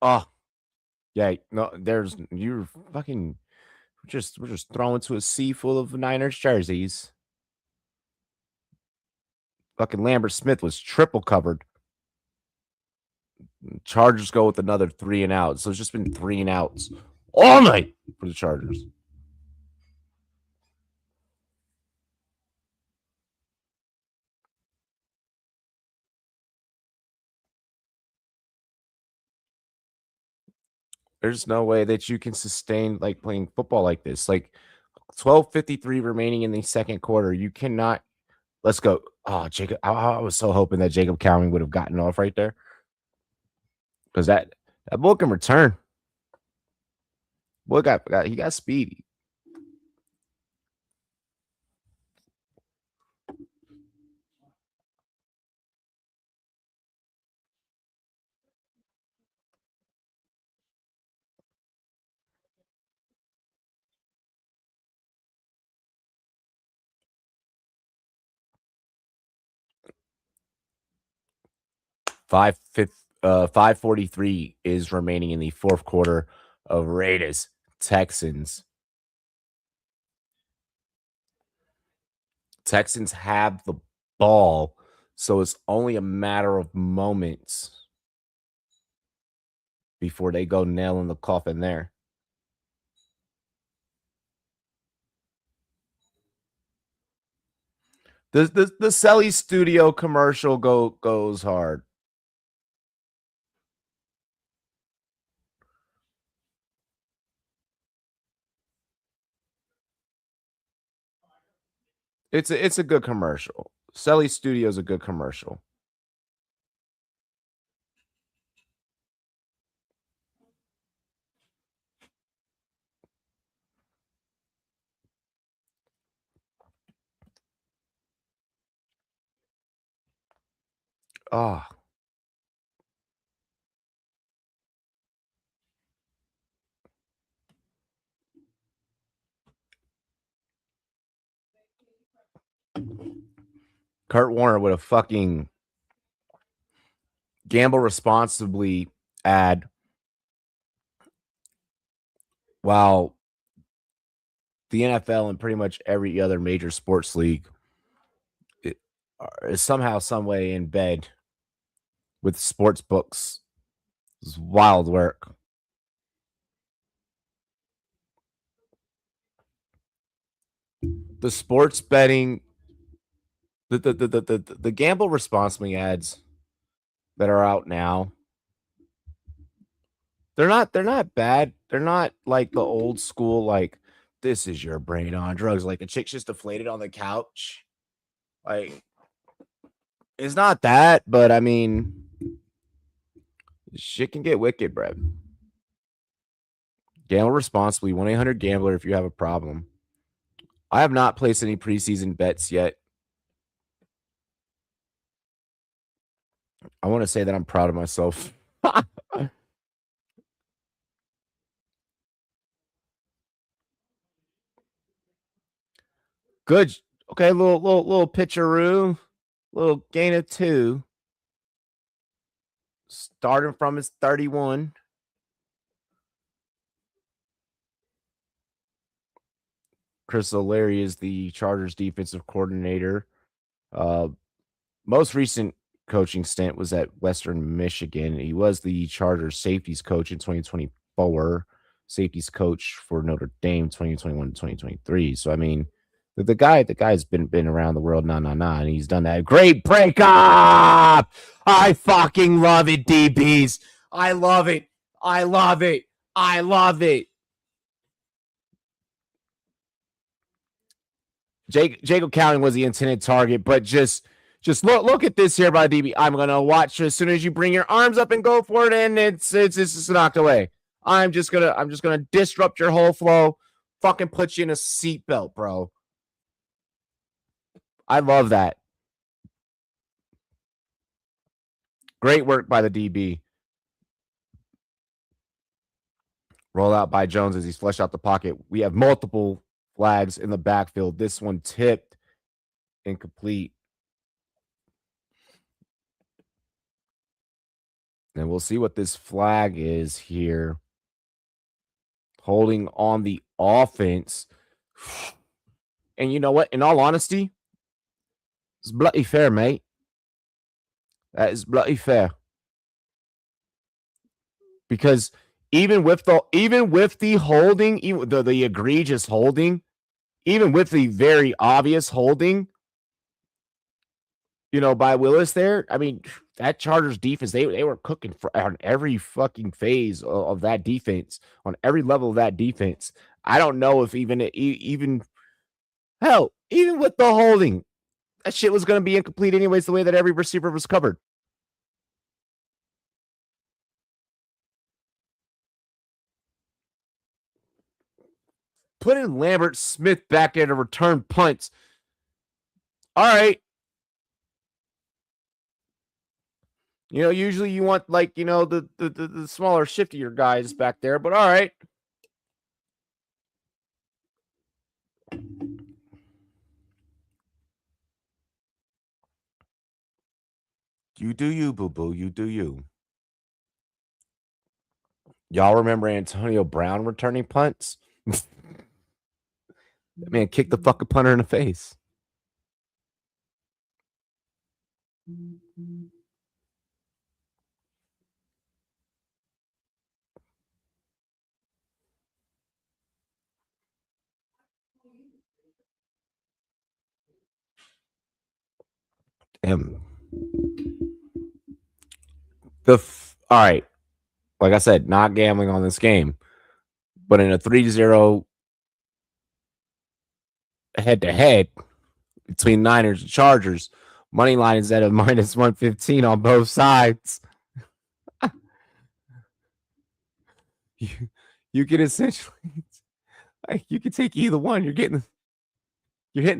Oh, yeah. No, there's you're fucking we're just throwing to a sea full of Niners jerseys. Fucking Lambert Smith was triple covered. Chargers go with another 3 and out. So it's just been 3 and outs all night for the Chargers. There's no way that you can sustain like playing football like this. Like 12:53 remaining in the second quarter. You cannot. Let's go. Oh, Jacob. I was so hoping that Jacob Cowing would have gotten off right there because that boy can return. Boy he got speedy. Five fifth 5:43 is remaining in the fourth quarter of Raiders Texans. Texans have the ball, so it's only a matter of moments before they go nail in the coffin there. The Selly Studio commercial goes hard. It's a good commercial. Selly Studio is a good commercial. Ah, Kurt Warner would have fucking gamble responsibly ad while the NFL and pretty much every other major sports league is somehow, some way in bed with sports books. It's wild work. The sports betting, the gamble responsibly ads that are out now, they're not bad. They're not like the old school, like this is your brain on drugs. Like a chick's just deflated on the couch. Like it's not that, but I mean, shit can get wicked, bro. Gamble responsibly. 1-800-GAMBLER if you have a problem. I have not placed any preseason bets yet. I want to say that I'm proud of myself. Good. Okay, little pitcheroo. Little gain of 2. starting from his 31. Chris O'Leary is the Chargers defensive coordinator. Most recent coaching stint was at Western Michigan. He was the Chargers safeties coach in 2024, safeties coach for Notre Dame 2021 to 2023. So I mean, the guy's been around the world, and he's done that. Great breakup. I fucking love it, DBs. I love it. I love it. I love it. Jacob Cowling was the intended target, but just look at this here by DB. I'm gonna watch as soon as you bring your arms up and go for it, and it's just knocked away. I'm just gonna disrupt your whole flow. Fucking put you in a seatbelt, bro. I love that. Great work by the DB. Roll out by Jones as he's flushed out the pocket. We have multiple flags in the backfield. This one tipped, incomplete. And we'll see what this flag is here. Holding on the offense. And you know what? In all honesty, it's bloody fair, mate. That is bloody fair. Because even with the holding, even the egregious holding, even with the very obvious holding, by Willis there, I mean, that Chargers defense, they were cooking on every fucking phase of that defense, on every level of that defense. I don't know if even hell, even with the holding, that shit was going to be incomplete anyways, the way that every receiver was covered. Putting Lambert Smith back there to return punts. All right. Usually you want the smaller, shiftier guys back there, but all right. You do you, boo-boo. You do you. Y'all remember Antonio Brown returning punts? That man kicked the fucking punter in the face. Damn. All right. Like I said, not gambling on this game, but in a 3-0 head-to-head between Niners and Chargers, money line is at a minus 115 on both sides. you can essentially, you can take either one. You're hitting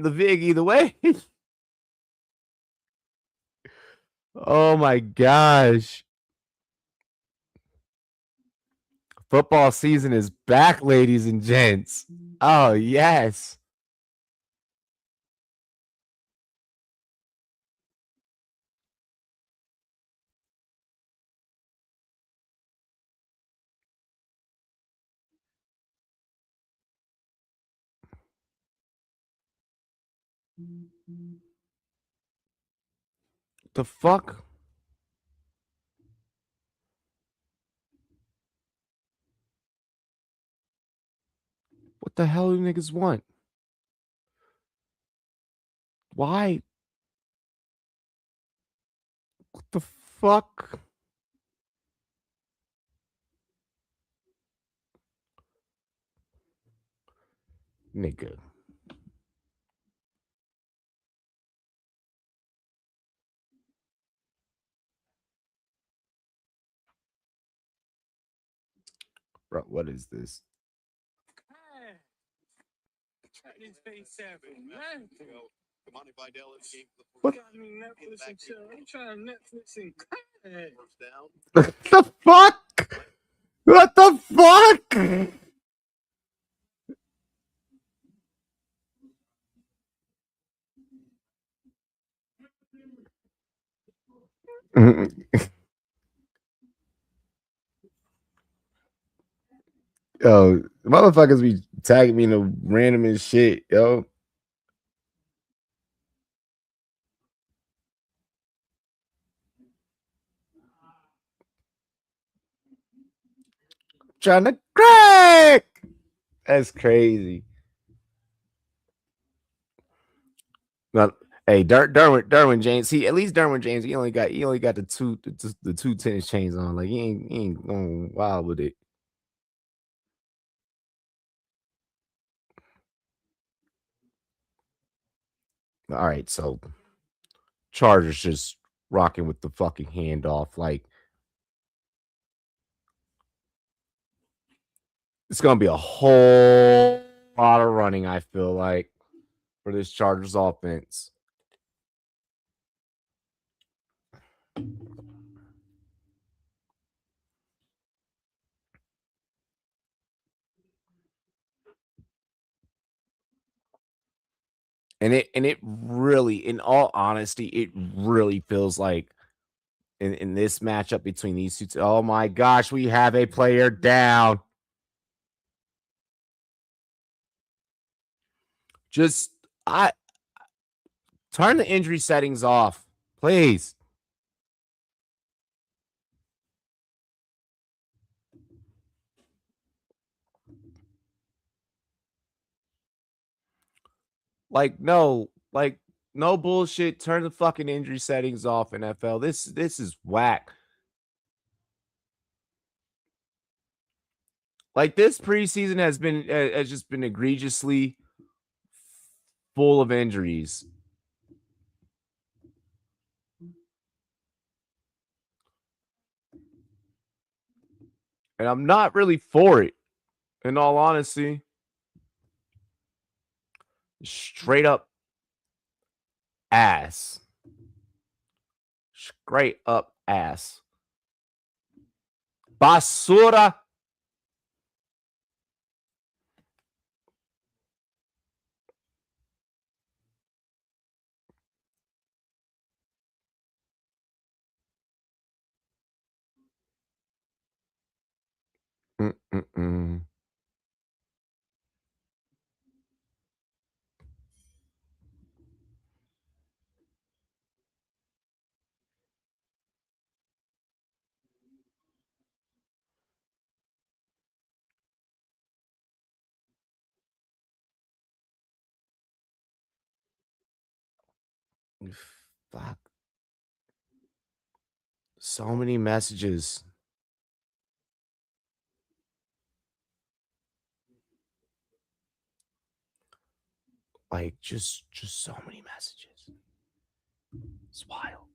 the VIG either way. Oh my gosh. Football season is back, ladies and gents. Oh, yes. The fuck? What the hell do niggas want? Why? What the fuck? Nigga. Bro, what is this? What? What the fuck? What the fuck? Yo, motherfuckers be tagging me in the random and shit, yo. Trying to crack. That's crazy. But hey, Derwin James. He at least Derwin James. He only got the two tennis chains on. Like he ain't going wild with it. All right, so Chargers just rocking with the fucking handoff. Like it's gonna be a whole lot of running. I feel like for this Chargers offense. And it really, in all honesty, it really feels like in this matchup between these two. Oh my gosh, we have a player down. Just I turn the injury settings off, please. Like no bullshit. Turn the fucking injury settings off, NFL. This is whack. Like this preseason has just been egregiously full of injuries. And I'm not really for it, in all honesty. Straight up ass. Straight up ass. Basura. Mm-mm-mm. Fuck. So many messages. Like just so many messages. It's wild.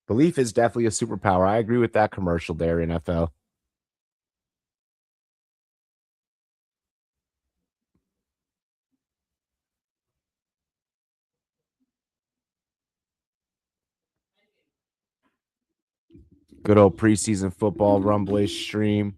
Belief is definitely a superpower. I agree with that commercial there, NFL. Good old preseason football rumblish stream.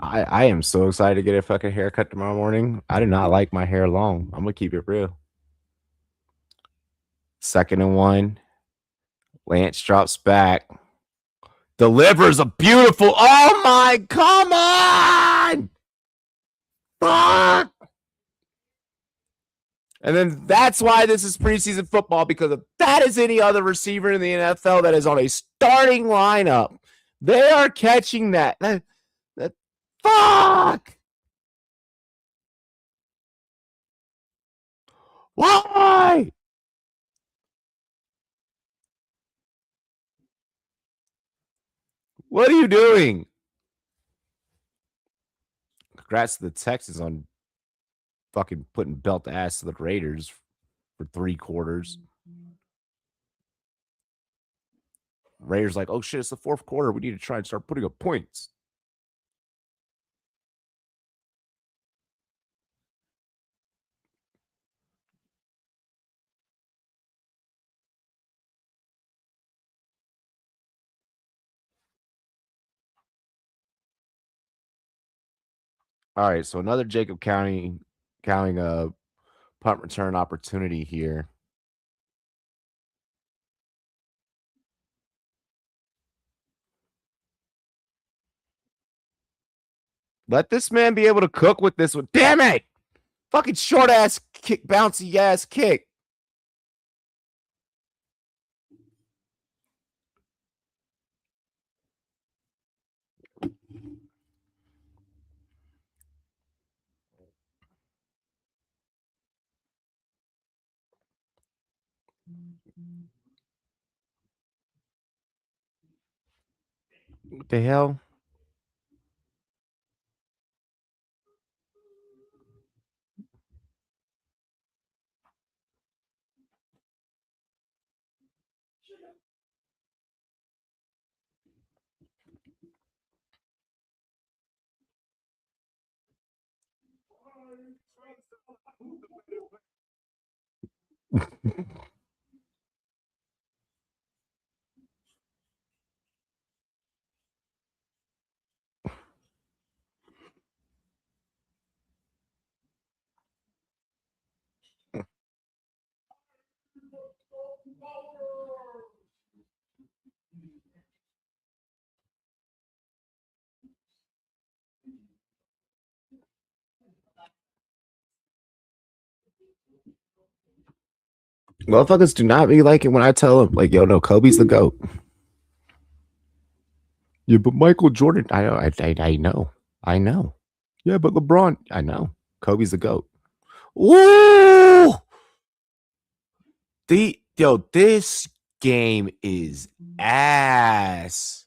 I am so excited to get a fucking haircut tomorrow morning. I do not like my hair long. I'm gonna keep it real. 2nd and 1. Lance drops back. Delivers a beautiful. Oh my, come on! Fuck! And then that's why this is preseason football, because if that is any other receiver in the NFL that is on a starting lineup, they are catching that. That fuck! Why? What are you doing? Congrats to the Texans on fucking putting belt to ass to the Raiders for 3 quarters. Raiders like, oh shit, it's the 4th quarter. We need to try and start putting up points. All right, so another Jacob counting a punt return opportunity here. Let this man be able to cook with this one. Damn it! Fucking short ass kick, bouncy ass kick. What the hell? Motherfuckers do not be like it when I tell them, like, yo, no, Kobe's the GOAT. Yeah, but Michael Jordan, I know. I know. Yeah, but LeBron, I know. Kobe's the GOAT. Ooh! This game is ass.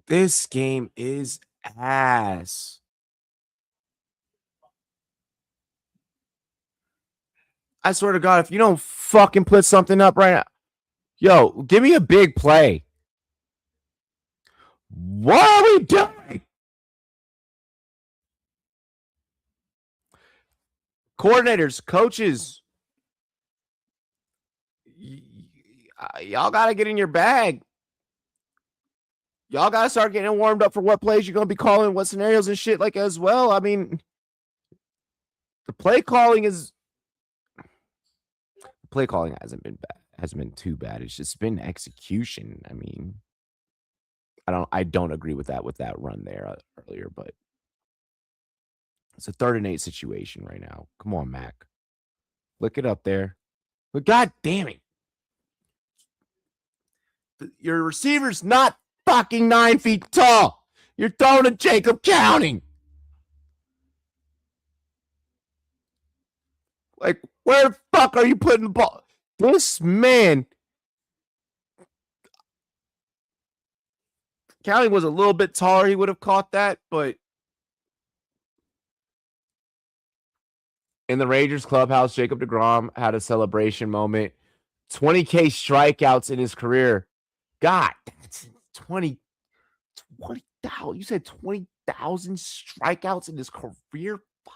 This game is ass. I swear to God, if you don't fucking put something up right now, yo, give me a big play. What are we doing? Coordinators, coaches, y'all got to get in your bag. Y'all got to start getting warmed up for what plays you're going to be calling, what scenarios and shit like as well. I mean, the play calling hasn't been bad. Hasn't been too bad. It's just been execution. I mean, I don't agree with that run there earlier, but it's a 3rd and 8 situation right now. Come on, Mac. Look it up there. But God damn it. Your receiver's not fucking 9 feet tall. You're throwing a Jacob counting. Like, where the fuck are you putting the ball? This man. Counting was a little bit taller. He would have caught that, but in the Rangers clubhouse, Jacob deGrom had a celebration moment. 20K strikeouts in his career. God, that's 20,000. You said 20,000 strikeouts in his career? Fuck,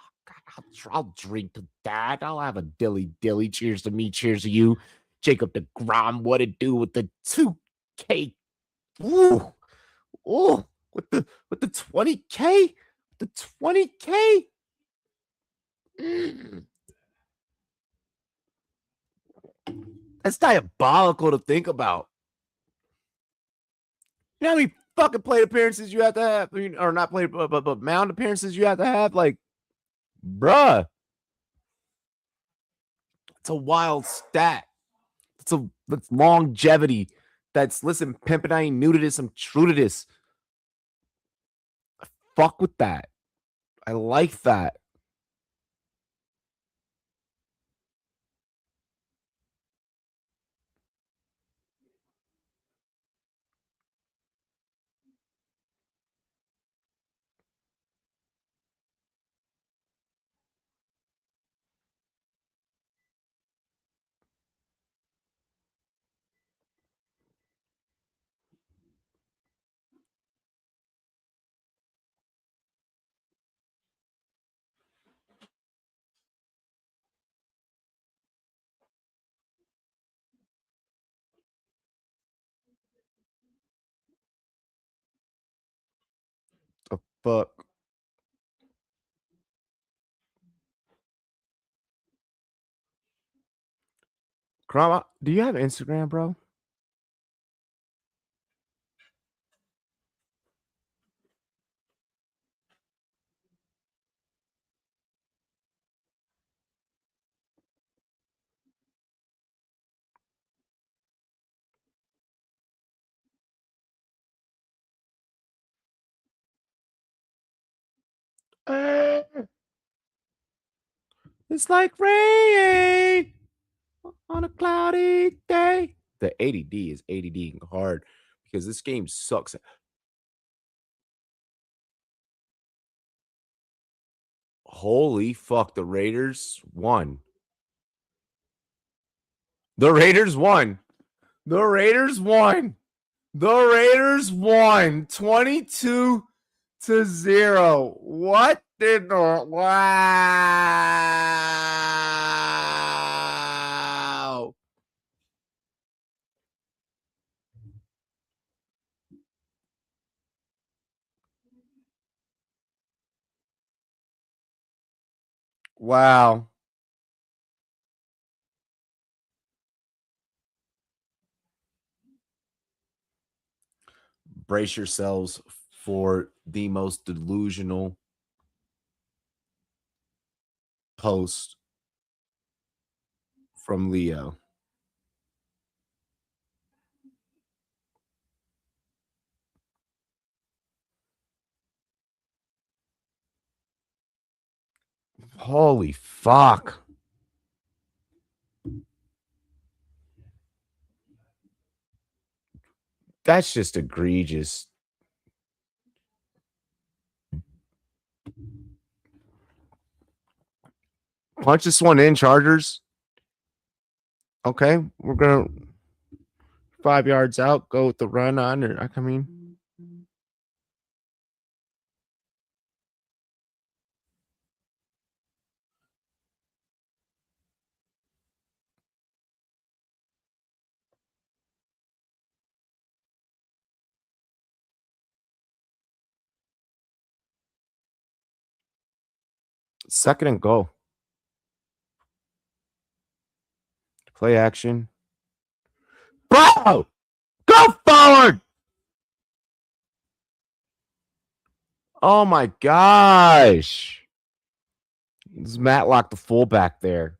I'll drink to that. I'll have a dilly. Cheers to me. Cheers to you. Jacob deGrom, what it do with the 2K? Ooh, with the 20K? The 20K? That's diabolical to think about. You know how many fucking plate appearances you have to have? Or not plate, but mound appearances you have to have? Like, bruh. It's a wild stat. That's longevity. Listen, pimpin', I ain't new to this. I'm true to this. Fuck with that. I like that. Fuck. Krama, do you have Instagram, bro? Eh, it's like rain on a cloudy day. The ADD is ADD hard because this game sucks. Holy fuck, the Raiders won. The Raiders won. The Raiders won. The Raiders won 22-0. What did the wow? Wow. Brace yourselves for the most delusional post from Leo. Holy fuck. That's just egregious. Punch this one in, Chargers. Okay, we're gonna 5 yards out, go with the run on. Or I mean, second and goal. Play action. Bro, go forward. Oh my gosh. This is Matlock, the fullback there.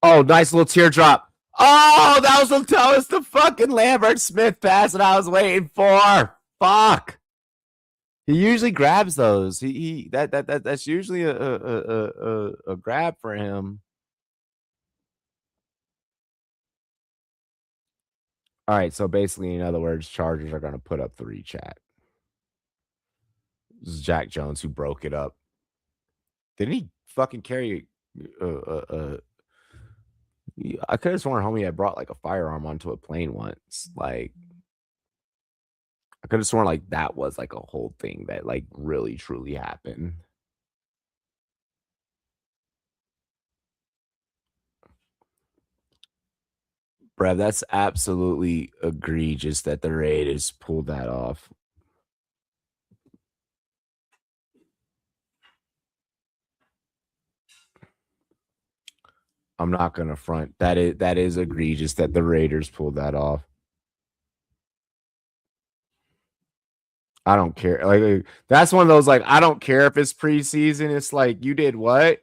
Oh, nice little teardrop. Oh, that was the fucking Lambert Smith pass that I was waiting for. Fuck. He usually grabs those. That's usually a grab for him. All right, so basically, in other words, Chargers are going to put up 3 chat. This is Jack Jones who broke it up. Didn't he fucking carry I could have sworn homie had brought like a firearm onto a plane once. Like I could have sworn like that was like a whole thing that like really truly happened. Bruh, that's absolutely egregious that the Raiders pulled that off. I'm not gonna front. That is egregious that the Raiders pulled that off. I don't care. Like that's one of those like I don't care if it's preseason. It's like you did what?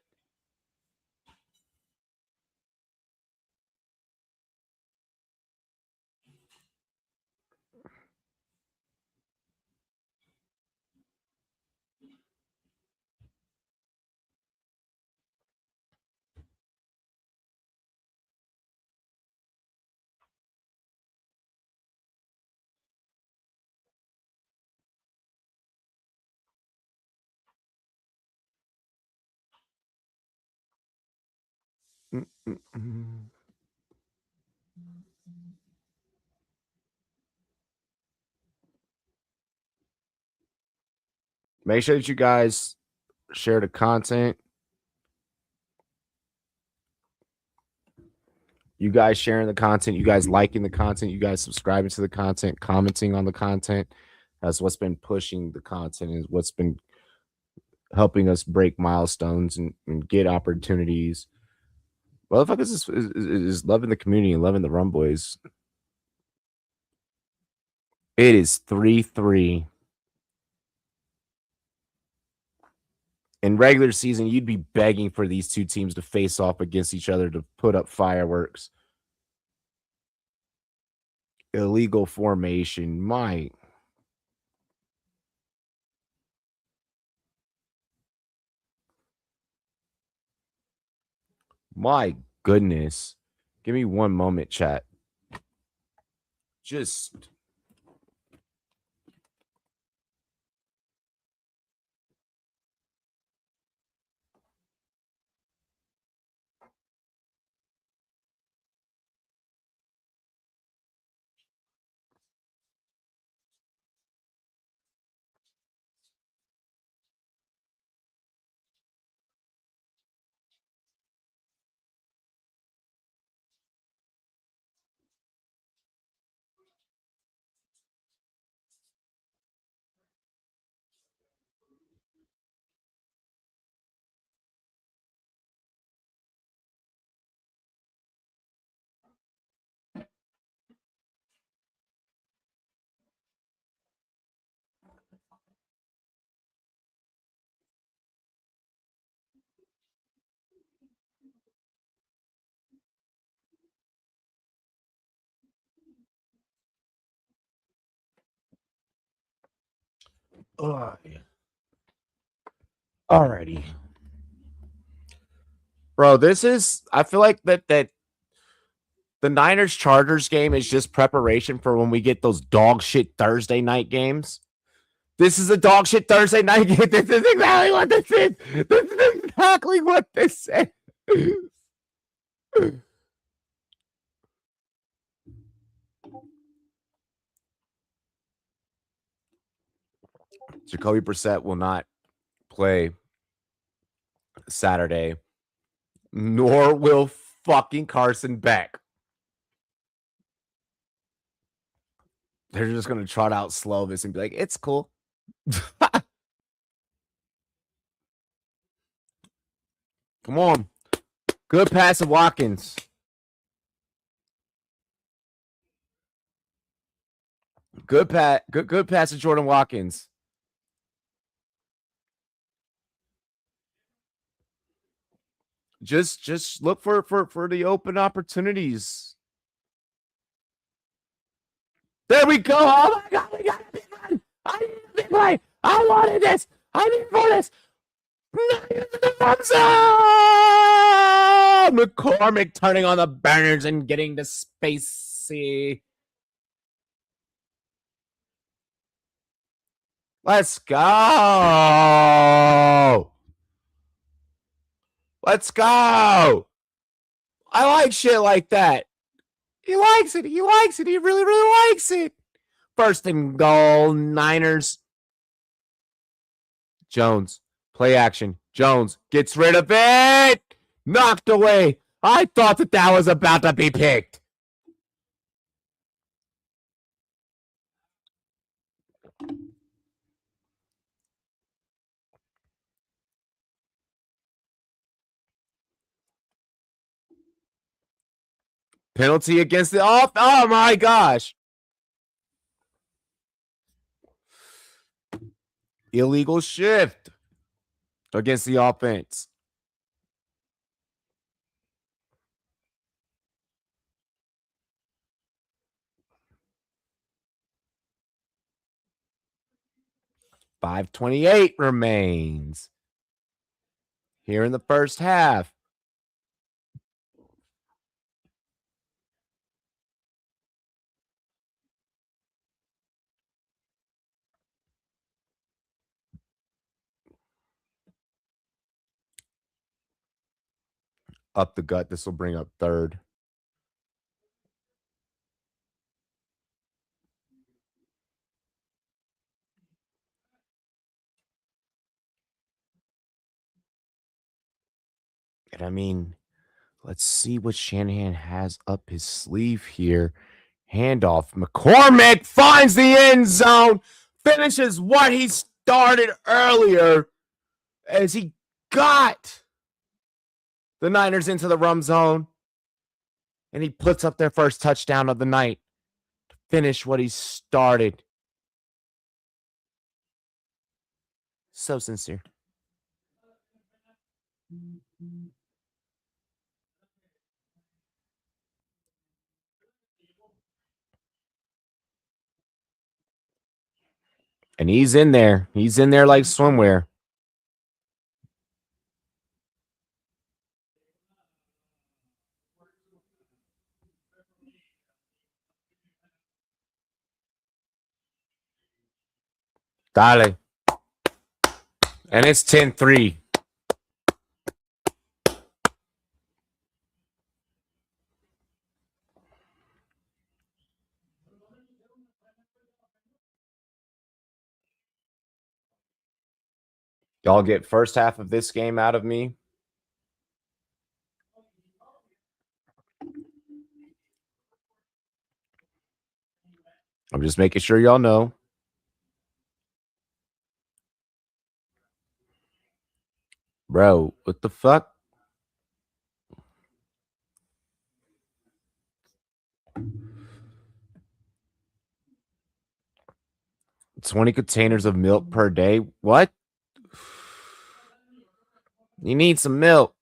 Make sure that you guys share the content. You guys sharing the content, you guys liking the content, you guys subscribing to the content, commenting on the content. That's what's been pushing the content, is what's been helping us break milestones and get opportunities. Motherfuckers is loving the community and loving the Rum Boys. It is 3-3. In regular season, you'd be begging for these two teams to face off against each other to put up fireworks. Illegal formation. My goodness. Give me one moment, chat. Just yeah. Alrighty. Bro, I feel like that the Niners Chargers game is just preparation for when we get those dog shit Thursday night games. This is a dog shit Thursday night game. This is exactly what this is. This is exactly what this is. Jacoby Brissett will not play Saturday, nor will fucking Carson Beck. They're just going to trot out Slovis and be like, it's cool. Come on. Good pass of Watkins. Good pass of Jordan Watkins. Just look for the open opportunities. There we go. Oh my God, we got a big run. I need a big play. I wanted this. I need for this. McCormick turning on the burners and getting the spacey. Let's go. Let's go. I like shit like that. He likes it. He likes it. He really, really likes it. First and goal, Niners. Jones, play action. Jones gets rid of it. Knocked away. I thought that was about to be picked. Penalty against the off. Oh my gosh. Illegal shift against the offense. .528 remains here in the first half. up the gut. This will bring up third. And I mean, let's see what Shanahan has up his sleeve here. Handoff. McCormick finds the end zone, finishes what he started earlier as he got the Niners into the rum zone. And he puts up their first touchdown of the night to finish what he started. So sincere. And he's in there. He's in there like swimwear. Dale. And it's 10-3. Y'all get first half of this game out of me. I'm just making sure y'all know. Bro, what the fuck? $20 containers of milk per day. What? You need some milk.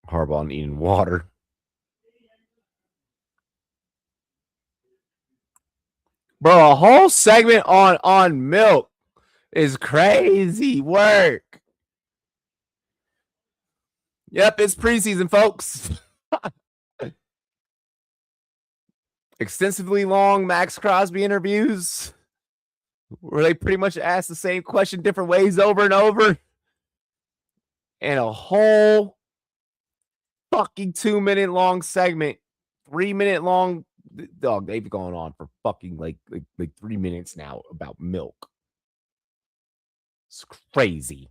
Harbaugh eating water. Bro, a whole segment on milk is crazy work. Yep, it's preseason, folks. Extensively long Max Crosby interviews where they pretty much ask the same question different ways over and over. And a whole fucking 2-minute long segment, 3-minute long. Dog, they've gone on for fucking like 3 minutes now about milk. It's crazy.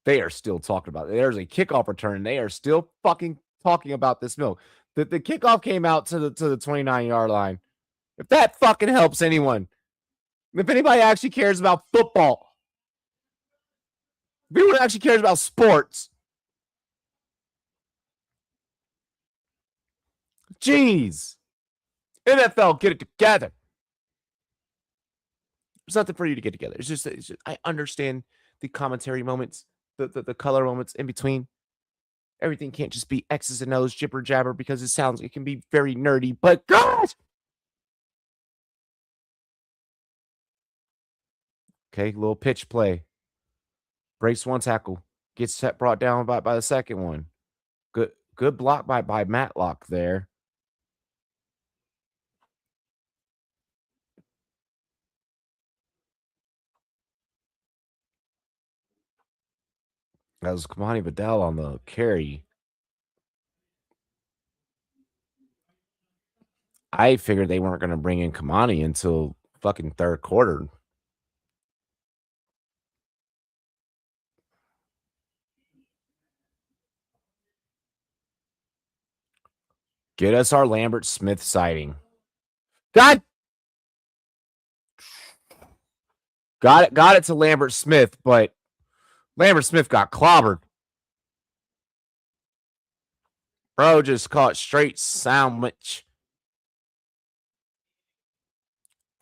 They are still talking about it. There's a kickoff return. They are still fucking talking about this milk. The kickoff came out to the 29-yard line. If that fucking helps anyone, if anybody actually cares about football, if anyone actually cares about sports, jeez, NFL, get it together. There's nothing for you to get together. It's just I understand the commentary moments, the color moments in between. Everything can't just be X's and O's, jibber jabber, because it can be very nerdy, but gosh! Okay, little pitch play. Breaks one tackle. Gets brought down by the second one. Good block by Matlock there. That was Kamani Vidal on the carry. I figured they weren't going to bring in Kamani until fucking third quarter. Get us our Lambert Smith sighting. God! Got it to Lambert Smith, but Lambert Smith got clobbered. Bro just caught straight sandwich.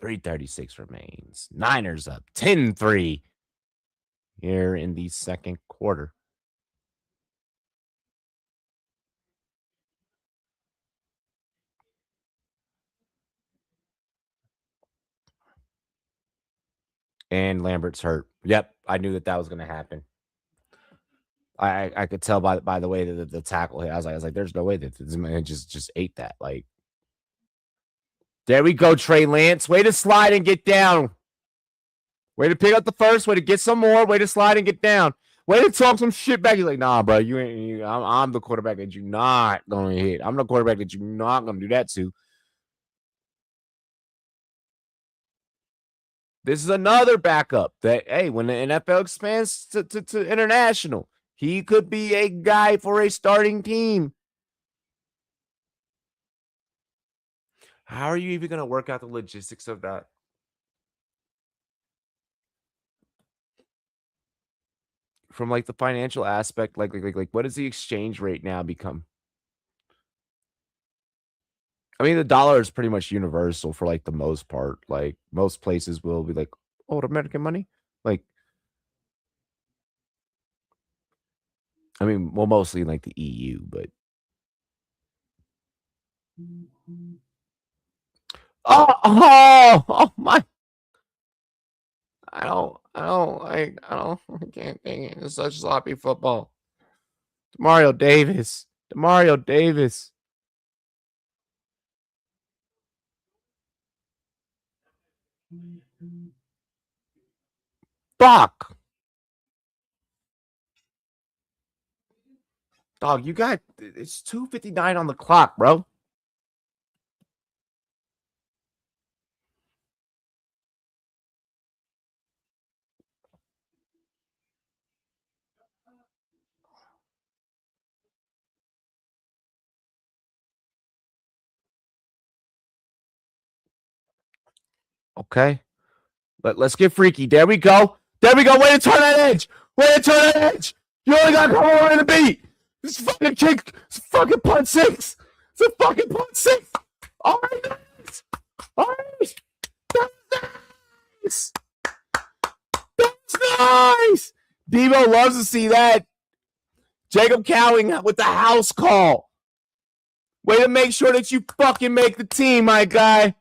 3:36 remains. Niners up 10-3 here in the second quarter. And Lambert's hurt. Yep, I knew that was going to happen. I could tell by the way that the tackle hit. I was like, there's no way that this man just ate that. Like, There we go, Trey Lance. Way to slide and get down. Way to pick up the first. Way to get some more. Way to slide and get down. Way to talk some shit back. He's like, nah, bro, you ain't. I'm the quarterback that you're not gonna hit. I'm the quarterback that you're not gonna do that to. This is another backup that, hey, when the NFL expands to international, he could be a guy for a starting team. How are you even going to work out the logistics of that? From like the financial aspect, like what does the exchange rate now become? I mean, the dollar is pretty much universal for like the most part. Like most places will be like, oh, American money. Like, I mean, well, mostly in like the EU, but oh my! I can't think it. It's such sloppy football. Demario Davis. Demario Davis. Fuck. Dog, you got it's 2:59 on the clock, bro. Okay. Let's get freaky. There we go. There we go. Way to turn that edge. Way to turn that edge. You only got to come over in the beat. This fucking kick. It's fucking punt six. It's a fucking punt six. All right. All right. That's nice. That's nice. Devo loves to see that. Jacob Cowing with the house call. Way to make sure that you fucking make the team, my guy.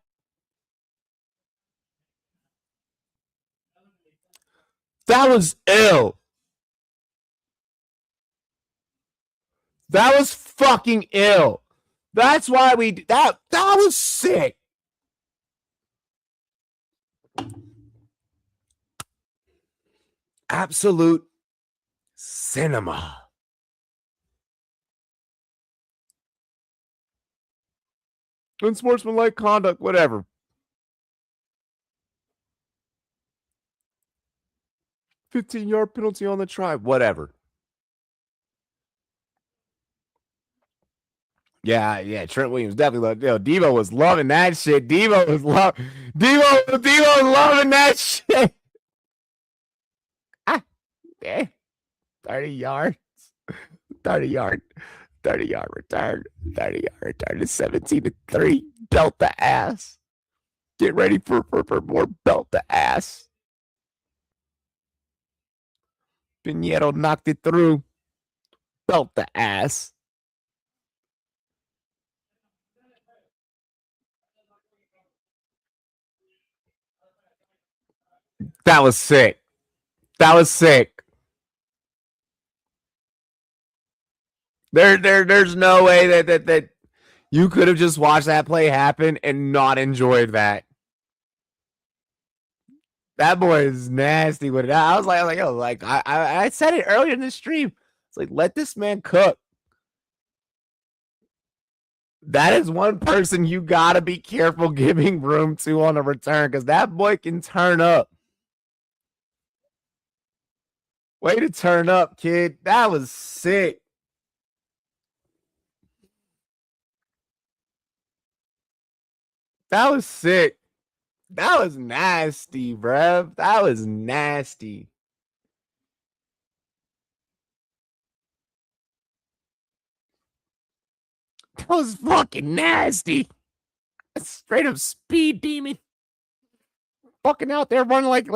That was ill. That was fucking ill. That's why that was sick. Absolute cinema. Unsportsmanlike conduct, whatever. 15-yard penalty on the try, whatever. Yeah. Trent Williams definitely loved. Devo was loving that shit. Devo was loving that shit. Yeah. 30 yards. 30-yard return. 30-yard return to 17-3. Belt the ass. Get ready for more belt the ass. Pinheiro knocked it through. Belt the ass. That was sick. There's no way that you could have just watched that play happen and not enjoyed that. That boy is nasty with it. I was like, I said it earlier in the stream. It's like, let this man cook. That is one person you gotta be careful giving room to on a return because that boy can turn up. Way to turn up, kid. That was sick. That was sick. That was nasty, bruh. That was nasty. That was fucking nasty. Straight up speed demon. Fucking out there running like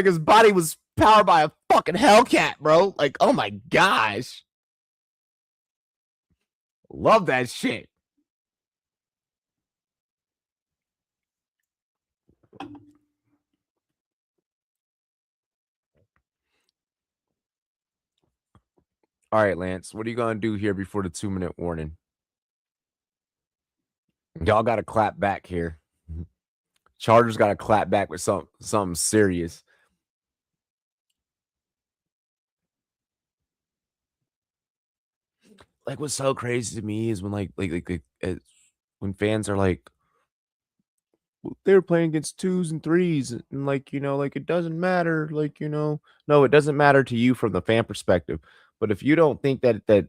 his body was powered by a fucking Hellcat, bro. Like, oh my gosh. Love that shit. All right, Lance, what are you going to do here before the 2-minute warning? Y'all got to clap back here. Chargers got to clap back with something serious. Like, what's so crazy to me is when when fans are like, they were playing against twos and threes, and like it doesn't matter. No, it doesn't matter to you from the fan perspective. But if you don't think that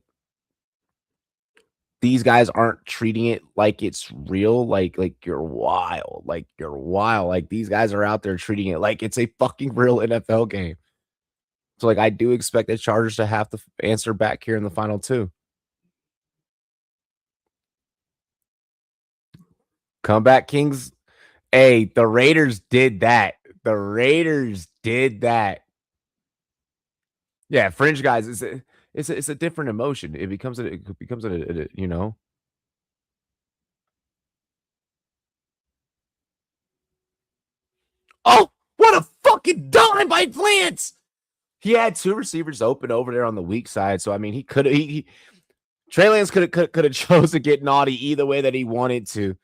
these guys aren't treating it like it's real, like you're wild. Like you're wild. Like these guys are out there treating it like it's a fucking real NFL game. So like I do expect the Chargers to have to answer back here in the final two. Comeback Kings. Hey, the Raiders did that. The Raiders did that. Yeah, fringe guys. It's a different emotion. It becomes a. Oh, what a fucking dime by Lance! He had two receivers open over there on the weak side, so I mean, he could have. Trey Lance could have chose to get naughty either way that he wanted to.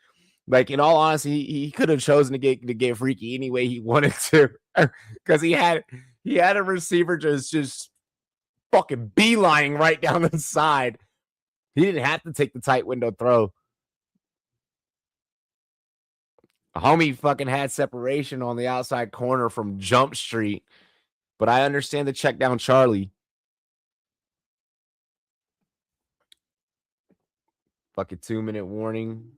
Like in all honesty, he could have chosen to get freaky any way he wanted to, because he had a receiver just fucking beelining right down the side. He didn't have to take the tight window throw. Homie fucking had separation on the outside corner from Jump Street, but I understand the check down Charlie. Fucking 2-minute warning.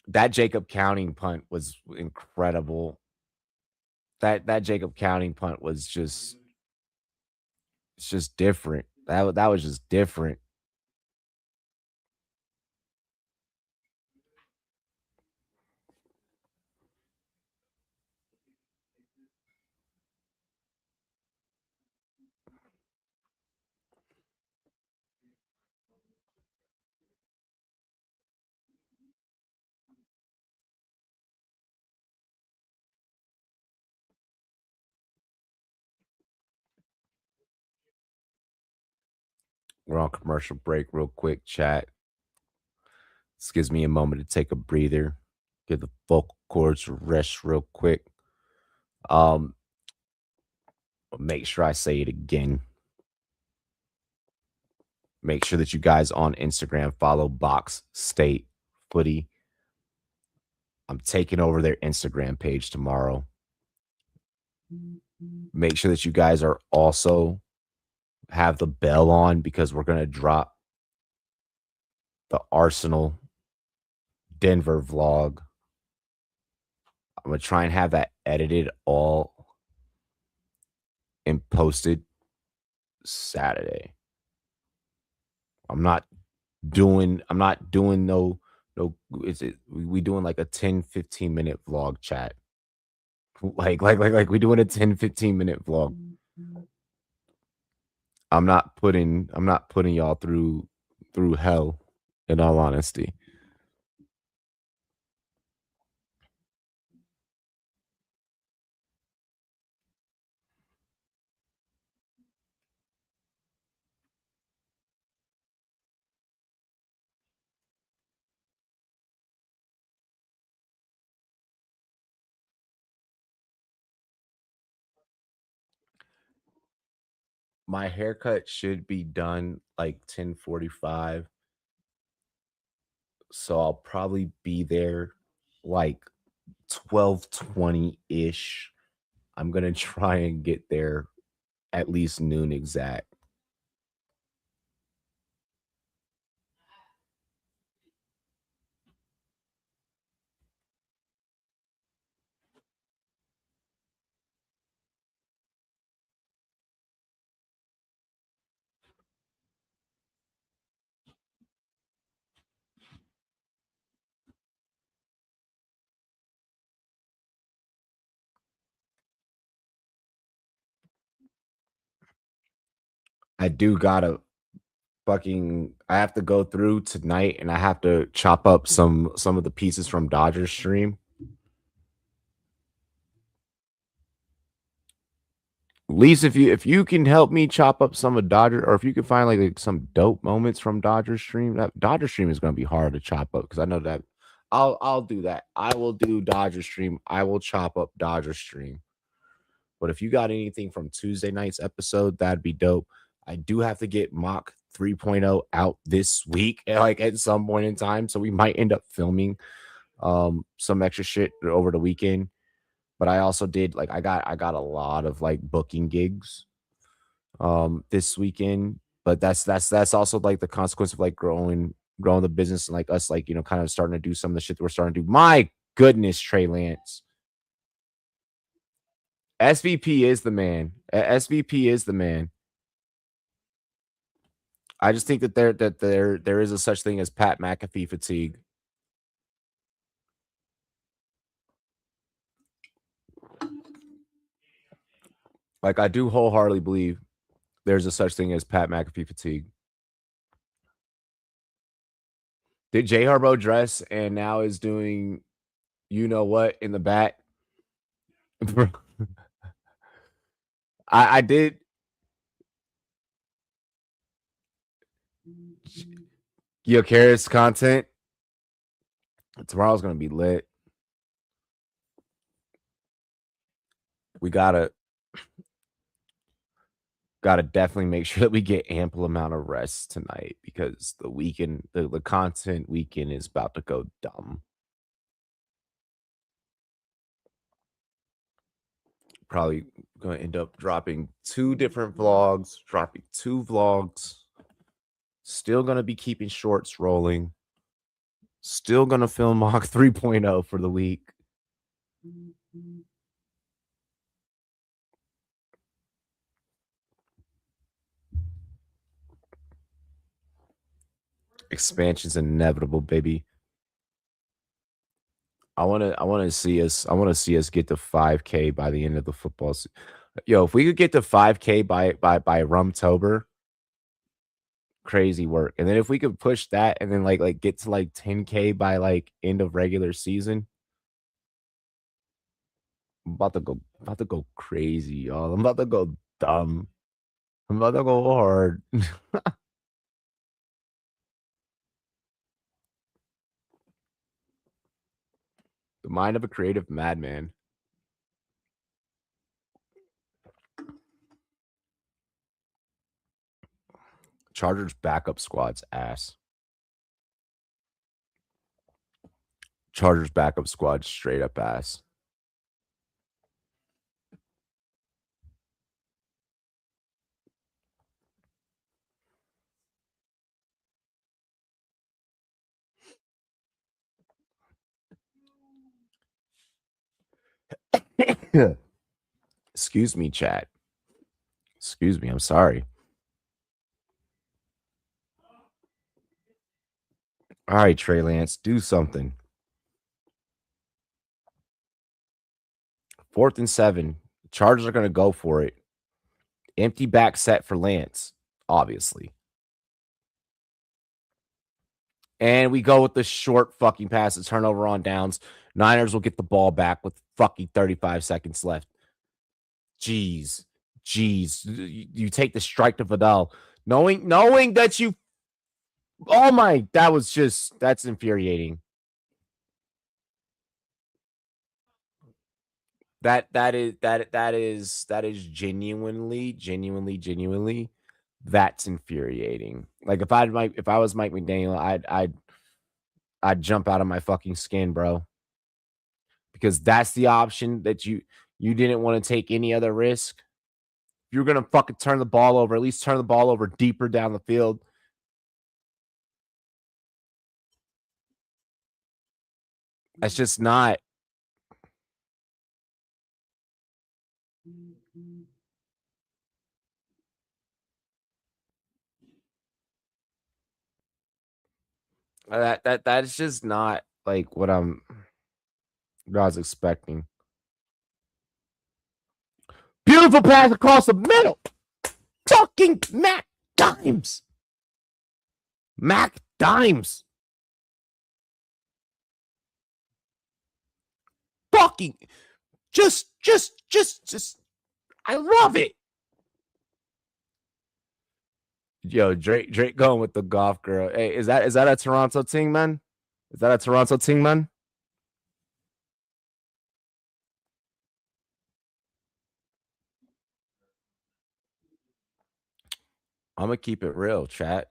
That Jacob Counting punt was incredible. That Jacob Counting punt was it's just different. That was just different. We're on commercial break real quick, chat. This gives me a moment to take a breather, give the vocal cords a rest real quick. Um, make sure I say it again. Make sure that you guys on Instagram follow Box State Footy. I'm taking over their Instagram page tomorrow. Make sure that you guys are also have the bell on, because we're going to drop the Arsenal Denver vlog. I'm going to try and have that edited all and posted Saturday. I'm not doing no we doing like a 10-15 minute vlog, chat. Like we doing a 10-15 minute vlog. I'm not putting y'all through hell, in all honesty. My haircut should be done like 10:45. So I'll probably be there like 12:20-ish. I'm going to try and get there at least noon exact. I do gotta I have to go through tonight, and I have to chop up some of the pieces from Dodgers stream. At least if you can help me chop up some of Dodger, or if you can find like some dope moments from Dodger stream, that Dodger stream is gonna be hard to chop up because I know that I'll do that. I will do Dodger stream. I will chop up Dodger stream. But if you got anything from Tuesday night's episode, that'd be dope. I do have to get Mock 3.0 out this week, like at some point in time. So we might end up filming some extra shit over the weekend. But I also did like I got a lot of like booking gigs this weekend. But that's also like the consequence of like growing the business and like us like kind of starting to do some of the shit that we're starting to do. My goodness, Trey Lance. SVP is the man. SVP is the man. I just think that there is a such thing as Pat McAfee fatigue. Like I do wholeheartedly believe there's a such thing as Pat McAfee fatigue. Did J Harbo dress and now is doing you know what in the back? I did. Yo, Karis content. Tomorrow's gonna be lit. We gotta definitely make sure that we get ample amount of rest tonight because the weekend, the content weekend is about to go dumb. Probably gonna end up dropping two vlogs. Still gonna be keeping shorts rolling. Still gonna film Mach 3.0 for the week. Expansion's inevitable, baby. I want to see us get to 5K by the end of the football season. Yo, if we could get to 5K by Rumtober, crazy work. And then if we could push that and then like get to like 10K by like end of regular season, I'm about to go crazy, y'all. I'm about to go dumb. I'm about to go hard. The mind of a creative madman. Chargers backup squad's ass. Chargers backup squad straight up ass. Excuse me, chat. Excuse me. I'm sorry. All right, Trey Lance, do something. 4th and 7. Chargers are going to go for it. Empty back set for Lance, obviously. And we go with the short fucking pass, the turnover on downs. Niners will get the ball back with fucking 35 seconds left. Jeez. You take the strike to Vidal. Knowing that you oh my, that's infuriating. That is genuinely that's infuriating. Like if I was Mike McDaniel, I'd jump out of my fucking skin, bro. Because that's the option that you didn't want to take any other risk. If you're gonna fucking turn the ball over, at least turn the ball over deeper down the field. That's just not. That's just not like what I was expecting. Beautiful pass across the middle. Fucking Mac Dimes. Mac Dimes. Fucking just I love it. Yo, Drake going with the golf girl. Hey, is that a Toronto thing, man? Is that a Toronto thing, man? I'm gonna keep it real, chat.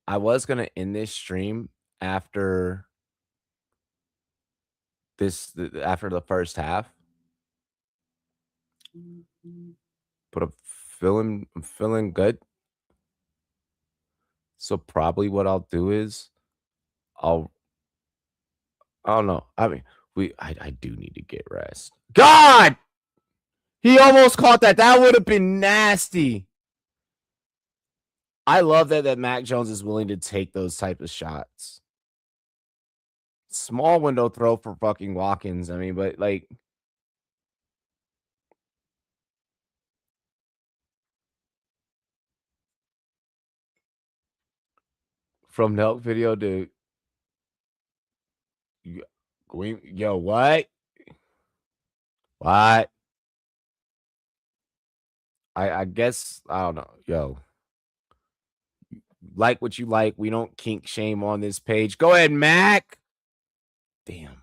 I was gonna end this stream after after the first half, but I'm feeling good. So probably what I'll do is I'll I don't know. I mean, I do need to get rest. God, he almost caught that. That would have been nasty. I love that Mac Jones is willing to take those type of shots. Small window throw for fucking Watkins. I mean, but like from Nelk video, dude. Yo, what? What? I guess I don't know. Yo, like what you like. We don't kink shame on this page. Go ahead, Mac. Damn.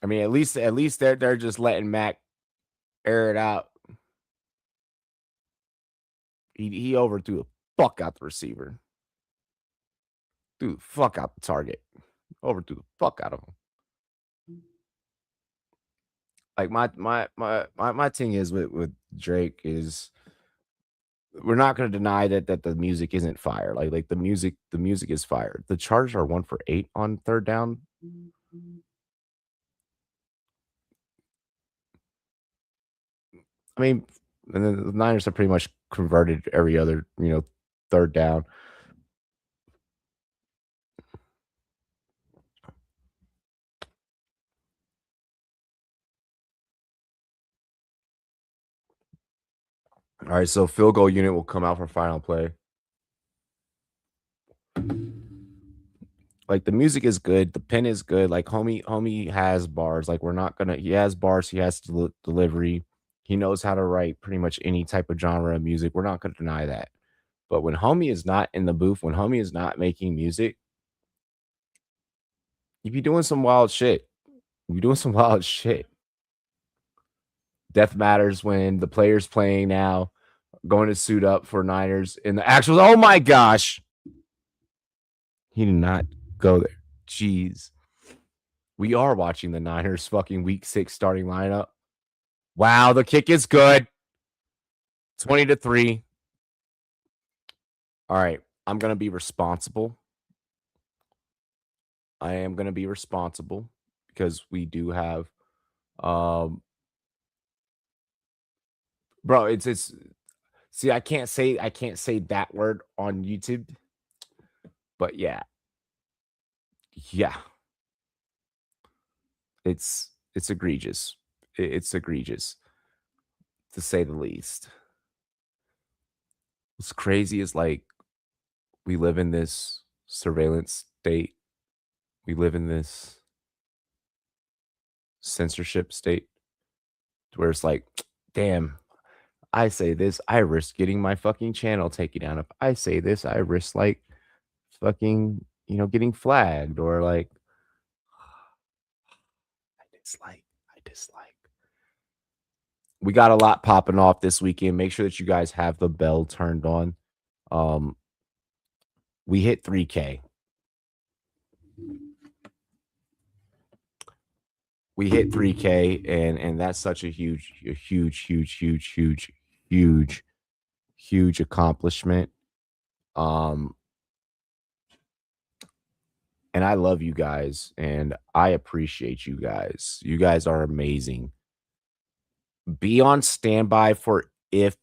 I mean, at least they're just letting Mac air it out. He overthrew the fuck out the receiver. Threw the fuck out the target. Overthrew the fuck out of him. Like my thing is with Drake is we're not going to deny that the music isn't fire. Like the music is fire. The Chargers are 1-for-8 on third down. I mean, and then the Niners have pretty much converted every other, third down. All right, so field goal unit will come out for final play. Like the music is good, the pen is good. Like homie has bars. Like he has bars, he has delivery. He knows how to write pretty much any type of genre of music. We're not gonna deny that. But when homie is not in the booth, when homie is not making music, you be doing some wild shit. You doing some wild shit. Death matters when the player's playing now, going to suit up for Niners in the actuals. Oh my gosh. He did not go there. Jeez. We are watching the Niners fucking week 6 starting lineup. Wow, the kick is good. 20-3. All right, I'm going to be responsible. I am going to be responsible because we do have bro, it's see, I can't say that word on YouTube. But yeah. Yeah. It's egregious. It's egregious, to say the least. What's crazy is like we live in this surveillance state. We live in this censorship state where it's like, damn, I say this, I risk getting my fucking channel taken down. If I say this, I risk like fucking, getting flagged or like I dislike. We got a lot popping off this weekend. Make sure that you guys have the bell turned on. We hit 3K. We hit 3K, and that's such a huge accomplishment. And I love you guys, and I appreciate you guys. You guys are amazing. Be on standby for if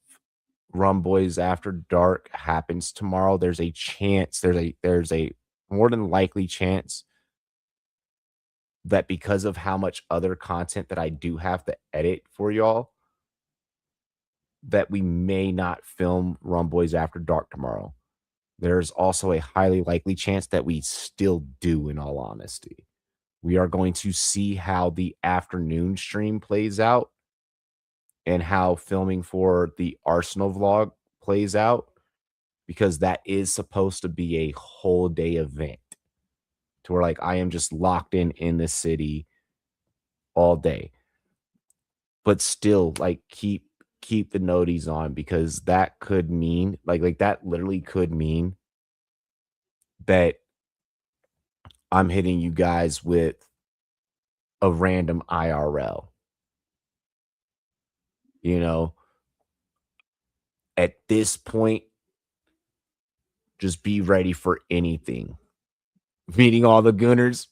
Rum Boys After Dark happens tomorrow. There's a chance, there's a more than likely chance that because of how much other content that I do have to edit for y'all, that we may not film Rum Boys After Dark tomorrow. there's also a highly likely chance that we still do, in all honesty. We are going to see how the afternoon stream plays out and how filming for the Arsenal vlog plays out, because that is supposed to be a whole day event to where, like, I am just locked in the city all day. But still, like, keep the noties on, because that could mean like that literally could mean that I'm hitting you guys with a random IRL. You know, at this point, just be ready for anything. Meeting all the Gooners.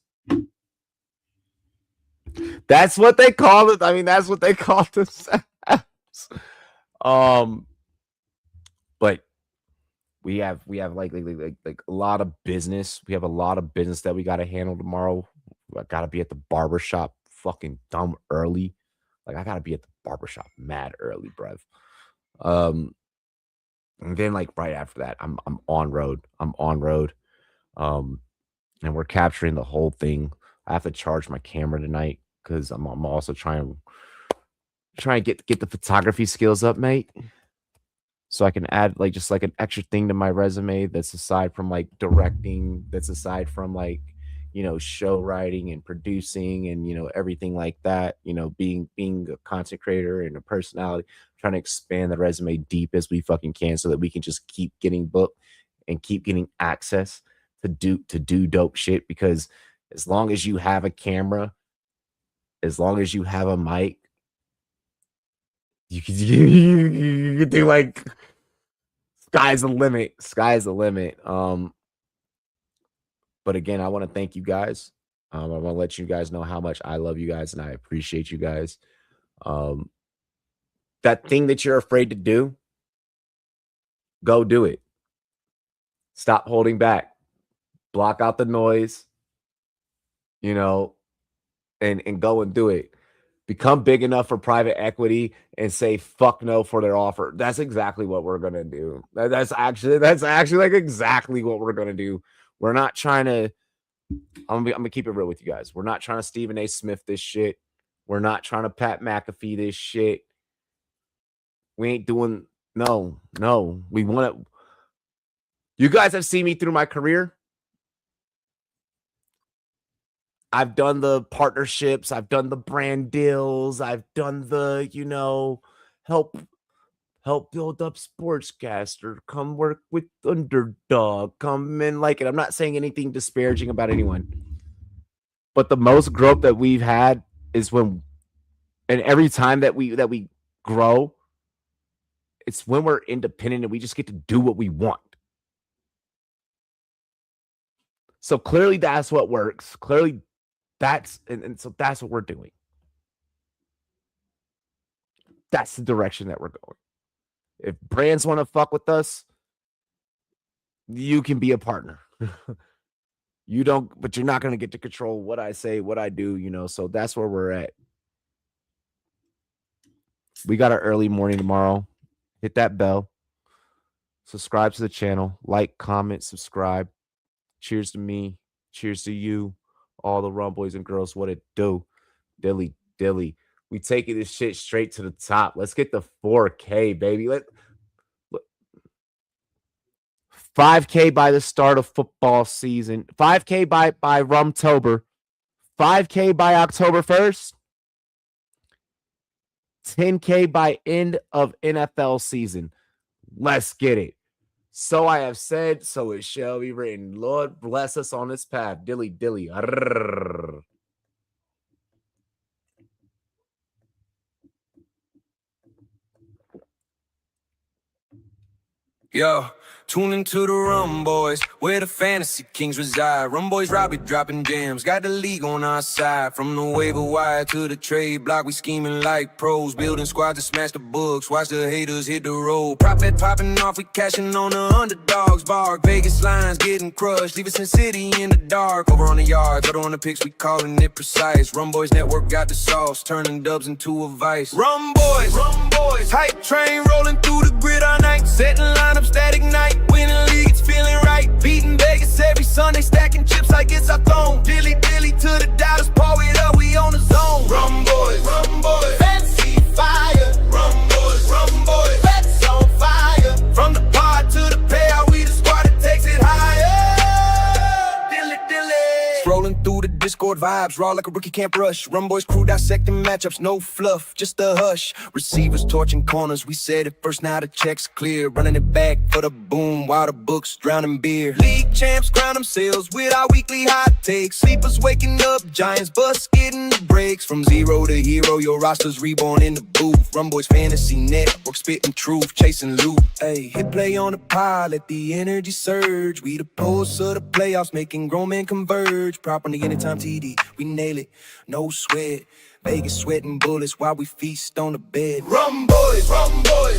That's what they call it. I mean, that's what they call themselves. But we have like a lot of business. We have a lot of business that we got to handle tomorrow. I got to be at the barbershop fucking dumb early. Like, I got to be at the barbershop mad early, bruv. And then, like, right after that, I'm on road. And we're capturing the whole thing. I have to charge my camera tonight because I'm also trying to get the photography skills up, mate. So I can add like just like an extra thing to my resume that's aside from like directing, that's aside from like, you know, show writing and producing and, you know, everything like that, you know, being a content creator and a personality, trying to expand the resume deep as we fucking can so that we can just keep getting booked and keep getting access to do dope shit. Because as long as you have a camera, as long as you have a mic, you can do like sky's the limit. But again, I want to thank you guys. I want to let you guys know how much I love you guys and I appreciate you guys. That thing that you're afraid to do, go do it. Stop holding back. Block out the noise, you know, and go and do it. Become big enough for private equity and say fuck no for their offer. That's exactly what we're gonna do. That's actually like exactly what we're gonna do. We're not trying to. I'm gonna keep it real with you guys. We're not trying to Stephen A. Smith this shit. We're not trying to Pat McAfee this shit. We ain't doing no. We want to. You guys have seen me through my career. I've done the partnerships. I've done the brand deals. I've done the, you know, help build up Sportscaster. Come work with Underdog. Come in like it. I'm not saying anything disparaging about anyone. But the most growth that we've had is when, and every time that we grow, it's when we're independent and we just get to do what we want. So clearly that's what works. Clearly so that's what we're doing. That's the direction that we're going. If brands want to fuck with us, you can be a partner. You don't, but you're not going to get to control what I say, what I do, you know. So that's where we're at. We got our early morning tomorrow. Hit that bell. Subscribe to the channel. Like, comment, subscribe. Cheers to me. Cheers to you. All the rum boys and girls. What it do. Dilly. We taking this shit straight to the top. Let's get the 4K, baby. 5K by the start of football season. 5K by Rumtober. 5K by October 1st. 10K by end of NFL season. Let's get it. So I have said, so it shall be written. Lord bless us on this path. Dilly. Arrrr. Yo, tune into the Rum Boys, where the fantasy kings reside. Rum Boys Robbie dropping jams, got the league on our side. From the waiver wire to the trade block, we scheming like pros. Building squads to smash the books, watch the haters hit the road. Prop bet popping off, we cashing on the underdogs. Bark, Vegas lines getting crushed, leave us in city in the dark. Over on the yards, other on the picks, we calling it precise. Rum Boys Network got the sauce, turning dubs into a vice. Rum Boys, hype train rolling through the grid all night. Setting lineups that ignite, Winning league, it's feeling right. Beating Vegas every Sunday, stacking chips like it's our throne. Dilly dilly to the dollars, pour it up, we on the zone. Rum boys, fancy fire. Rum boys, bets on fire. From the pod to the payout, we the squad that takes it higher. Dilly dilly. Scrolling through the Discord vibes, raw like a rookie can't rush. Rum boys crew dissecting matchups, no fluff, just a hush. Receivers torching corners, we said it first, now the check's clear. Running it back for the boom, while the books drowning beer. League champs crown themselves with our weekly hot takes. Sleepers waking up, Giants bus getting the breaks. From zero to hero, your roster's reborn in the booth. Rum boys fantasy network, spitting truth, chasing loot. Hey, hit play on the pod, let the energy surge. We the pulse of the playoffs, making grown men converge. Prop on the anytime TD, we nail it, no sweat. Vegas sweating bullets while we feast on the bed. Rum boys,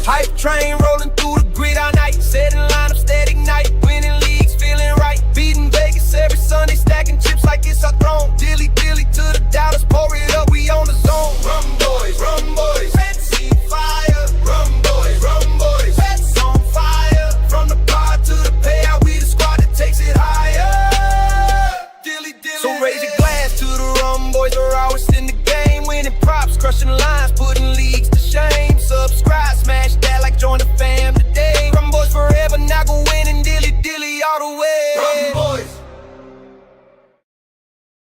hype train rolling through the grid all night. Setting lineup, steady ignite. Winning leagues, feeling right. Beating Vegas every Sunday, stacking chips like it's our throne. Dilly dilly to the dollars, pour it up, we on the zone. Rum boys, fancy fire. Rum boys, bets on fire. From the pod to the payout, we the squad that takes it higher. Dilly dilly. So raise your glass to the rum boys, they're always in the game. Winning props, crushing lines, putting leagues to